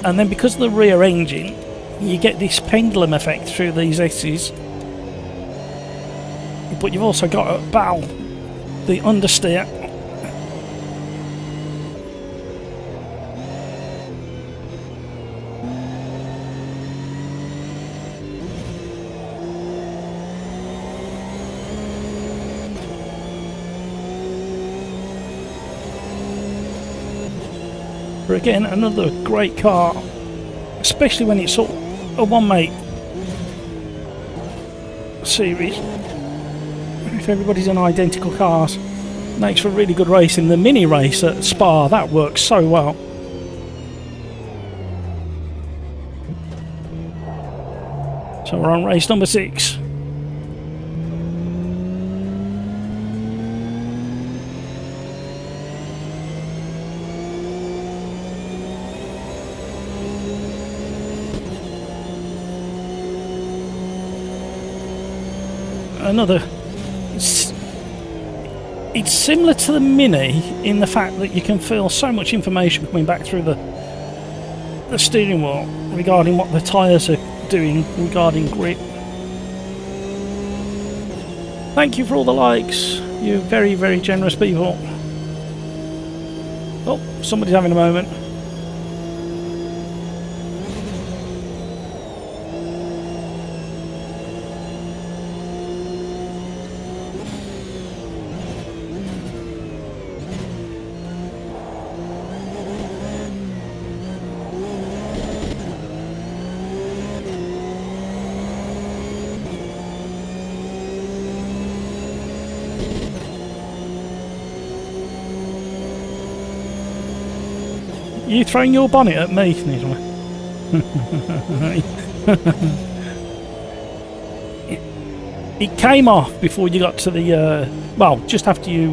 And then because of the rear engine, you get this pendulum effect through these S's. But you've also got to battle the understeer. Again, another great car, especially when it's sort of a one-mate series. If everybody's in identical cars, makes for really good racing. The mini race at Spa, that works so well. So we're on race number 6. Another, it's similar to the Mini in the fact that you can feel so much information coming back through the steering wheel regarding what the tyres are doing regarding grip. Thank you for all the likes, you're very, very generous people. Oh, somebody's having a moment. You throwing your bonnet at me, Nidra? It came off before you got to the, well, just after you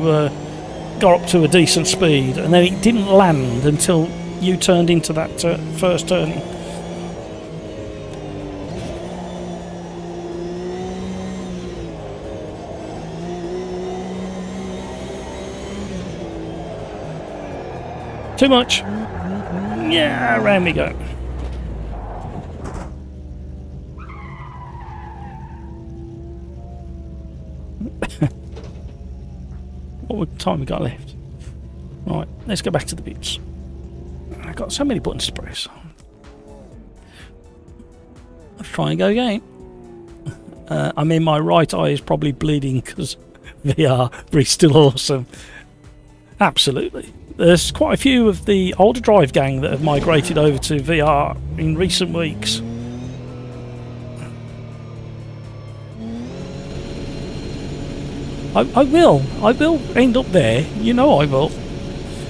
got up to a decent speed, and then it didn't land until you turned into that first turning. Too much. Yeah, around we go. What time we got left? Right, let's go back to the bits. I've got so many buttons to press. Let's try and go again. I mean, my right eye is probably bleeding because VR, but it's still awesome. Absolutely. There's quite a few of the OlderDrive gang that have migrated over to VR in recent weeks. I will end up there, you know I will.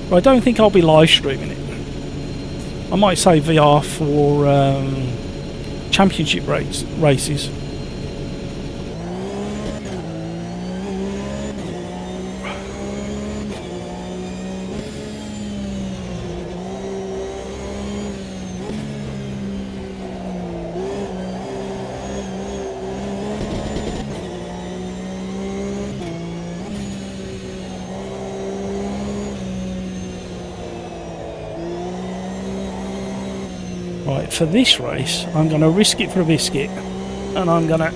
But I don't think I'll be live streaming it. I might say VR for championship races. Right, for this race, I'm going to risk it for a biscuit, and I'm going to...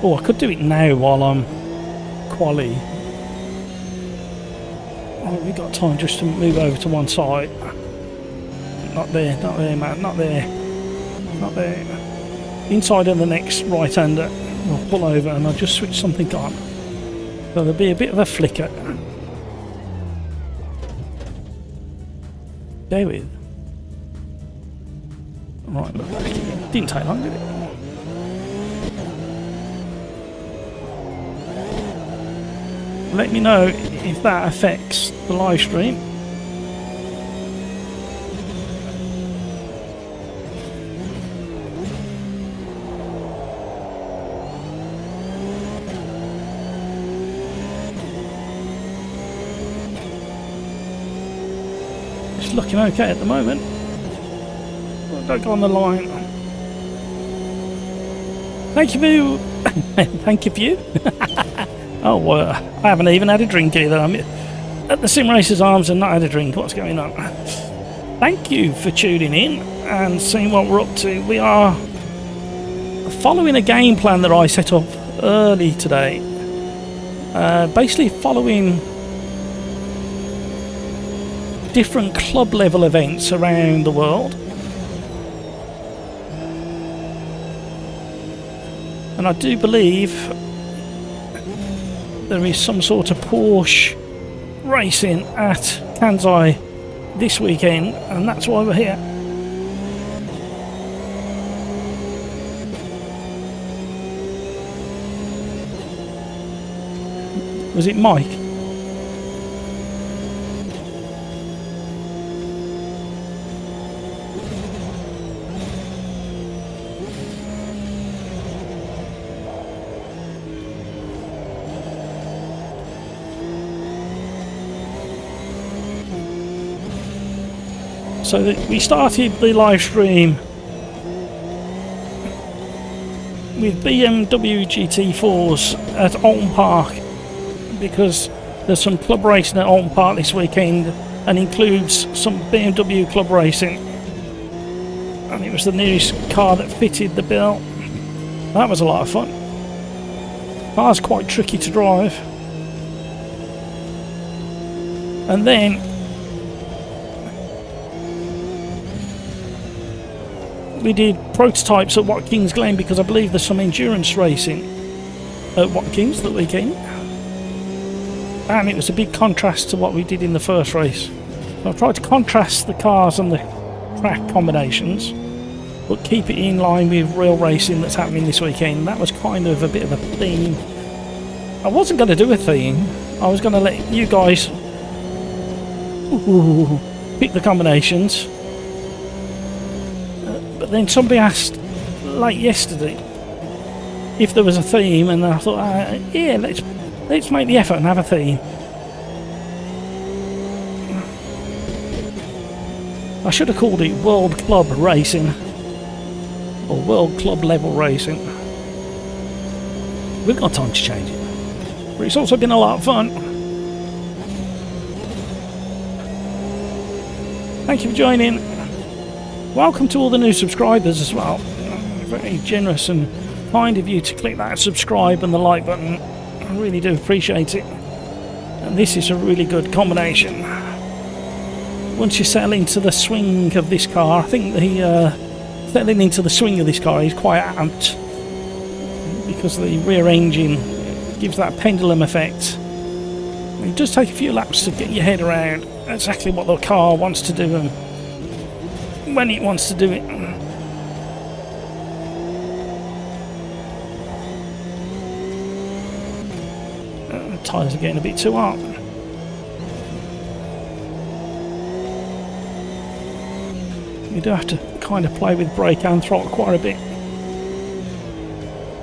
Oh, I could do it now while I'm quali. Oh, we've got time just to move over to one side. Not there, man, not there. Not there. Inside of the next right-hander, I'll pull over and I'll just switch something on. So there'll be a bit of a flicker. Go with. Right, look back again. Didn't take long, did it? Let me know if that affects the live stream. It's looking okay at the moment. Don't go on the line. Thank you. Thank you for you. Oh, I haven't even had a drink either. I'm at the Sim Racers Arms and not had a drink. What's going on? Thank you for tuning in and seeing what we're up to. We are following a game plan that I set up early today. Basically following different club level events around the world. And I do believe there is some sort of Porsche racing at Kansai this weekend, and that's why we're here. Was it Mike? So we started the live stream with BMW GT4s at Alton Park because there's some club racing at Alton Park this weekend and includes some BMW club racing, and it was the nearest car that fitted the bill. That was a lot of fun. Car's quite tricky to drive. And then we did prototypes at Watkins Glen because I believe there's some endurance racing at Watkins that weekend, and it was a big contrast to what we did in the first race. So I tried to contrast the cars and the track combinations but keep it in line with real racing that's happening this weekend. That was kind of a bit of a theme. I wasn't going to do a theme, I was going to let you guys pick the combinations. But then somebody asked late yesterday if there was a theme, and I thought, yeah, let's make the effort and have a theme. I should have called it World Club Racing or World Club Level Racing. We've got time to change it, but it's also been a lot of fun. Thank you for joining. Welcome to all the new subscribers as well. Very generous and kind of you to click that subscribe and the like button. I really do appreciate it. And this is a really good combination. Once you settle into the swing of this car, I think settling into the swing of this car is quite amped because the rear engine gives that pendulum effect. It does take a few laps to get your head around exactly what the car wants to do and when it wants to do it. Tyres are getting a bit too hot. You do have to kind of play with brake and throttle quite a bit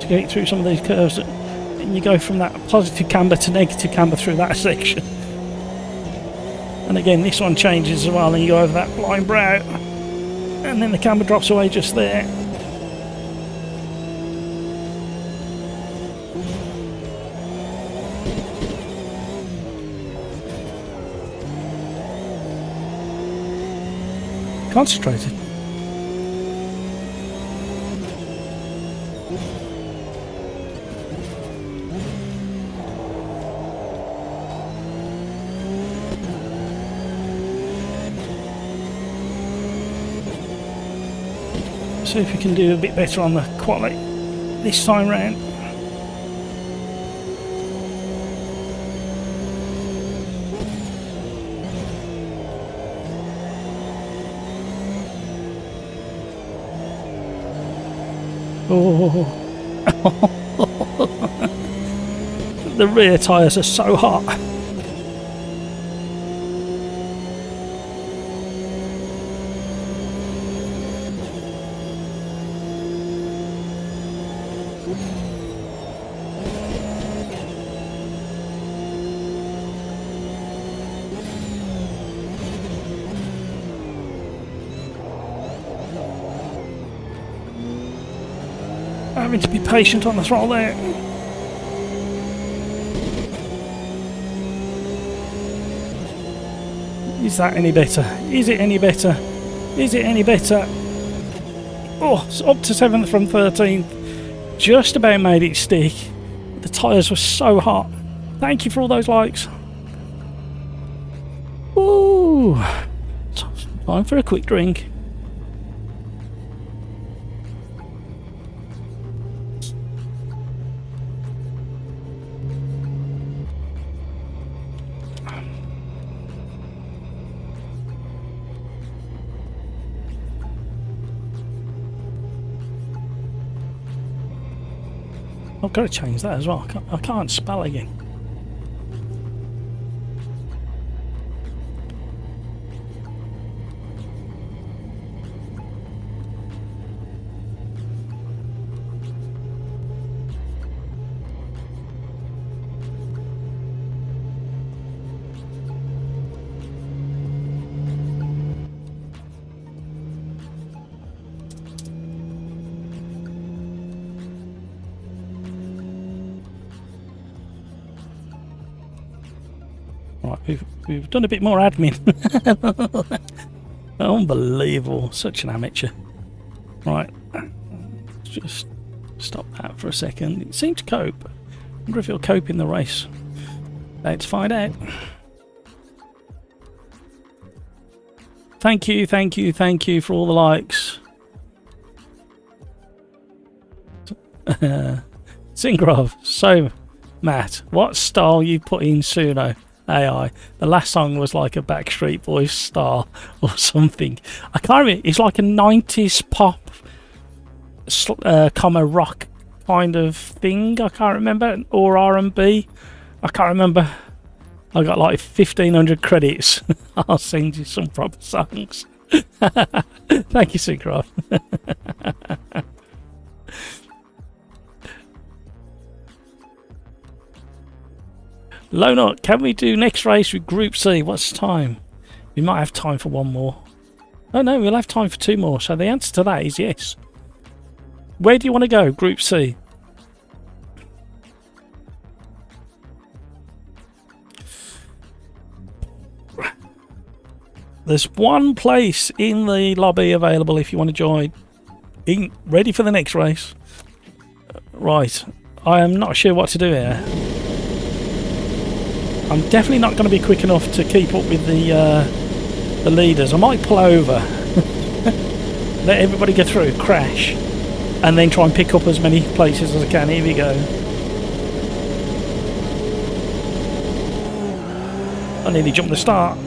to get through some of these curves, and you go from that positive camber to negative camber through that section. And again, this one changes as well, and you go over that blind brow, and then the camber drops away just there. Concentrated. See if we can do a bit better on the quality this time round. Oh, the rear tyres are so hot. Having to be patient on the throttle there. Is that any better? Is it any better? Is it any better? Oh, it's up to 7th from 13th. Just about made it stick. The tyres were so hot. Thank you for all those likes. Ooh. Time for a quick drink. I've got to change that as well. I can't spell again. Right, we've done a bit more admin. Unbelievable, such an amateur. Right, just stop that for a second. It seemed to cope. I wonder if it'll cope in the race. Let's find out. Thank you, thank you, thank you for all the likes. Syngrov, so Matt, what style you put in Suno AI? The last song was like a Backstreet Boys style or something. I can't remember. It's like a 90s pop, comma rock kind of thing. I can't remember, or R&B. I can't remember. I got like 1,500 credits. I'll send you some proper songs. Thank you, Synchro. Lonut, can we do next race with Group C? What's the time? We might have time for one more. Oh no, we'll have time for two more. So the answer to that is yes. Where do you want to go, Group C? There's one place in the lobby available if you want to join. Ready for the next race? Right, I am not sure what to do here. I'm definitely not going to be quick enough to keep up with the leaders. I might pull over, let everybody go through, crash, and then try and pick up as many places as I can. Here we go. I nearly jumped the start.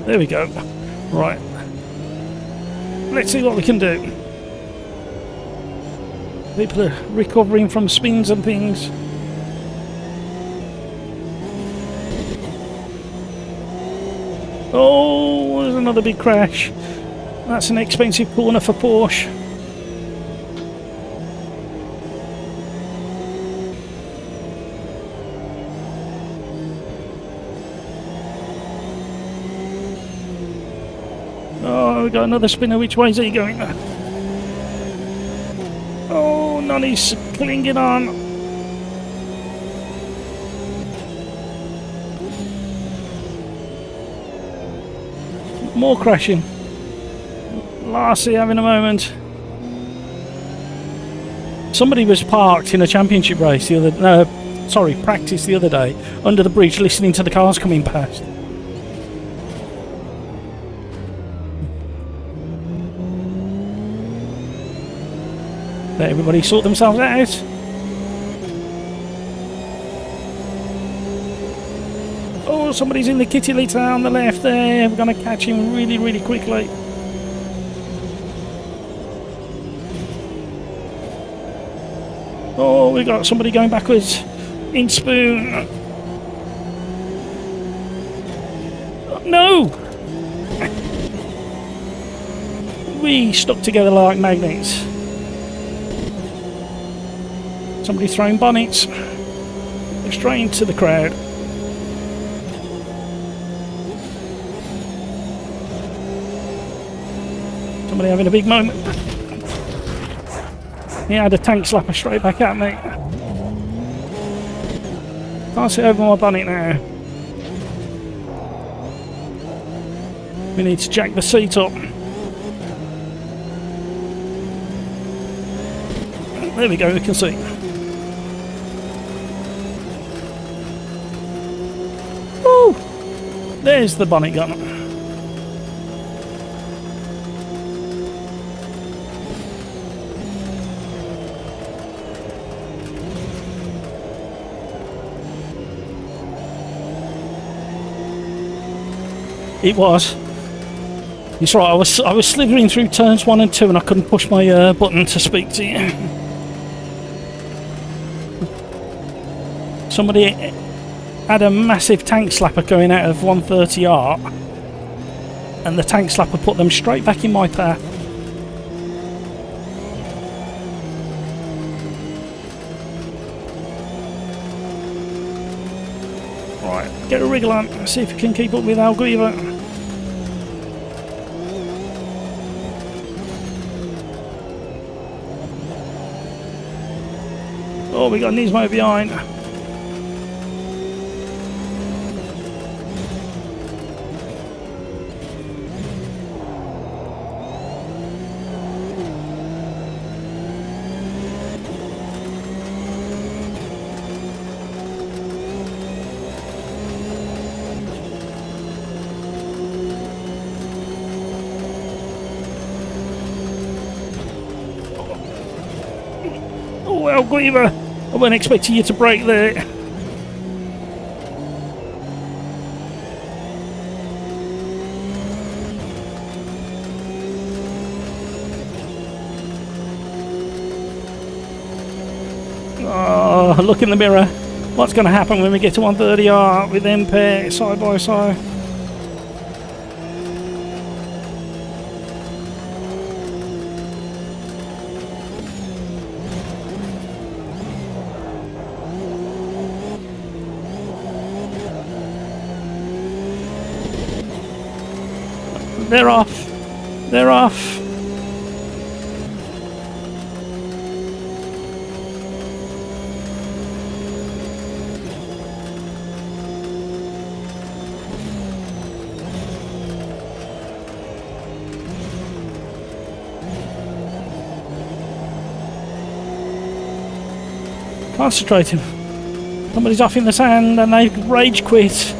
There we go. Right. Let's see what we can do. People are recovering from spins and things. Oh, there's another big crash. That's an expensive corner for Porsche. Oh, we got another spinner. Which way is he going? Oh, Nonny's clinging on. More crashing. Larcy having a moment. Somebody was parked in a championship race the other... practice the other day under the bridge listening to the cars coming past. Let everybody sort themselves out. Oh, somebody's in the kitty litter on the left there. We're going to catch him really, really quickly. Oh, we got somebody going backwards in spoon. No! We stuck together like magnets. Somebody throwing bonnets straight into the crowd. Somebody having a big moment. He had a tank slapper straight back at me. Can't sit over my bonnet now. We need to jack the seat up. There we go, we can see. Woo! There's the bonnet gun. It was. It's right. I was slithering through turns 1 and 2, and I couldn't push my button to speak to you. Somebody had a massive tank slapper going out of 130R, and the tank slapper put them straight back in my path. Right, get a wriggle on. See if you can keep up with Alguiva. Oh, we got Nismo behind. Oh, Alguiva! I wasn't expecting you to brake there. Oh, look in the mirror. What's going to happen when we get to 130R with them pair side by side? They're off. They're off. Concentrating. Somebody's off in the sand and they rage quit.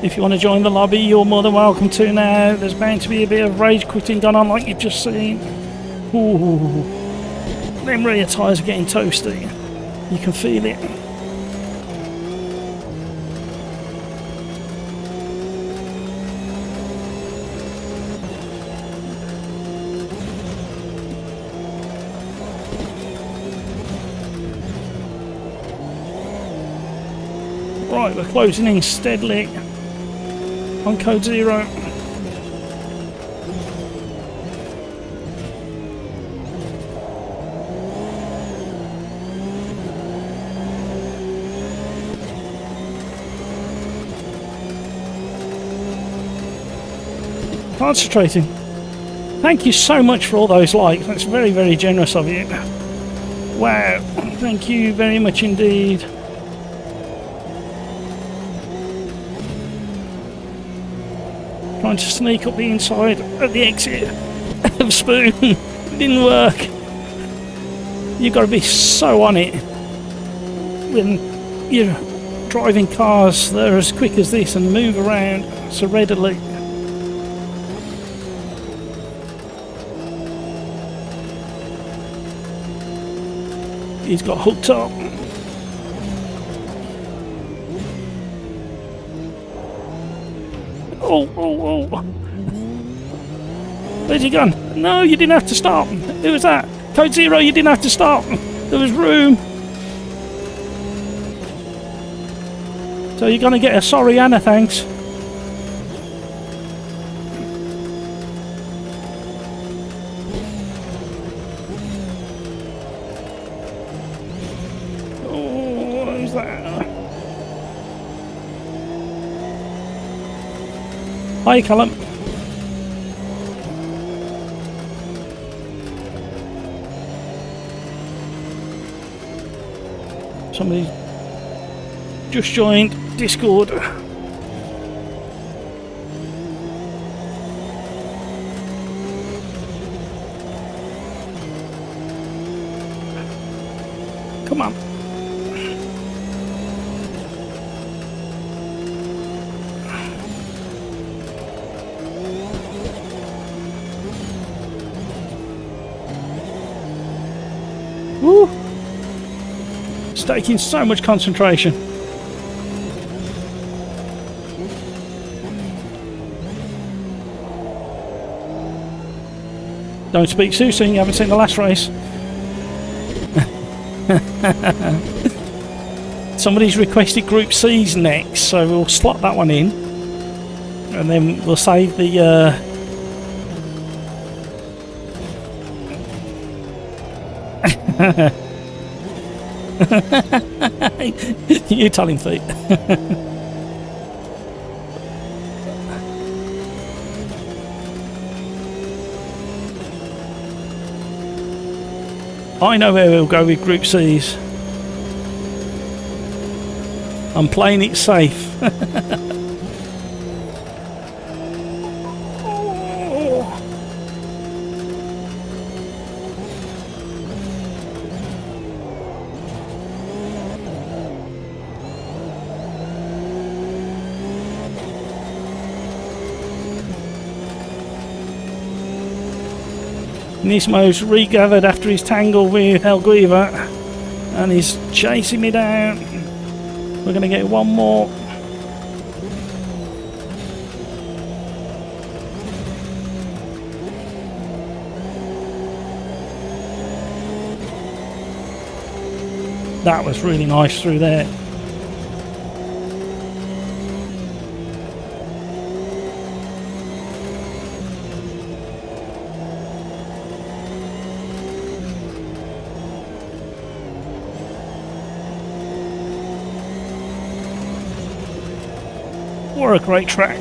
If you want to join the lobby, you're more than welcome to now. There's bound to be a bit of rage quitting going on like you've just seen. Ooh. Them rear tyres are getting toasty. You can feel it. Right, we're closing in steadily on code 0. Concentrating. Thank you so much for all those likes. That's very, very generous of you. Wow. Thank you very much indeed. Trying to sneak up the inside of the exit of Spoon. It didn't work. You've got to be so on it when you're driving cars that are as quick as this and move around so readily. He's got hooked up. Oh. Where's he gone? No, you didn't have to stop. Who was that? Code 0, you didn't have to stop. There was room. So you're going to get a sorry and a thanks. Oh, who's that? Hi, Callum. Somebody just joined Discord. Come on. Woo! It's taking so much concentration. Don't speak too soon, you haven't seen the last race. Somebody's requested Group C's next, so we'll slot that one in. And then we'll save the... You tell him, Pete. I know where we'll go with Group C's. I'm playing it safe. Nismo's regathered after his tangle with El Guiva and he's chasing me down. We're going to get one more. That was really nice through there. What a great track.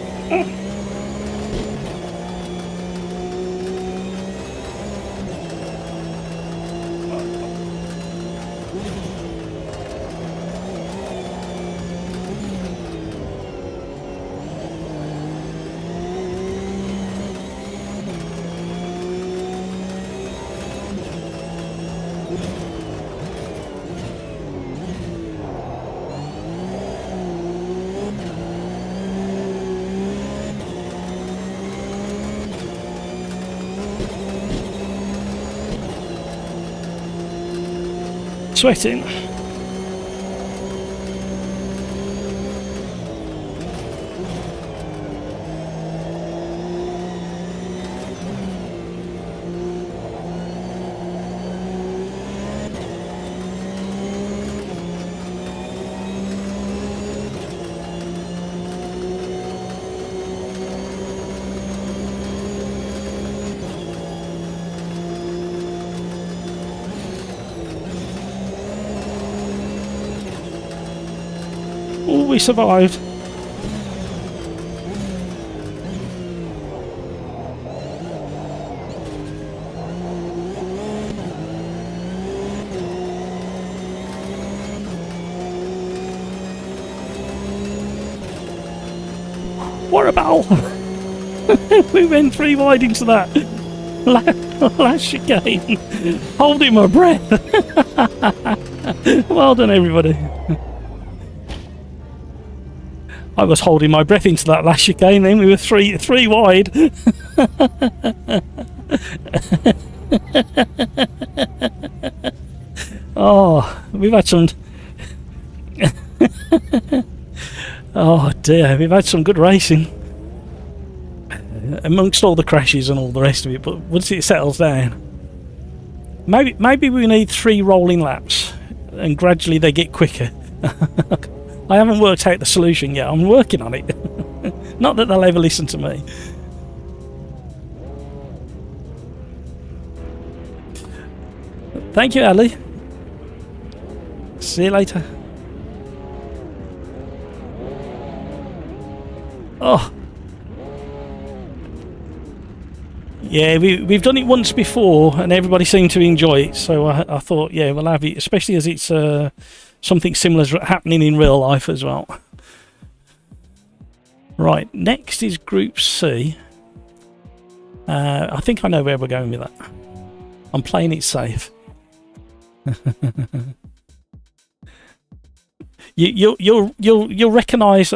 Sweating. we survived. What about? We went 3 wide into that last chicane, holding my breath. Well done, everybody. I was holding my breath into that last chicane, then we were three wide. Oh, we've had some. Oh dear, we've had some good racing amongst all the crashes and all the rest of it, but once it settles down, maybe we need 3 rolling laps and gradually they get quicker. I haven't worked out the solution yet. I'm working on it. Not that they'll ever listen to me. Thank you, Ali. See you later. Oh, yeah, we've done it once before and everybody seemed to enjoy it, so I thought, yeah, we'll have it, especially as it's something similar is happening in real life as well. Right, next is Group C. I think I know where we're going with that. I'm playing it safe. You'll recognise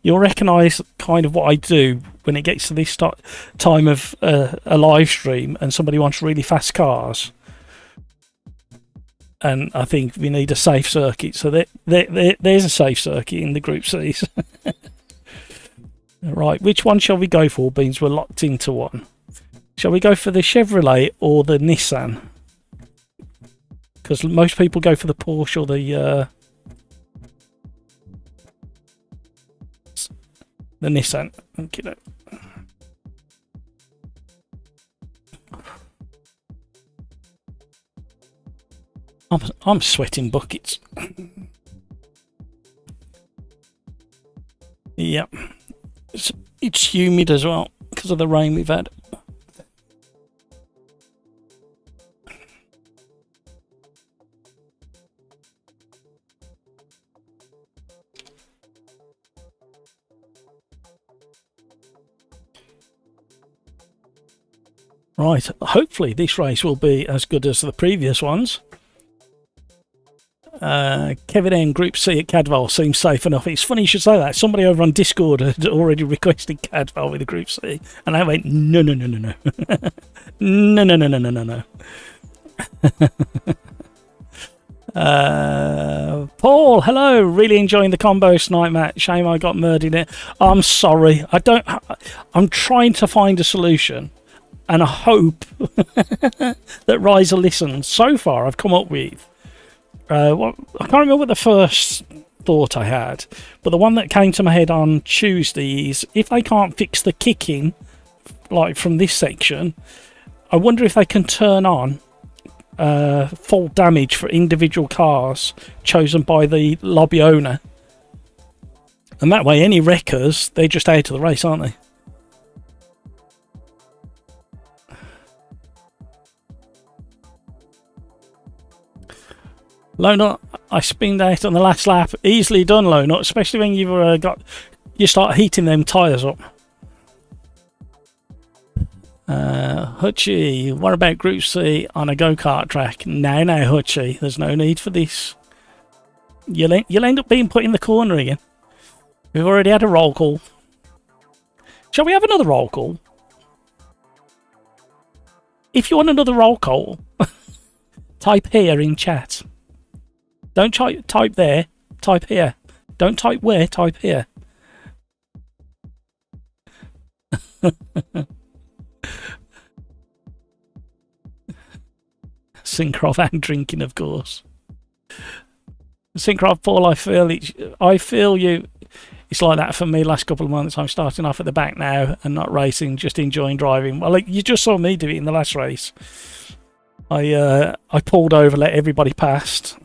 you'll recognise kind of what I do when it gets to this time of a live stream and somebody wants really fast cars. And I think we need a safe circuit. So there's a safe circuit in the Group C's. Right, which one shall we go for, beans we're locked into one? Shall we go for the Chevrolet or the Nissan? Because most people go for the Porsche or the Nissan. Okay. I'm sweating buckets. Yep. It's humid as well because of the rain we've had. Right, hopefully this race will be as good as the previous ones. Kevin M, Group C at Cadwell seems safe enough. It's funny you should say that. Somebody over on Discord had already requested Cadwell with a Group C, and I went, no. no. Paul, hello. Really enjoying the combo snipe match. Shame I got murdered in it. I'm sorry. I'm trying to find a solution, and I hope that Riser listens. So far, I've come up with. I can't remember what the first thought I had, but the one that came to my head on Tuesday is if they can't fix the kicking, like from this section, I wonder if they can turn on full damage for individual cars chosen by the lobby owner, and that way any wreckers, they're just out of the race, aren't they? Lonut, I spinned out on the last lap. Easily done, Lonut, especially when you've you start heating them tyres up. Hutchie, what about Group C on a go-kart track? No, Hutchie, there's no need for this. You'll end up being put in the corner again. We've already had a roll call. Shall we have another roll call? If you want another roll call, type here in chat. Don't type there, type here. Don't type where, type here. Syncroft and drinking, of course. Syncroft, Paul, I feel you. It's like that for me last couple of months. I'm starting off at the back now and not racing, just enjoying driving. Well, like, you just saw me do it in the last race. I pulled over, let everybody past.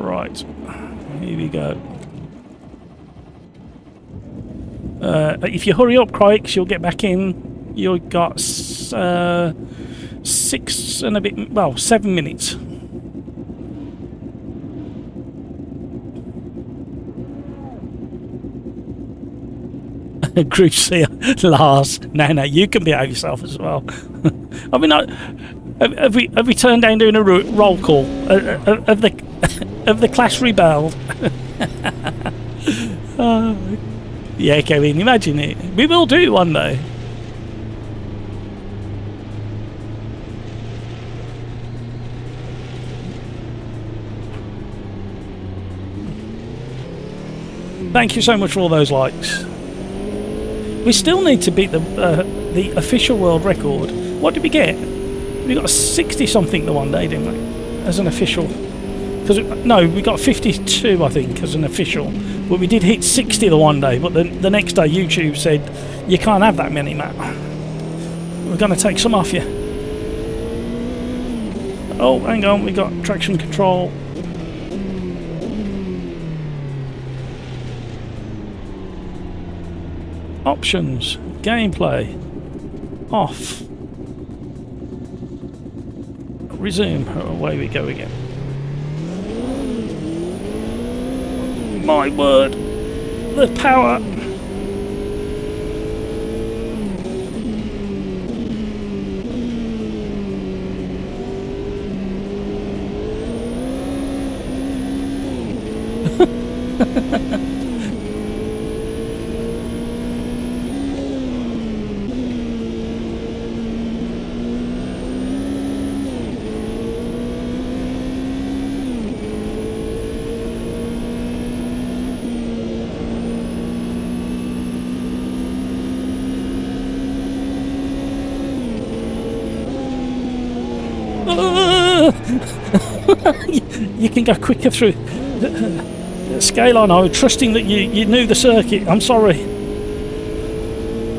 Right, here we go. If you hurry up, Crikes, you'll get back in. You've got 6 and a bit, well, 7 minutes. Group C, Lars. No, you can behave yourself as well. I mean, have we turned down doing a roll call of the class rebelled? Yeah, Kevin, imagine it. We will do it one day. Thank you so much for all those likes. We still need to beat the official world record. What did we get? We got 60 something the one day, didn't we? As an official. No, we got 52, I think, as an official. But we did hit 60 the one day. But the next day, YouTube said you can't have that many, Matt. We're going to take some off you. Oh, hang on, we got traction control. Options, gameplay, off, resume, away we go again. My word, the power. You can go quicker through scale on. I was trusting that you knew the circuit. I'm sorry.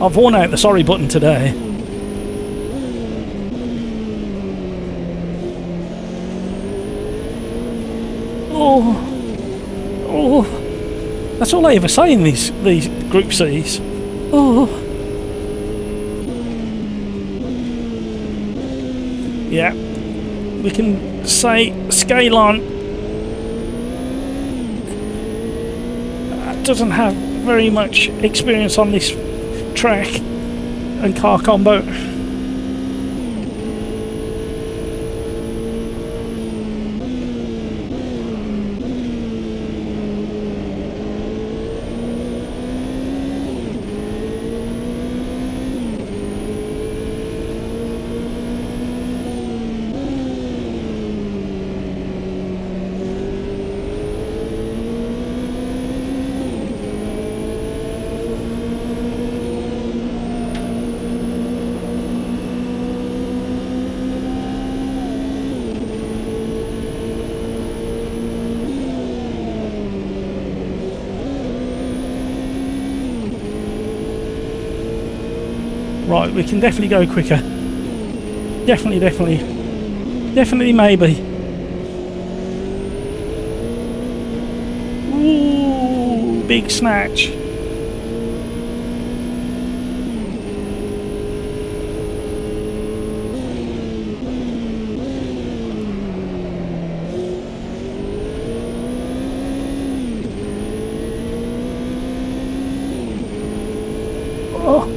I've worn out the sorry button today. Oh, that's all I ever say in these Group C's. Oh, yeah. We can say scale on doesn't have very much experience on this track and car combo. Right, we can definitely go quicker. Definitely, maybe. Ooh, big snatch. Oh.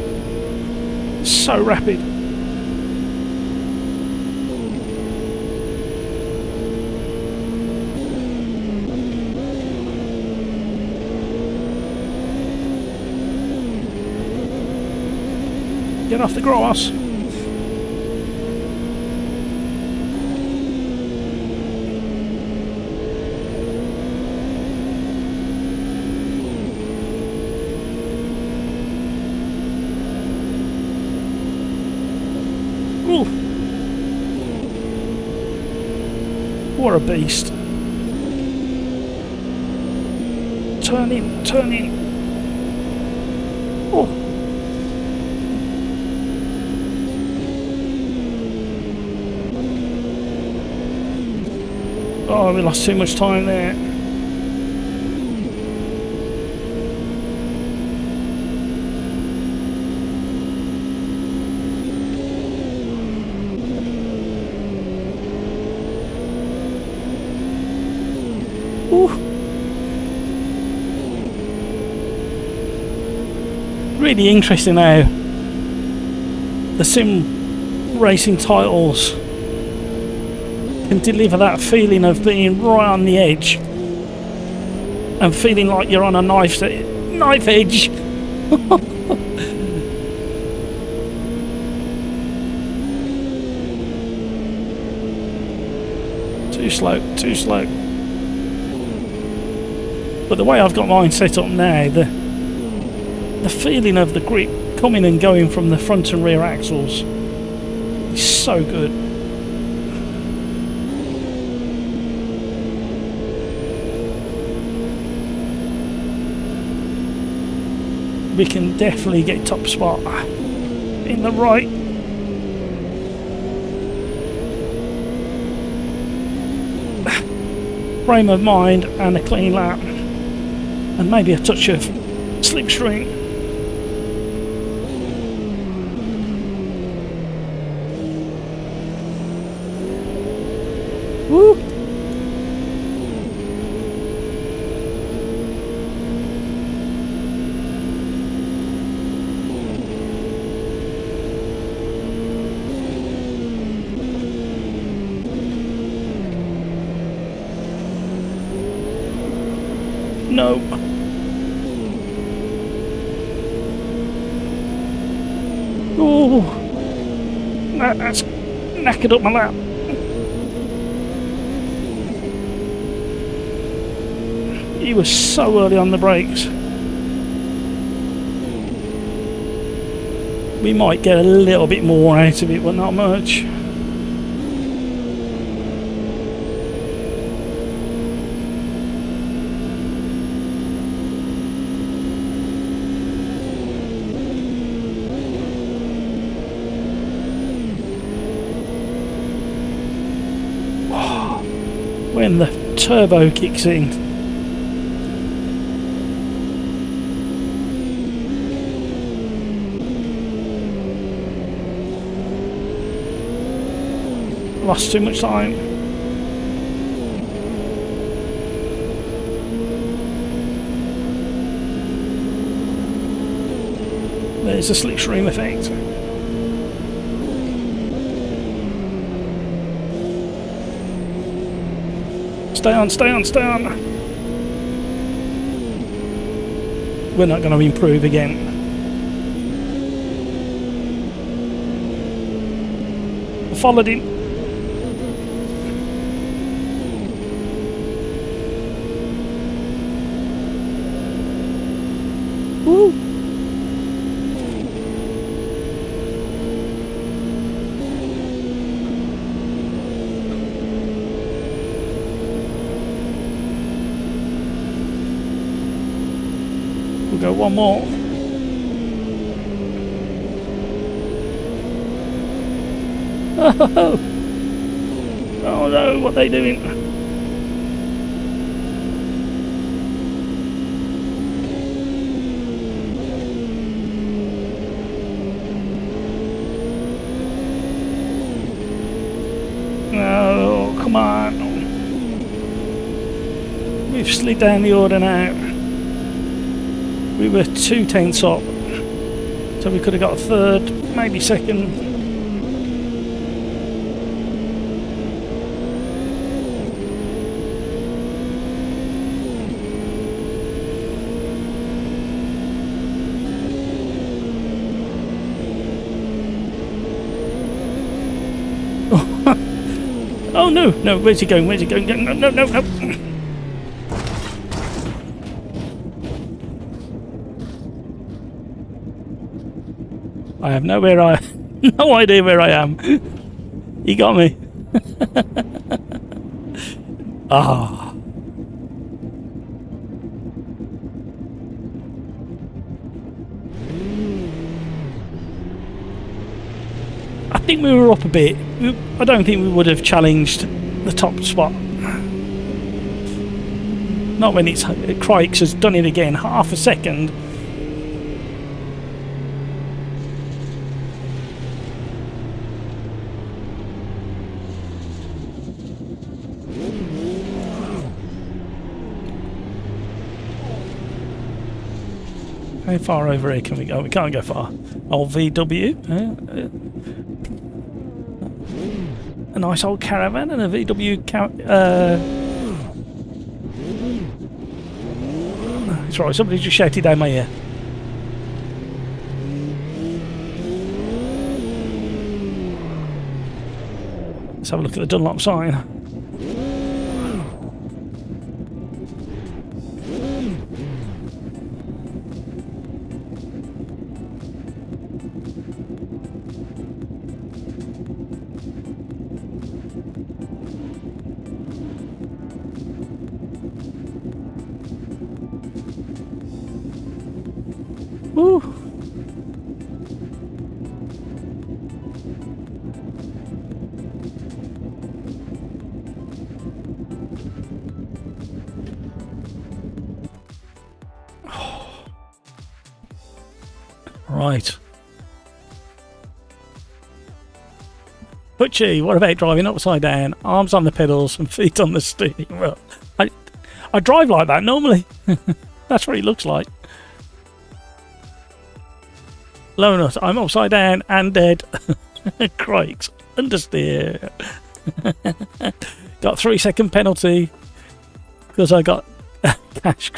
So rapid. Get off the grass. Ooh. What a beast. Turn in. Oh. Oh, we lost too much time there. Ooh. Really interesting how the sim racing titles can deliver that feeling of being right on the edge and feeling like you're on a knife edge. Too slow, too slow. But the way I've got mine set up now, the feeling of the grip coming and going from the front and rear axles is so good. We can definitely get top spot in the right. Frame of mind and a clean lap and maybe a touch of slipstream. Woo! No. Oh, that's knackered up my lap. He was so early on the brakes. We might get a little bit more out of it, but not much. When the turbo kicks in, lost too much time. There's a slipstream effect. Stay on, stay on, stay on. We're not going to improve again. I followed him. Woo! Go one more. Oh, oh no, what are they doing? No, come on. We've slid down the order now. We were 2/10 up, so we could have got a third, maybe second. Oh no, no, where's he going, where's he going? No, no, no, no. I have no idea where I am. He got me. Ah. I think we were up a bit. I don't think we would have challenged the top spot. Not when it's Crikes has done it again. Half a second. How far over here can we go? We can't go far. Old VW. A nice old caravan and a VW That's right, somebody just shouted down my ear. Let's have a look at the Dunlop sign. Woo. Right. Butchie, what about driving upside down, arms on the pedals and feet on the steering wheel? I drive like that normally. That's what it looks like. Low nut, I'm upside down and dead. Crikes, understeer. Got 3-second penalty because I got cash.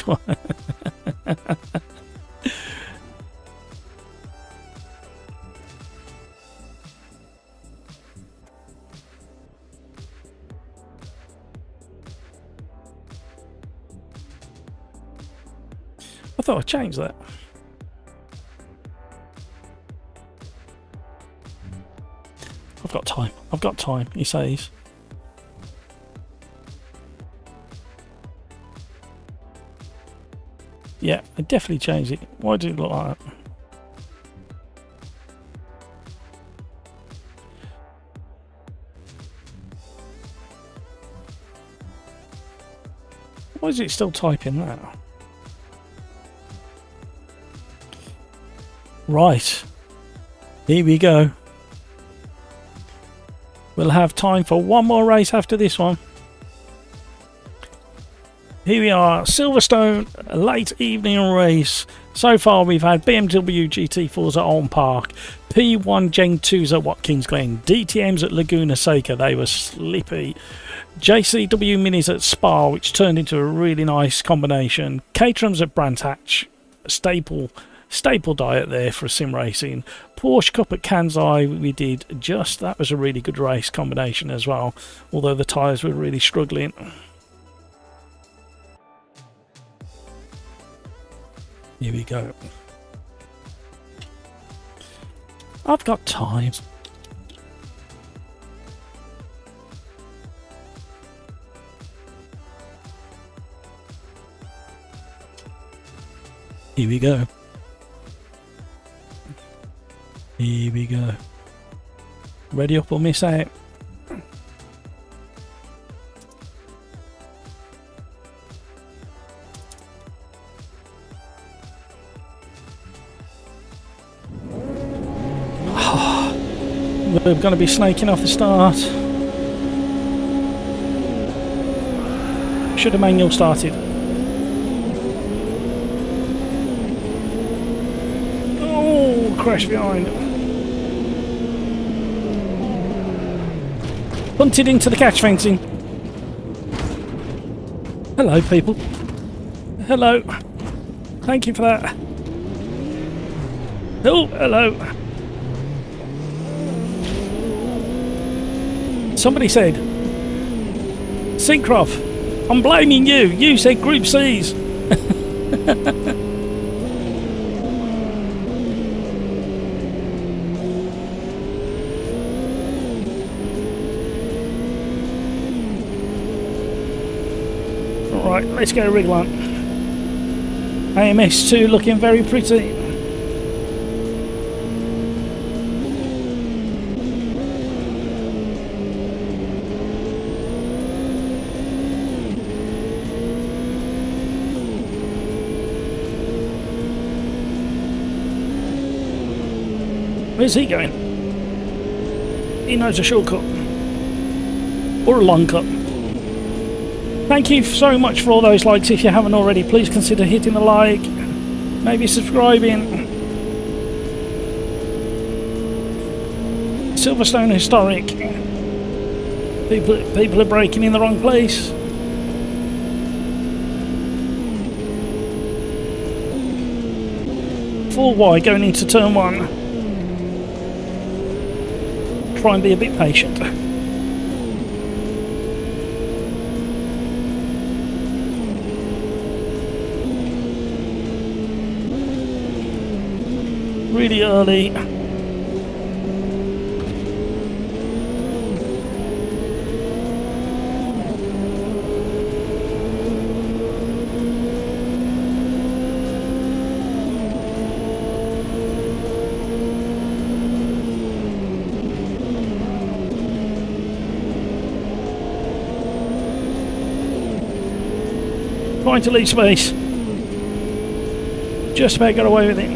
I thought I changed that. I've got time, he says. Yeah, I definitely changed it. Why did it look like that? Why is it still typing that? Right. Here we go. We'll have time for one more race after this one. Here we are, Silverstone, a late evening race. So far we've had BMW GT4s at Ulm Park, P1 Gen 2s at Watkins Glen, DTMs at Laguna Seca, they were slippy, JCW Minis at Spa, which turned into a really nice combination, Caterhams at Brands Hatch, staple diet there for sim racing. Porsche Cup at Kansai we did just, that was a really good race combination as well, although the tyres were really struggling. Here we go. I've got time. Here we go. Here we go. Ready up or miss out. We're going to be snaking off the start. Should have manual started. Oh, crash behind. Punted into the catch fencing. Hello, people. Hello. Thank you for that. Oh, hello. Somebody said, Syncroft, I'm blaming you. You said Group C's. Alright, let's go Wriglon. AMS2 looking very pretty. Where's he going? He knows a shortcut. Or a long cut. Thank you so much for all those likes. If you haven't already, please consider hitting the like. Maybe subscribing. Silverstone Historic. People are braking in the wrong place. Full wide going into turn 1. Try and be a bit patient. Really early. Trying to leave space. Just about got away with it.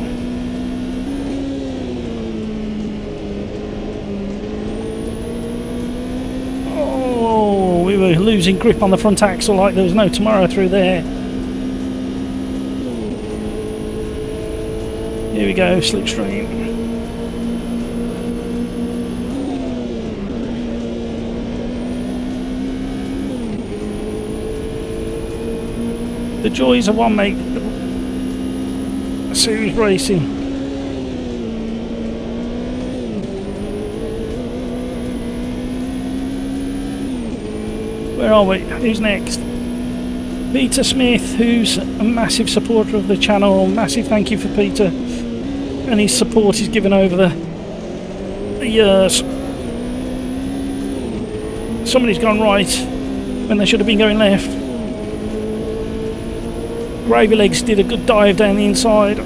Oh, we were losing grip on the front axle like there was no tomorrow through there. Here we go, slipstream. The joys of one make series racing. Where are we? Who's next? Peter Smith, who's a massive supporter of the channel. Massive thank you for Peter and his support he's given over the years. Somebody's gone right when they should have been going left. Gravy Legs did a good dive down the inside.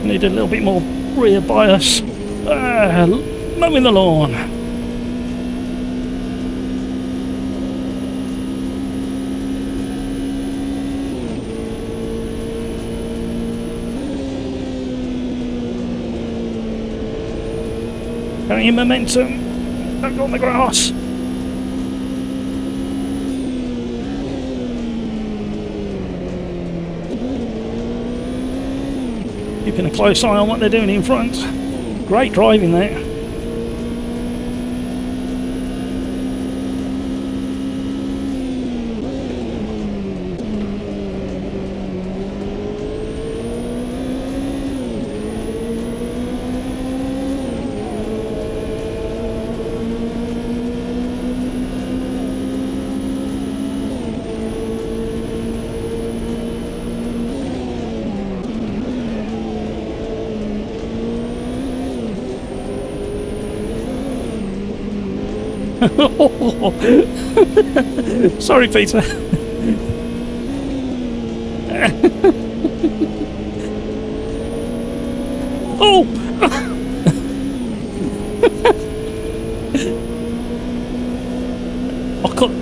Need a little bit more rear bias. Mowing the lawn. Carrying momentum. Don't go on the grass. Keeping a close eye on what they're doing in front. Great driving there. Sorry, Peter. Oh!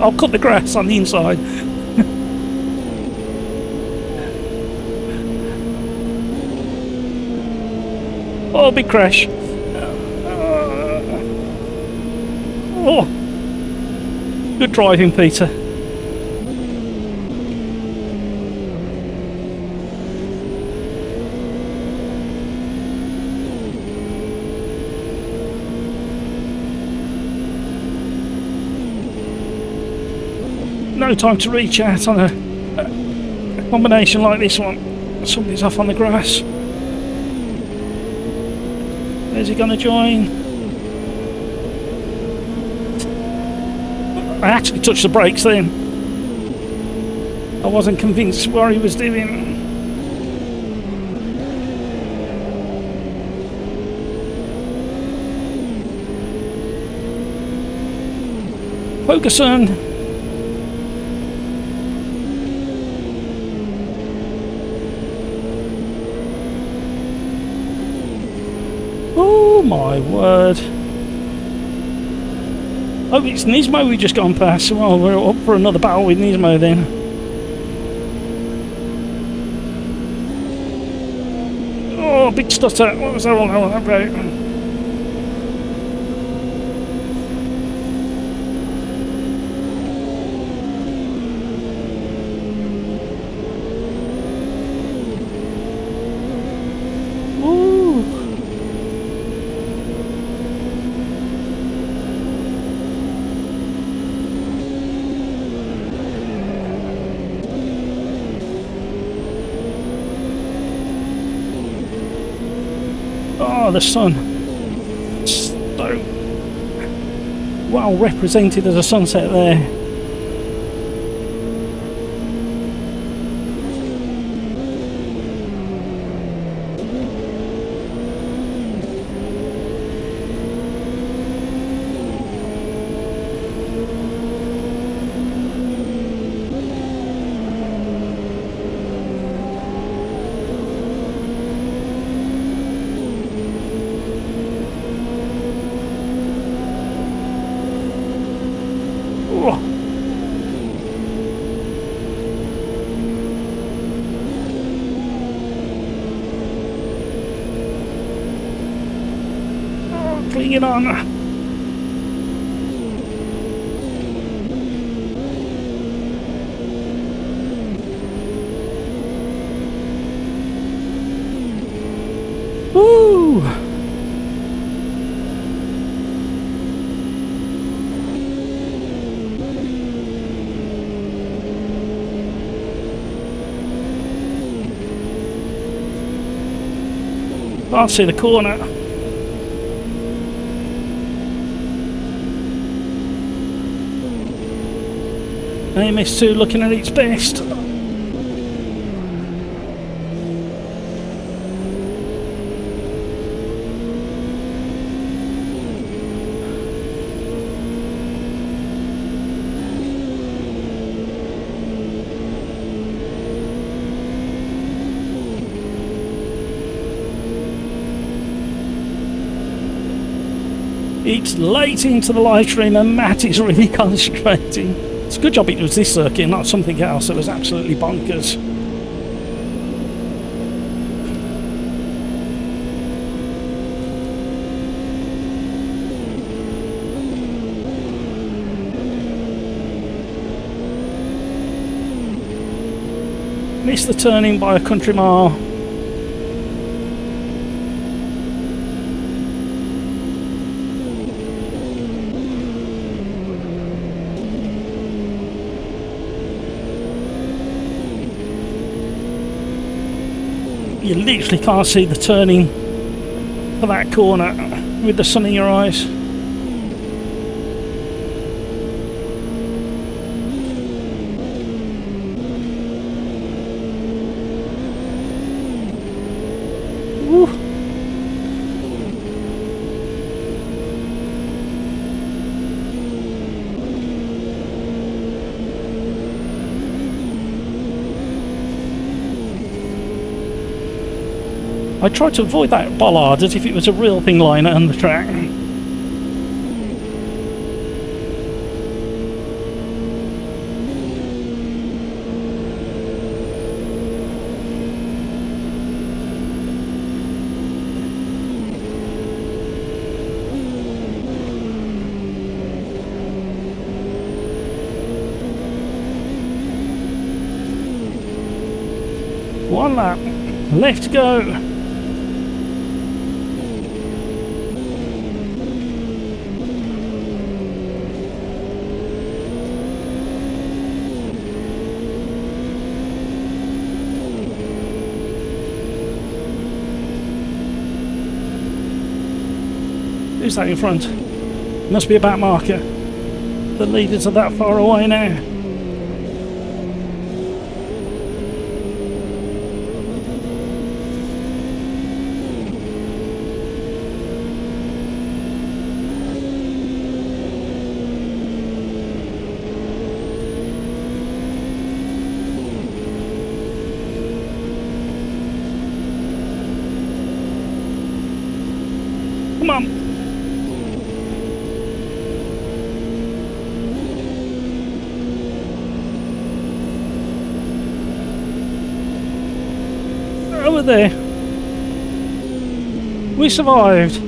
I'll cut the grass on the inside. Oh, big crash. Oh, good driving, Peter. No time to reach out on a combination like this one. Somebody's off on the grass. Where's he going to join? I actually touched the brakes then. I wasn't convinced what he was doing. Ferguson. my word. Oh, it's Nismo we just gone past. Well, we're up for another battle with Nismo then. Oh, big stutter. What was that all about? Oh, the sun. So well represented as a sunset there. Clinging on. Woo! Can't see the corner. AMS2 looking at its best. It's late into the live stream and Matt is really concentrating. It's a good job it was this circuit, not something else that was absolutely bonkers. Missed the turning by a country mile. You literally can't see the turning for that corner with the sun in your eyes. Woo. I tried to avoid that bollard as if it was a real thing lying on the track. One lap left to go. Who's that in front? Must be a back marker. The leaders are that far away now. Come on. we're there. We survived.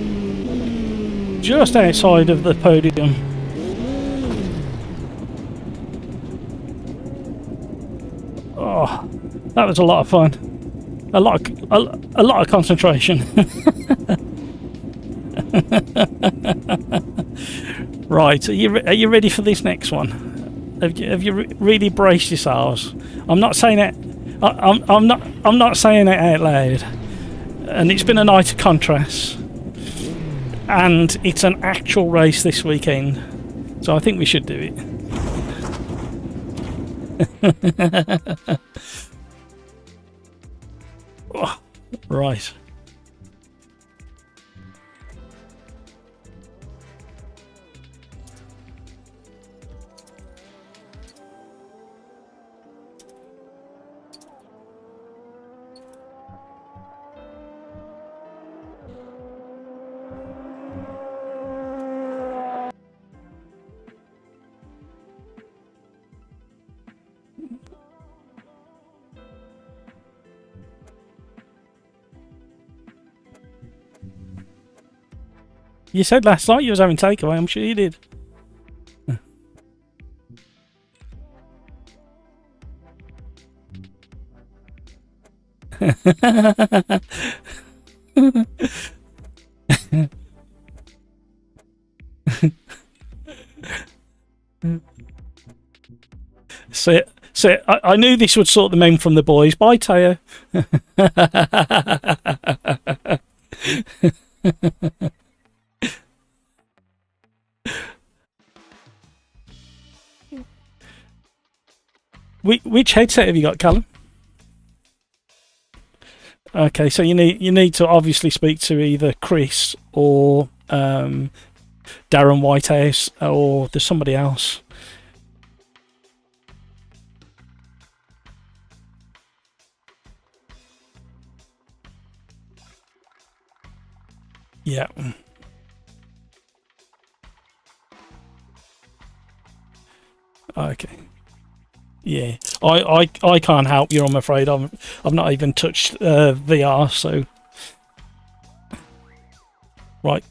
Just outside of the podium. Oh, that was a lot of fun. A lot of concentration. Right, are you ready for this next one? Have you really braced yourselves? I'm not saying it. I'm not saying it out loud. And it's been a night of contrasts. And it's an actual race this weekend, so I think we should do it. Oh, right. You said last night you was having takeaway. I'm sure you did. So I knew this would sort the men from the boys. Bye, Teo. Which headset have you got, Callum? Okay, so you need to obviously speak to either Chris or Darren Whitehouse, or there's somebody else. Yeah. Okay. Yeah, I can't help you, I'm afraid. I've not even touched VR, so right.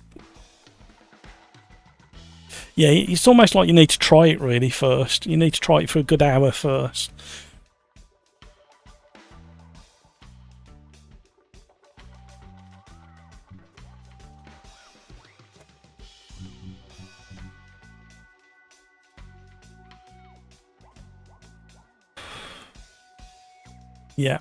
Yeah, it's almost like you need to try it really first. You need to try it for a good hour first. Yeah.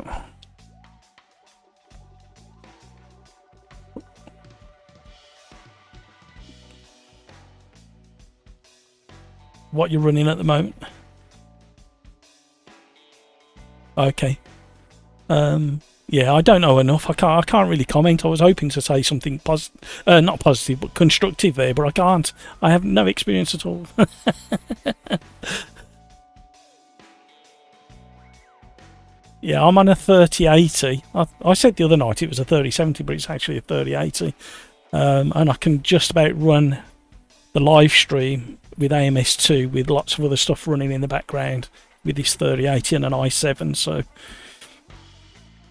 What you're running at the moment? Okay. Yeah, I don't know enough. I can't really comment. I was hoping to say something not positive, but constructive there, but I can't. I have no experience at all. Yeah, I'm on a 3080. I said the other night it was a 3070, but it's actually a 3080. And I can just about run the live stream with AMS2 with lots of other stuff running in the background with this 3080 and an i7. So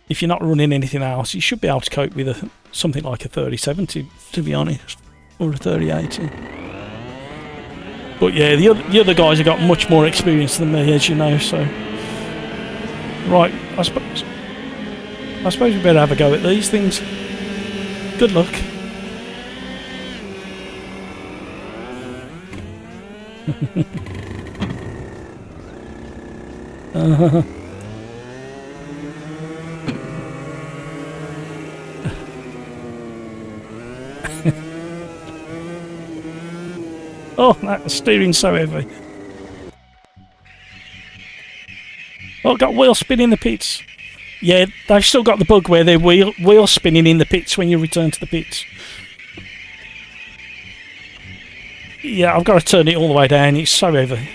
if you're not running anything else, you should be able to cope with something like a 3070, to be honest, or a 3080. But yeah, the other guys have got much more experience than me, as you know, so... Right, I suppose we better have a go at these things. Good luck. Oh, that steering's so heavy. Oh, got wheel spin in the pits. Yeah, they've still got the bug where they're wheel spinning in the pits when you return to the pits. Yeah, I've got to turn it all the way down. It's so heavy.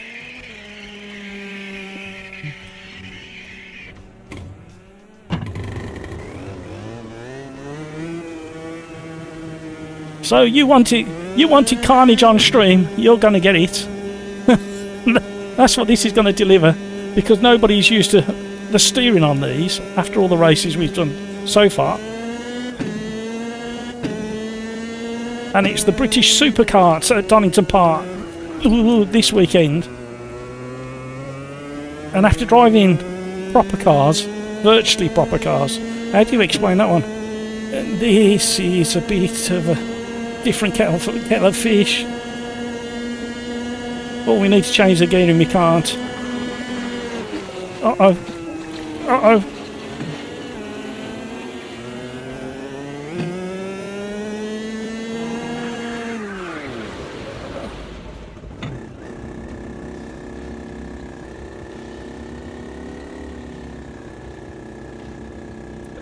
So you wanted carnage on stream. You're going to get it. That's what this is going to deliver. Because nobody's used to the steering on these after all the races we've done so far. And it's the British Supercarts at Donington Park this weekend. And after driving proper cars, virtually proper cars, how do you explain that one? This is a bit of a different kettle of fish. Oh, we need to change the gear and we can't. Uh-oh. Uh-oh.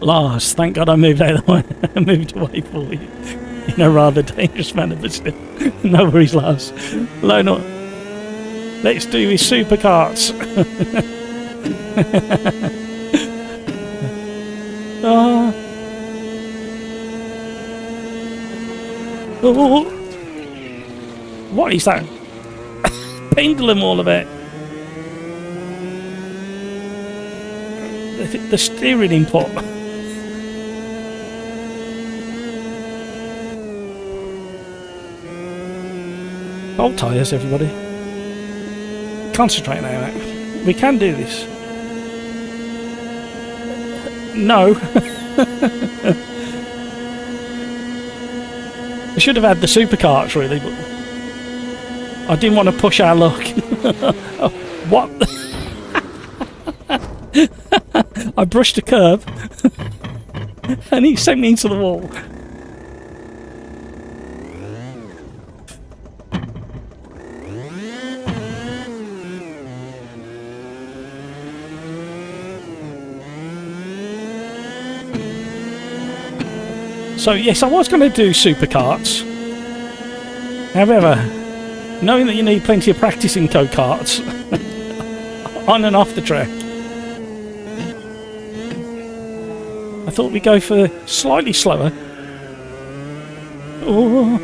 Lars, thank God I moved out of the way. I moved away for you in a rather dangerous manner, but still. No worries, Lars. Loan up. Let's do his supercarts. Oh. Oh. What is that? Pendulum all of it. The steering input. Hold tyres, everybody. Concentrate now. We can do this. No. We should have had the supercarts, really, but I didn't want to push our luck. Oh, what? I brushed a curb and he sent me into the wall. So yes, I was going to do supercarts. However, knowing that you need plenty of practice in go-karts on and off the track, I thought we'd go for slightly slower. Oh.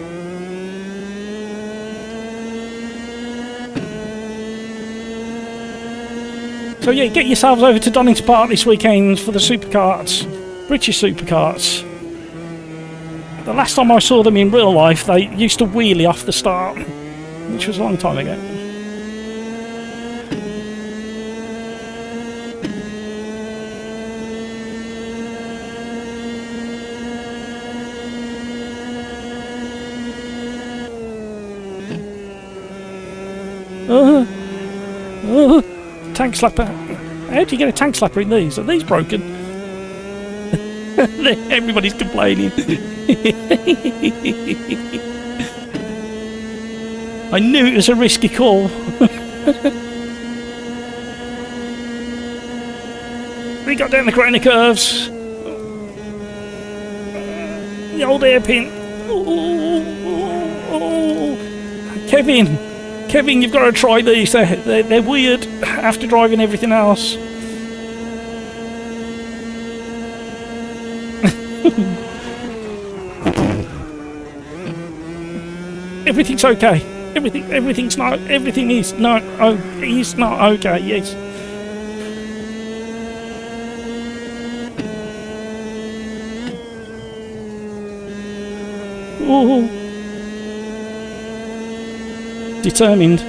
So yeah, get yourselves over to Donington Park this weekend for the supercarts, British supercarts. The last time I saw them in real life, they used to wheelie off the start, which was a long time ago. Tank slapper. How do you get a tank slapper in these? Are these broken? Everybody's complaining. I knew it was a risky call. We got down the corner curves. The old hairpin. Kevin, you've got to try these. They're weird after driving everything else. Everything's okay. Everything is not okay. Yes. Ooh. Determined.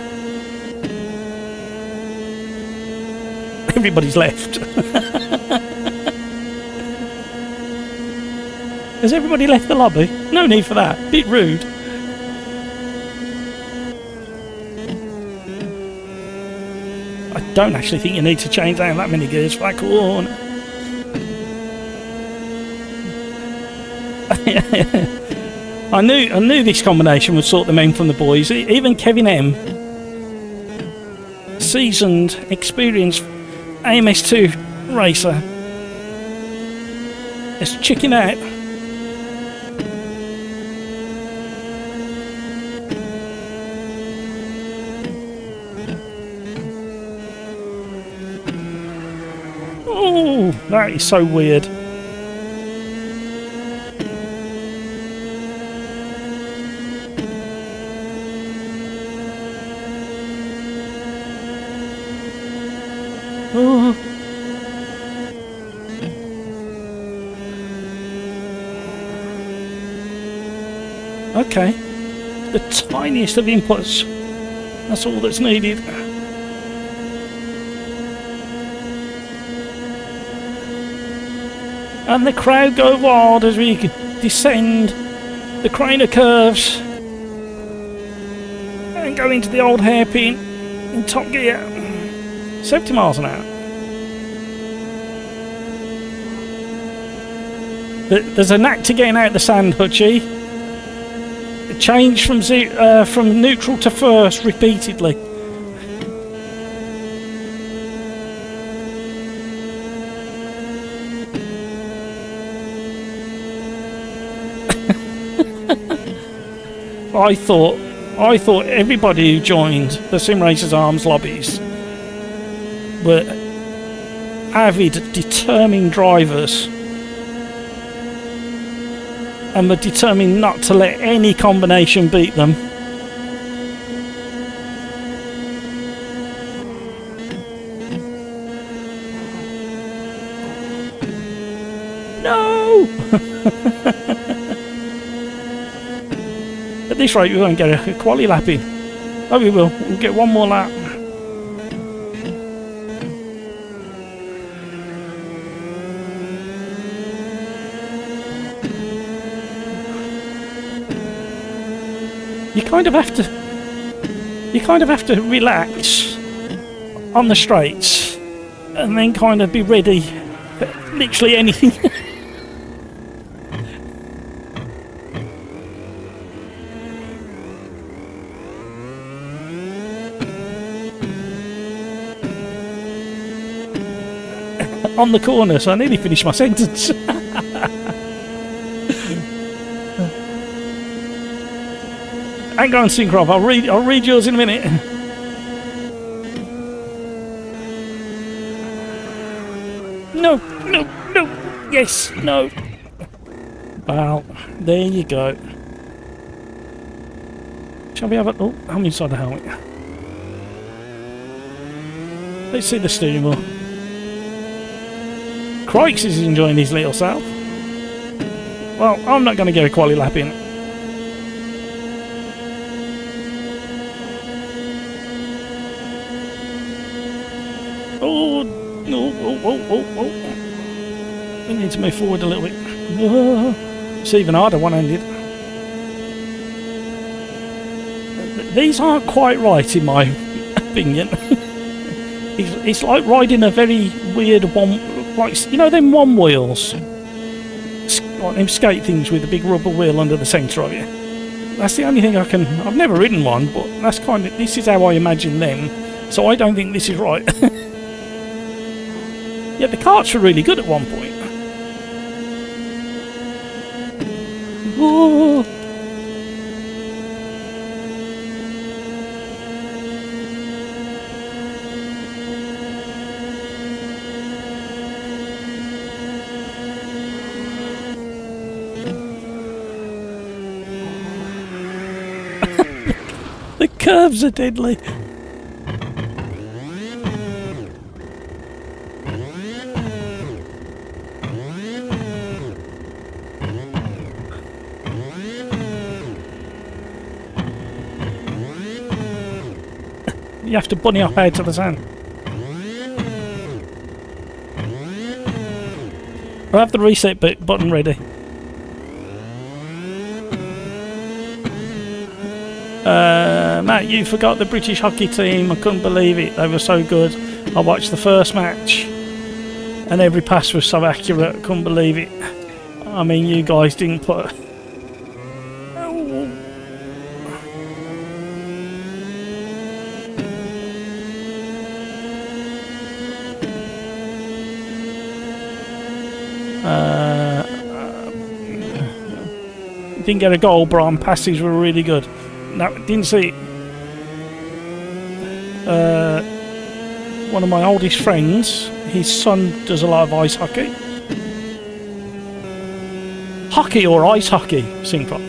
Everybody's left. Has everybody left the lobby? No need for that. Bit rude. I don't actually think you need to change down that many gears for that corner. I knew this combination would sort the men from the boys. Even Kevin M, seasoned, experienced AMS2 racer, is checking out. Oh, that is so weird. Oh. Okay. The tiniest of inputs. That's all that's needed. And the crowd go wild as we descend the Craner curves and go into the old hairpin in top gear. 70 miles an hour. There's a knack to getting out the sand, Hutchie. Change from neutral to first repeatedly. I thought everybody who joined the Sim Racers Arms lobbies were avid, determined drivers, and were determined not to let any combination beat them. No! At this rate we won't get a quali lap in. Oh, we will. We'll get one more lap. You kind of have to relax on the straights and then kind of be ready for literally anything. On the corner, so I nearly finished my sentence. Hang on, Syncrop, I'll read yours in a minute. No, no, no, yes, no. Well, there you go. Shall we have a... Oh, I'm inside the helmet. Let's see the steering wheel. Crikes is enjoying his little self. Well, I'm not going to get a quali lap in. Oh, no, oh. We need to move forward a little bit. It's even harder one-handed. These aren't quite right in my opinion. It's like riding a very weird one, like, you know them one wheels? Like them skate things with a big rubber wheel under the centre of you. That's the only thing I can... I've never ridden one, but that's kind of... This is how I imagine them. So I don't think this is right. Yeah, the karts were really good at one point. Whoa. The curves are deadly. You have to bunny up out of the sand. I have the reset button ready. Matt, you forgot the British hockey team. I couldn't believe it. They were so good. I watched the first match and every pass was so accurate. I couldn't believe it. I mean, you guys didn't put... Didn't get a goal, but our passes were really good. No, didn't see it. One of my oldest friends, his son does a lot of ice hockey. Hockey or ice hockey, Syncrop?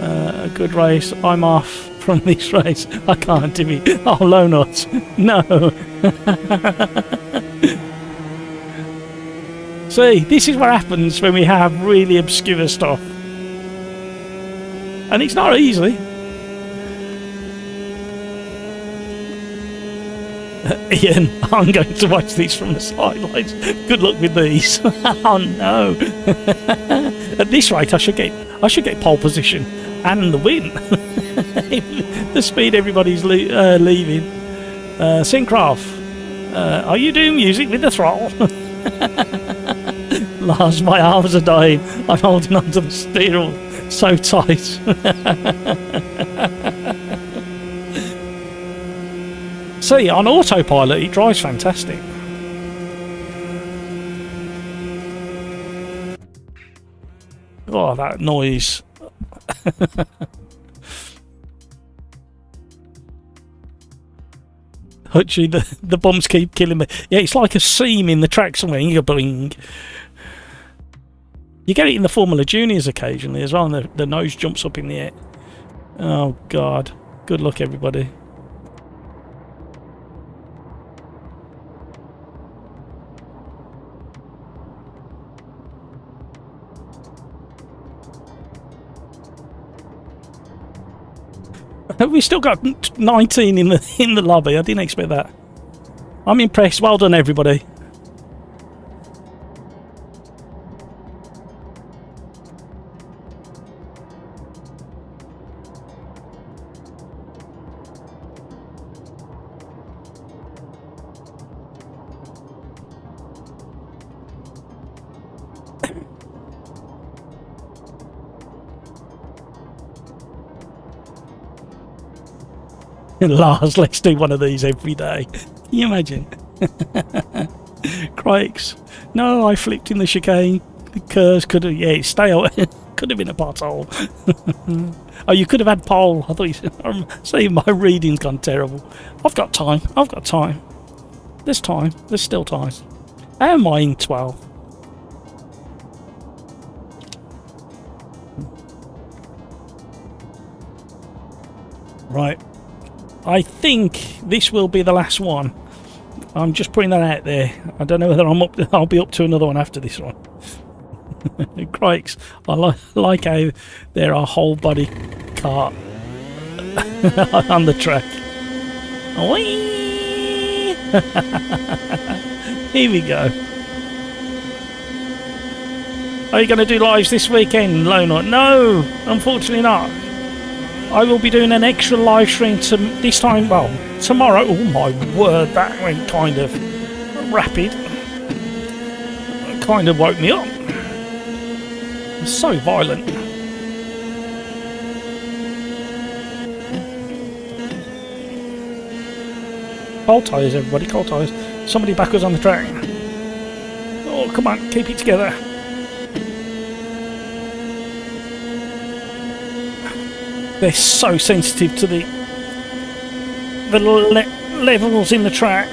A good race. I'm off from this race. I can't do it. Oh, low nuts. No. See, this is what happens when we have really obscure stuff. And it's not easy. Ian, I'm going to watch these from the sidelines. Good luck with these. Oh no. At this rate, I should get pole position and the win. The speed everybody's leaving. Syncraft, are you doing music with the throttle? Lars, my arms are dying. I'm holding onto the steering wheel so tight. See, on autopilot, it drives fantastic. Oh, that noise. Actually, the bumps keep killing me. Yeah, it's like a seam in the track somewhere. You go bling. You get it in the Formula Juniors occasionally as well, and the nose jumps up in the air. Oh, God. Good luck, everybody. We still got 19 in the lobby. I didn't expect that. I'm impressed. Well done, everybody. Lars, let's do one of these every day. Can you imagine? Crikes. No, I flipped in the chicane. The curves could have... Yeah, stay out. Could have been a pothole. Oh, you could have had pole. I thought you said... I'm saying my reading's gone terrible. I've got time. I've got time. There's time. There's still time. How am I in 12? Right. I think this will be the last one. I'm just putting that out there. I don't know whether I'll be up to another one after this one. Crikes. I like how there are whole body cart on the track. Whee! Here we go. Are you going to do lives this weekend, Lona? No, unfortunately not. I will be doing an extra live stream this time, well, tomorrow. Oh my word, that went kind of rapid. It kind of woke me up. It's so violent. Cold tyres, everybody, cold tyres. Somebody back us on the track. Oh, come on, keep it together. They're so sensitive to the levels in the track.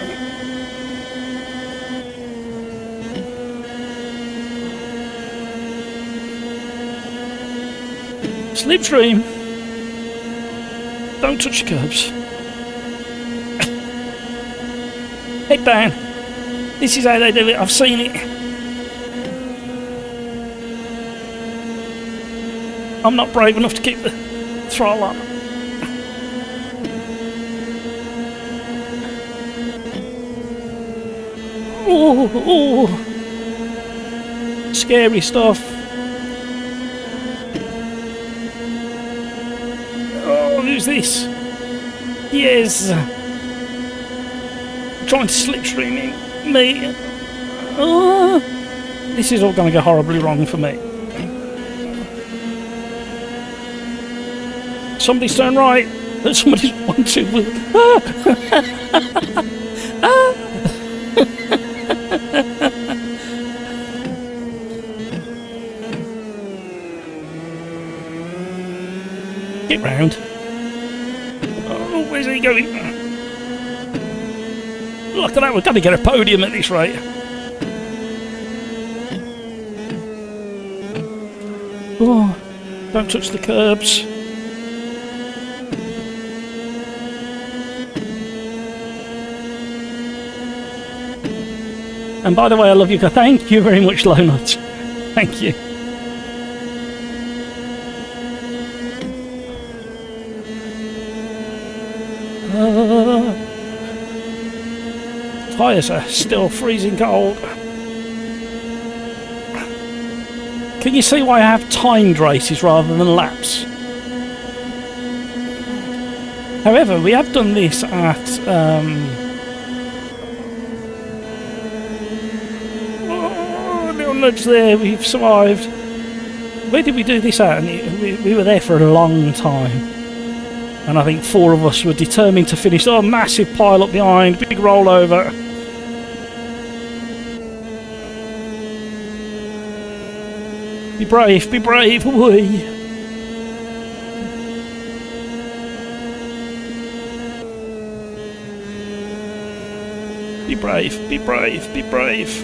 Slipstream. Don't touch the curbs. Head down. This is how they do it. I've seen it. I'm not brave enough to keep the throttle on. Oh, scary stuff. Oh, who's this? Yes. Trying to slipstream in me. Oh, this is all going to go horribly wrong for me. Somebody's turned right. Somebody's one, two. Get round. Oh, where's he going? Look at that, we've got to get a podium at this rate. Oh, don't touch the curbs. And by the way, I love you. Thank you very much, Lonut. Thank you. Tyres are still freezing cold. Can you see why I have timed races rather than laps? However, we have done this at oh, little nudge there, we've survived. Where did we do this at? And we were there for a long time. And I think 4 of us were determined to finish. Oh, massive pile up behind, big rollover. Be brave, away. Be brave, be brave, be brave.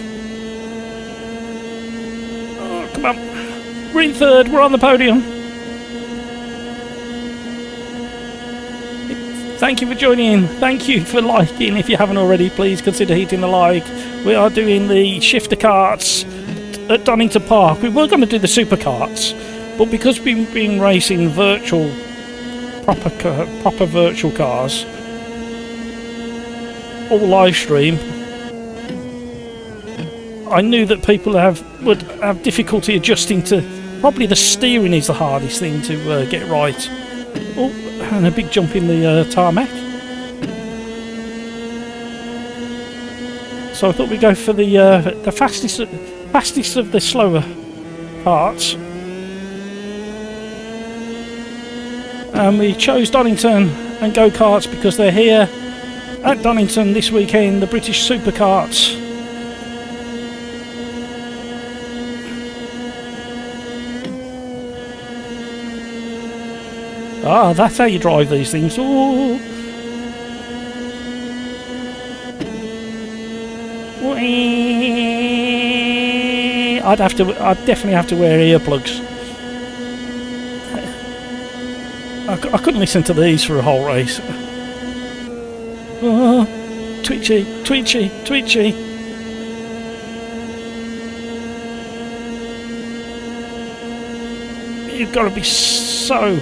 Oh, come on. We're in 3rd, we're on the podium. Thank you for joining in. Thank you for liking. If you haven't already, please consider hitting the like. We are doing the shifter carts at Donington Park. We were going to do the super carts, but because we've been racing virtual, proper virtual cars, all live stream, I knew that people would have difficulty adjusting to. Probably the steering is the hardest thing to get right. Oh, and a big jump in the tarmac. So I thought we'd go for the fastest of the slower parts. And we chose Donington and go-karts because they're here at Donington this weekend, the British Supercarts. Ah, that's how you drive these things. Ooh. I'd definitely have to wear earplugs. I couldn't listen to these for a whole race. Oh, twitchy, twitchy, twitchy. You've got to be so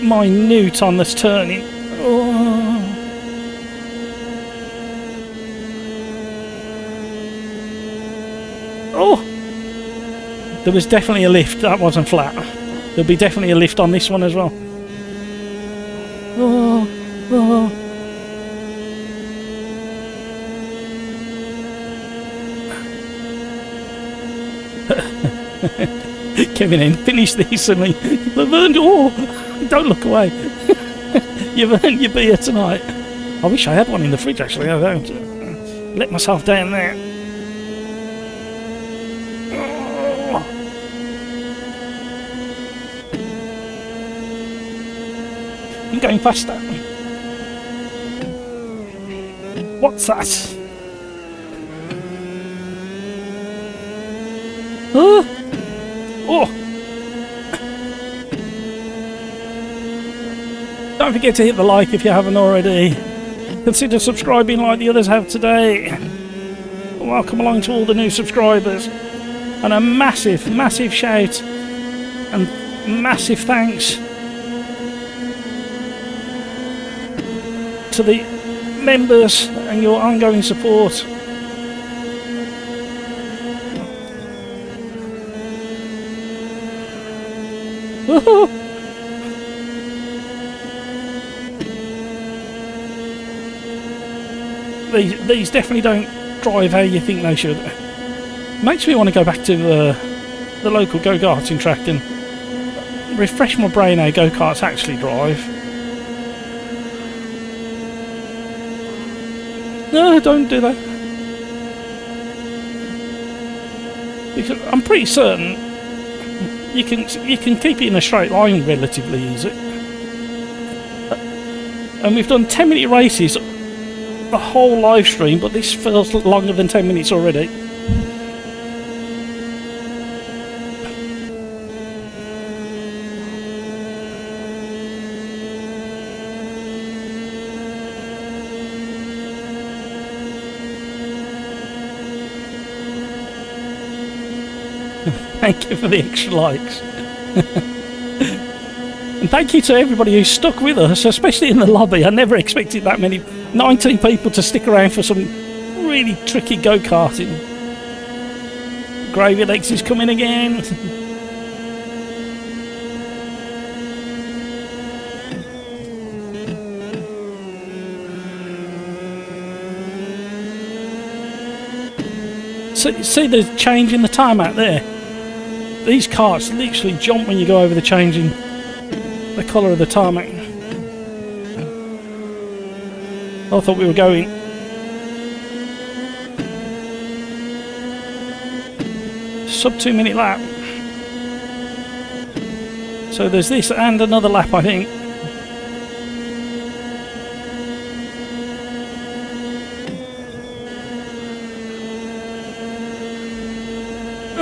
minute on this turning. Oh. Oh, there was definitely a lift. That wasn't flat. There'll be definitely a lift on this one as well. Oh, oh. Kevin in, finish these suddenly. Laverne, oh, don't look away. You've earned your beer tonight. I wish I had one in the fridge actually. I don't let myself down there. Oh. I'm going faster. What's that? Oh. Oh. Don't forget to hit the like if you haven't already. Consider subscribing like the others have today. Welcome along to all the new subscribers. And a massive, massive shout and massive thanks to the members and your ongoing support. Woohoo! These definitely don't drive how you think they should. Makes me want to go back to the local go-karting track and refresh my brain how go-karts actually drive. No, don't do that. Because I'm pretty certain you can keep it in a straight line relatively easy. And we've done 10-minute races the whole live stream, but this feels longer than 10 minutes already. Thank you for the extra likes. And thank you to everybody who stuck with us, especially in the lobby. I never expected that many, 19 people to stick around for some really tricky go-karting. Gravy Legs is coming again. See the change in the tarmac there? These carts literally jump when you go over the changing the colour of the tarmac. I thought we were going. Sub 2 minute lap. So there's this and another lap, I think.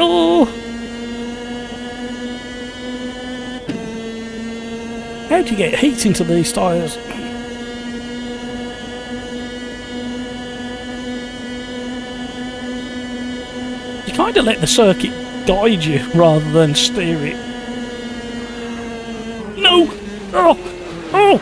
Oh! How do you get heat into these tyres? You kind of let the circuit guide you rather than steer it. No! Oh! Oh!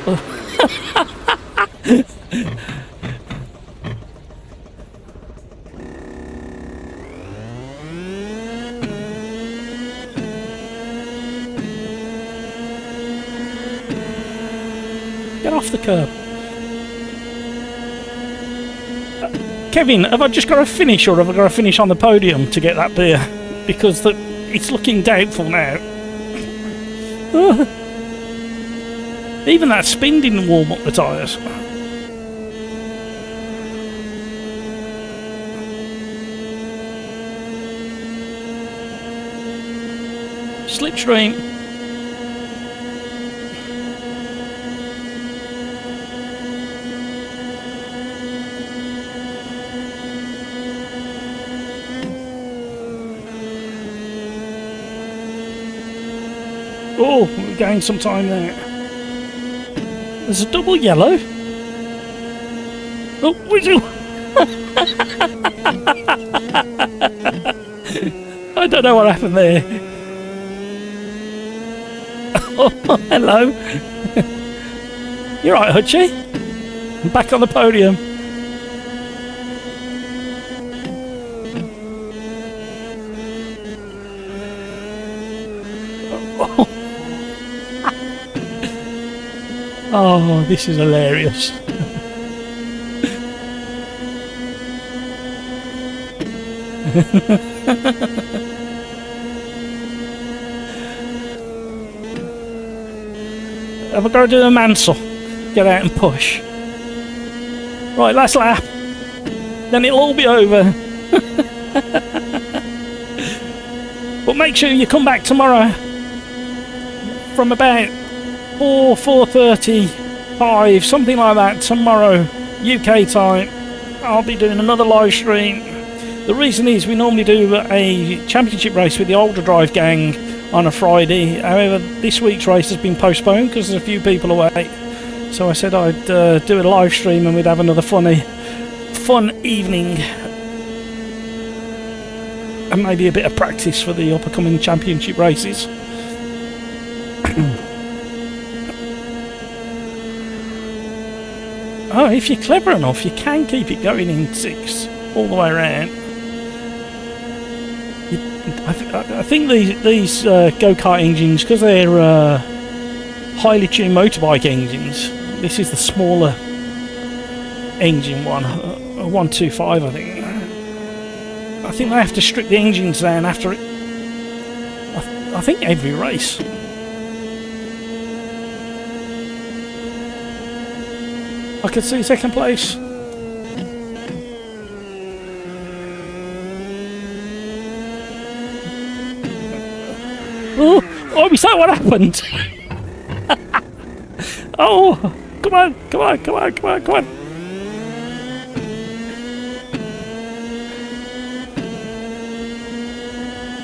Get off the curb. Kevin, have I just got to finish, or have I got to finish on the podium to get that beer? Because it's looking doubtful now. Even that spin didn't warm up the tyres. Slipstream. Oh, we're gaining some time there. There's a double yellow. Oh, whistle! I don't know what happened there. Oh, hello. You're right, Hutchie. I'm back on the podium. Oh, this is hilarious. Have I got to do a Mansell? Get out and push. Right, last lap. Then it'll all be over. But make sure you come back tomorrow from about 4:35, something like that, tomorrow UK time. I'll be doing another live stream. The reason is we normally do a championship race with the OlderDrive gang on a Friday. However, this week's race has been postponed because there's a few people away. So I said I'd do a live stream and we'd have another fun evening. And maybe a bit of practice for the upcoming championship races. Oh, if you're clever enough, you can keep it going in 6 all the way around. I think these go-kart engines, because they're highly tuned motorbike engines, this is the smaller engine one, a 125, I think. I think they have to strip the engines down after it. I think every race. I could see second place. Oh, is that what happened? Oh, come on.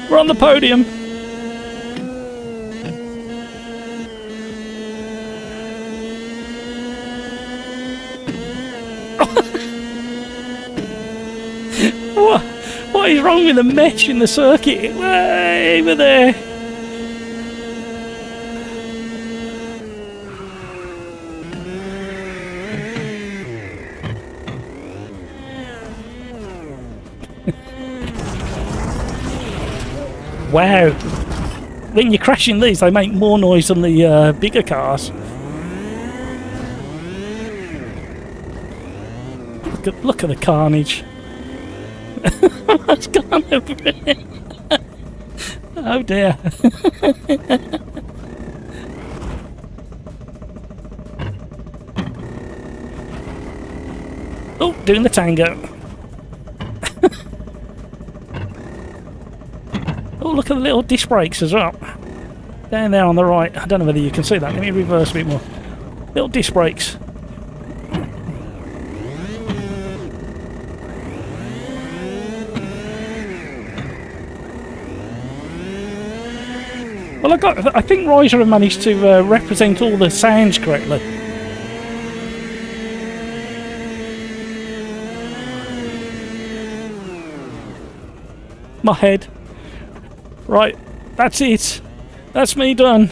We're on the podium. What What is wrong with the mesh in the circuit? Way over there. Wow. When you're crashing these, they make more noise than the bigger cars. Look at the carnage. What's gone over there? Oh dear. Oh, doing the tango. Oh, look at the little disc brakes as well. Down there on the right. I don't know whether you can see that. Let me reverse a bit more. Little disc brakes. Well, I think Riser have managed to represent all the sounds correctly. My head. Right, that's it. That's me done.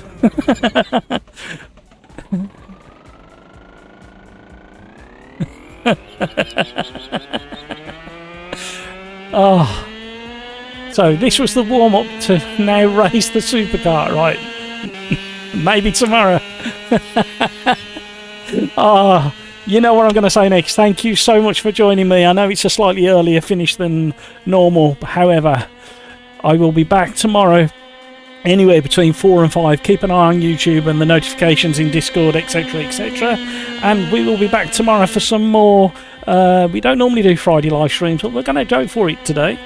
Oh. So this was the warm-up to now race the supercar, right? Maybe tomorrow. Ah, you know what I'm going to say next. Thank you so much for joining me. I know it's a slightly earlier finish than normal. However, I will be back tomorrow anywhere between 4 and 5. Keep an eye on YouTube and the notifications in Discord, etc, etc. And we will be back tomorrow for some more. We don't normally do Friday live streams, but we're going to go for it today.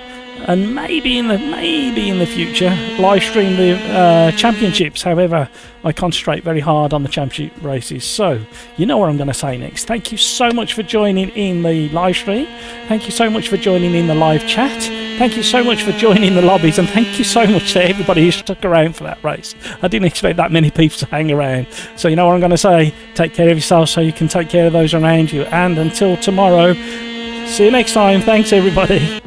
And maybe in the future live stream the championships. However, I concentrate very hard on the championship races. So you know what I'm going to say next. Thank you so much for joining in the live stream. Thank you so much for joining in the live chat. Thank you so much for joining the lobbies, and thank you so much to everybody who stuck around for that race. I didn't expect that many people to hang around. So you know what I'm going to say. Take care of yourself so you can take care of those around you. And until tomorrow, see you next time. Thanks everybody.